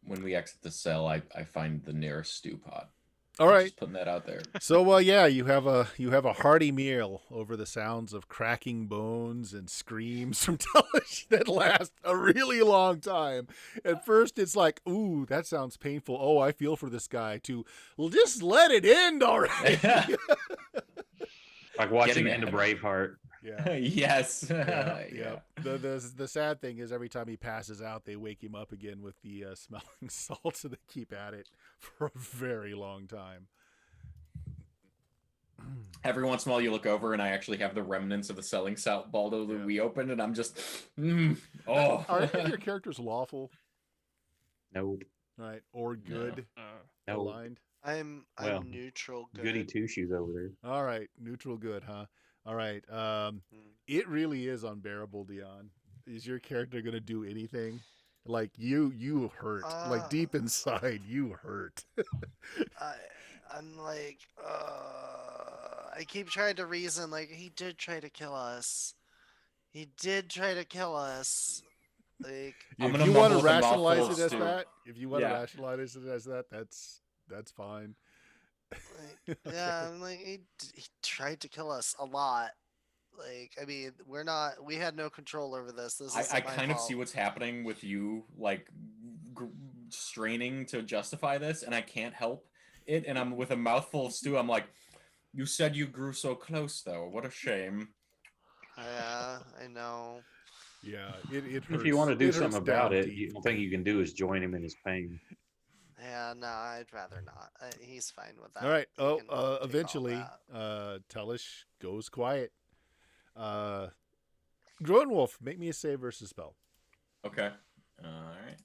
When we exit the cell, I find the nearest stew pot. All right. Just putting that out there. So yeah, you have a hearty meal over the sounds of cracking bones and screams from Telish that last a really long time. At first, it's like, ooh, that sounds painful. Oh, I feel for this guy. To just let it end already. Like watching Getting the end of Braveheart. Yeah. Yes. Yeah. The sad thing is every time he passes out, they wake him up again with the smelling salt, so they keep at it for a very long time. Every once in a while, you look over, and I actually have the remnants of the selling salt bottle that we opened, and I'm just, oh. Are any of your characters lawful? Nope. Right, or good? No. Aligned. I'm Well, neutral good. Goody two shoes over there. All right, neutral good, huh? All right. It really is unbearable, Dion. Is your character gonna do anything? Like you hurt. Like deep inside, you hurt. I'm like, I keep trying to reason. Like he did try to kill us. He did try to kill us. Like I'm if gonna you want to mumble with a rationalize mouthful it of as stew. that, if you want to Yeah. rationalize it as that, that's fine. yeah, I'm like he tried to kill us a lot. Like I mean, we had no control over this. This is I my kind of fault. see what's happening with you, like straining to justify this, and I can't help it. And I'm with a mouthful of stew. I'm like, you said you grew so close, though. What a shame. Yeah, I know. Yeah, it hurts. If you want to do It hurts something about down it, deep. the thing you can do is join him in his pain. Yeah, no, I'd rather not. He's fine with that. All right. He Oh, can take all eventually, that. Telish goes quiet. Groenwolf, make me a save versus spell. Okay. All right.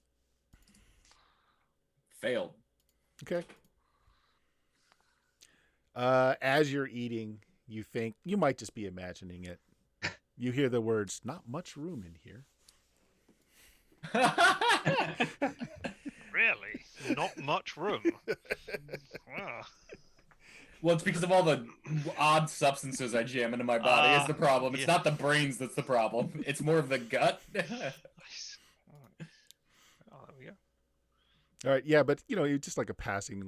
Failed. Okay. As you're eating, you think you might just be imagining it. You hear the words, "Not much room in here." Really? Not much room. Wow. Well, it's because of all the odd substances I jam into my body is the problem. It's yeah. not the brains that's the problem. It's more of the gut. Nice. Oh, there we go. All right. Yeah, but it's just like a passing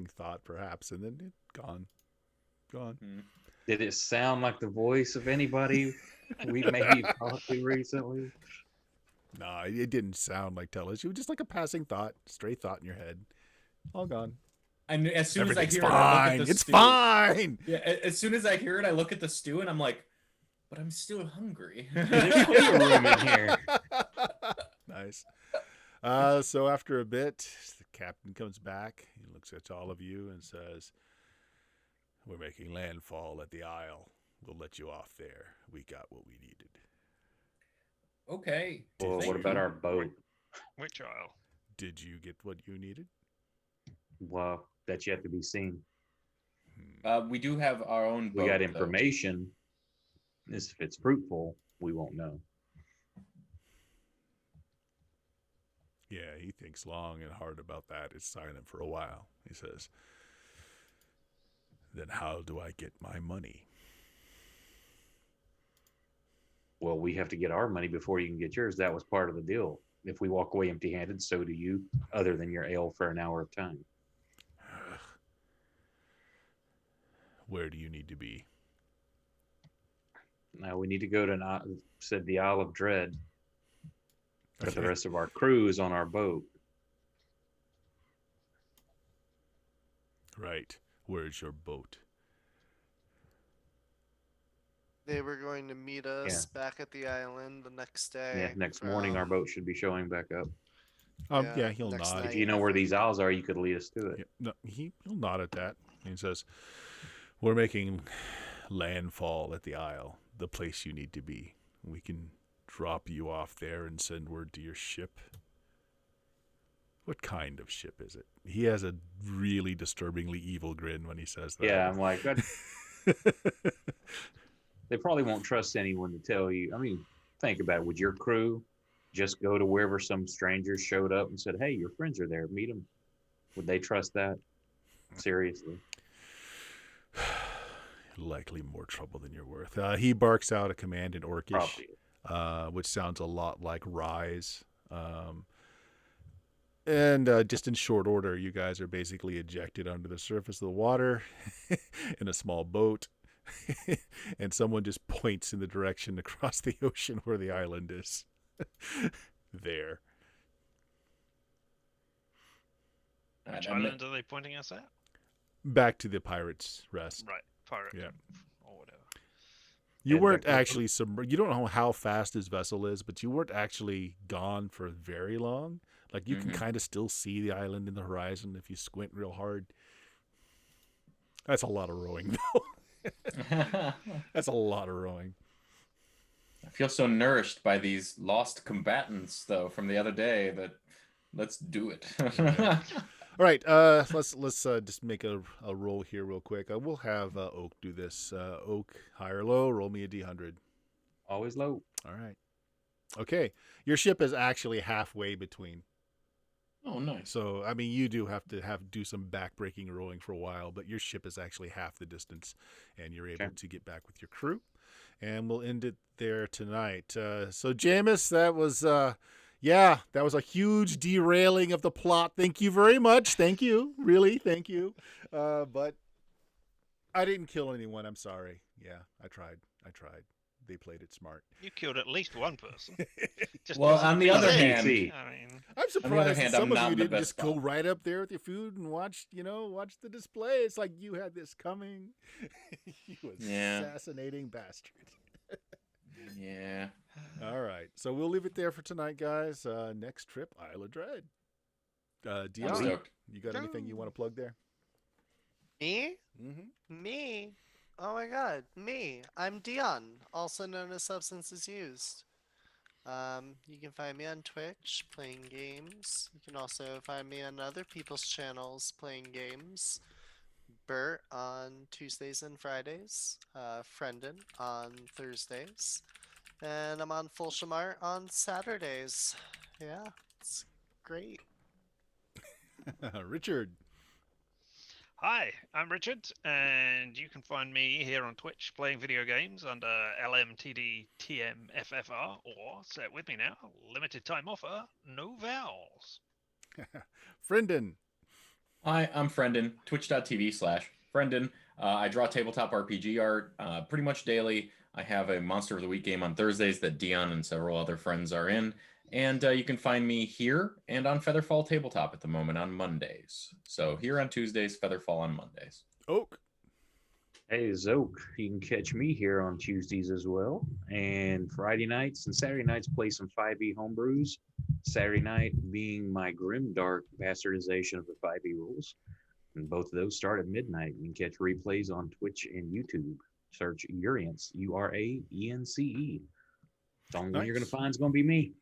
thought, perhaps, and then gone. Did it sound like the voice of anybody we maybe talked to recently? No, it didn't sound like Telish. It was just like a passing thought, stray thought in your head. All gone. And as soon as I Everything's hear it, I look fine. at the It's stew. fine. Yeah, as soon as I hear it, I look at the stew and I'm like, but I'm still hungry. There's plenty of room in here. Nice. So after a bit, the captain comes back. He looks at all of you and says, "We're making landfall at the Isle. We'll let you off there. We got what we needed." Okay. Well, thank what about you. our boat? Which aisle? Did you get what you needed? Well, that's yet to be seen. We do have our own boat. We got though. information. If it's fruitful, we won't know. Yeah, he thinks long and hard about that. It's silent for a while. He says, "Then how do I get my money?" Well, we have to get our money before you can get yours. That was part of the deal. If we walk away empty-handed, so do you, other than your ale for an hour of time. Where do you need to be? Now we need to go to the Isle of Dread. But the Okay. rest of our crew is on our boat. Right. Where's your boat? They were going to meet us back at the island the next day. Yeah, next morning our boat should be showing back up. Yeah, he'll next nod. night. If you know where these isles are, you could lead us to it. Yeah, no, he'll nod at that. He says, "We're making landfall at the Isle, the place you need to be. We can drop you off there and send word to your ship." What kind of ship is it? He has a really disturbingly evil grin when he says that. Yeah, I'm like, they probably won't trust anyone to tell you. I mean, think about it. Would your crew just go to wherever some strangers showed up and said, "Hey, your friends are there, meet them"? Would they trust that? Seriously? Likely more trouble than you're worth. He barks out a command in Orcish, Probably. which sounds a lot like Rise. And just in short order, you guys are basically ejected onto the surface of the water in a small boat. And someone just points in the direction across the ocean where the island is. There. Which island are they pointing us at? Back to the Pirates' Rest. Right, pirate. Yeah. Or whatever. You And weren't the- actually you don't know how fast his vessel is, but you weren't actually gone for very long. Like you can kind of still see the island in the horizon if you squint real hard. That's a lot of rowing, though. That's a lot of rowing. I feel so nourished by these lost combatants, though, from the other day that let's do it. All right, let's just make a roll here real quick. We'll have Oak do this. Oak, high or low? Roll me a d100. Always low. All right. Okay, your ship is actually halfway between. Oh, nice. So, I mean, you do have to do some back-breaking rowing for a while, but your ship is actually half the distance, and you're able to get back with your crew. And we'll end it there tonight. So, Jameis, that was, that was a huge derailing of the plot. Thank you very much. Thank you. Really, thank you. But I didn't kill anyone. I'm sorry. Yeah, I tried. They played it smart. You killed at least one person. Just Well, on the other hand, I mean, I'm surprised that some of you didn't just go right up there with your food and watch the display. It's like you had this coming. You assassinating bastard. Yeah. All right. So we'll leave it there for tonight, guys. Next trip, Isle of Dread. Dion, stoked. you got anything you want to plug there? Me? Mm-hmm. Me? Oh my god, me. I'm Dion, also known as Substances Used. You can find me on Twitch playing games. You can also find me on other people's channels playing games. Bert on Tuesdays and Fridays, Friendin on Thursdays, and I'm on Full Shamart on Saturdays. Yeah, it's great. Richard. Hi, I'm Richard, and you can find me here on Twitch playing video games under LMTDTMFFR, or say it with me now, limited time offer, no vowels. Friendin. Hi, I'm Friendin, twitch.tv/Friendin. I draw tabletop RPG art pretty much daily. I have a Monster of the Week game on Thursdays that Dion and several other friends are in. And you can find me here and on Featherfall Tabletop at the moment on Mondays. So here on Tuesdays, Featherfall on Mondays. Oak. Hey, it's Oak. You can catch me here on Tuesdays as well. And Friday nights and Saturday nights play some 5e homebrews. Saturday night being my grimdark bastardization of the 5e rules. And both of those start at midnight. You can catch replays on Twitch and YouTube. Search Urience, Uraence. The only one you're going to find is going to be me.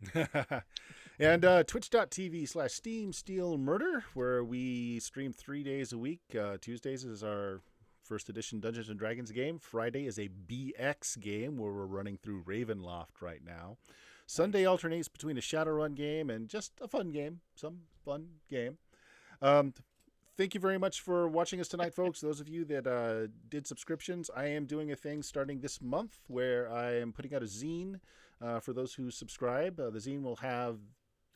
And twitch.tv/Steam Steel Murder, where we stream 3 days a week. Tuesdays is our first edition Dungeons & Dragons game. Friday is a BX game where we're running through Ravenloft right now. Sunday alternates between a Shadowrun game and just a fun game. Some fun game. Thank you very much for watching us tonight, folks. Those of you that did subscriptions, I am doing a thing starting this month where I am putting out a zine for those who subscribe. The zine will have,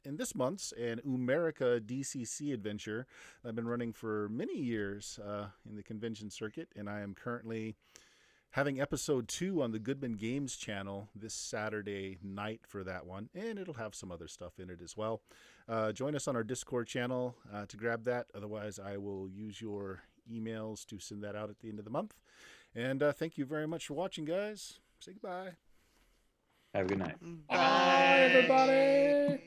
in this month's, an Umerica DCC adventure I've been running for many years in the convention circuit, and I am currently having episode 2 on the Goodman Games channel this Saturday night for that one, and it'll have some other stuff in it as well. Join us on our Discord channel to grab that. Otherwise, I will use your emails to send that out at the end of the month. And thank you very much for watching, guys. Say goodbye. Have a good night. Bye, everybody.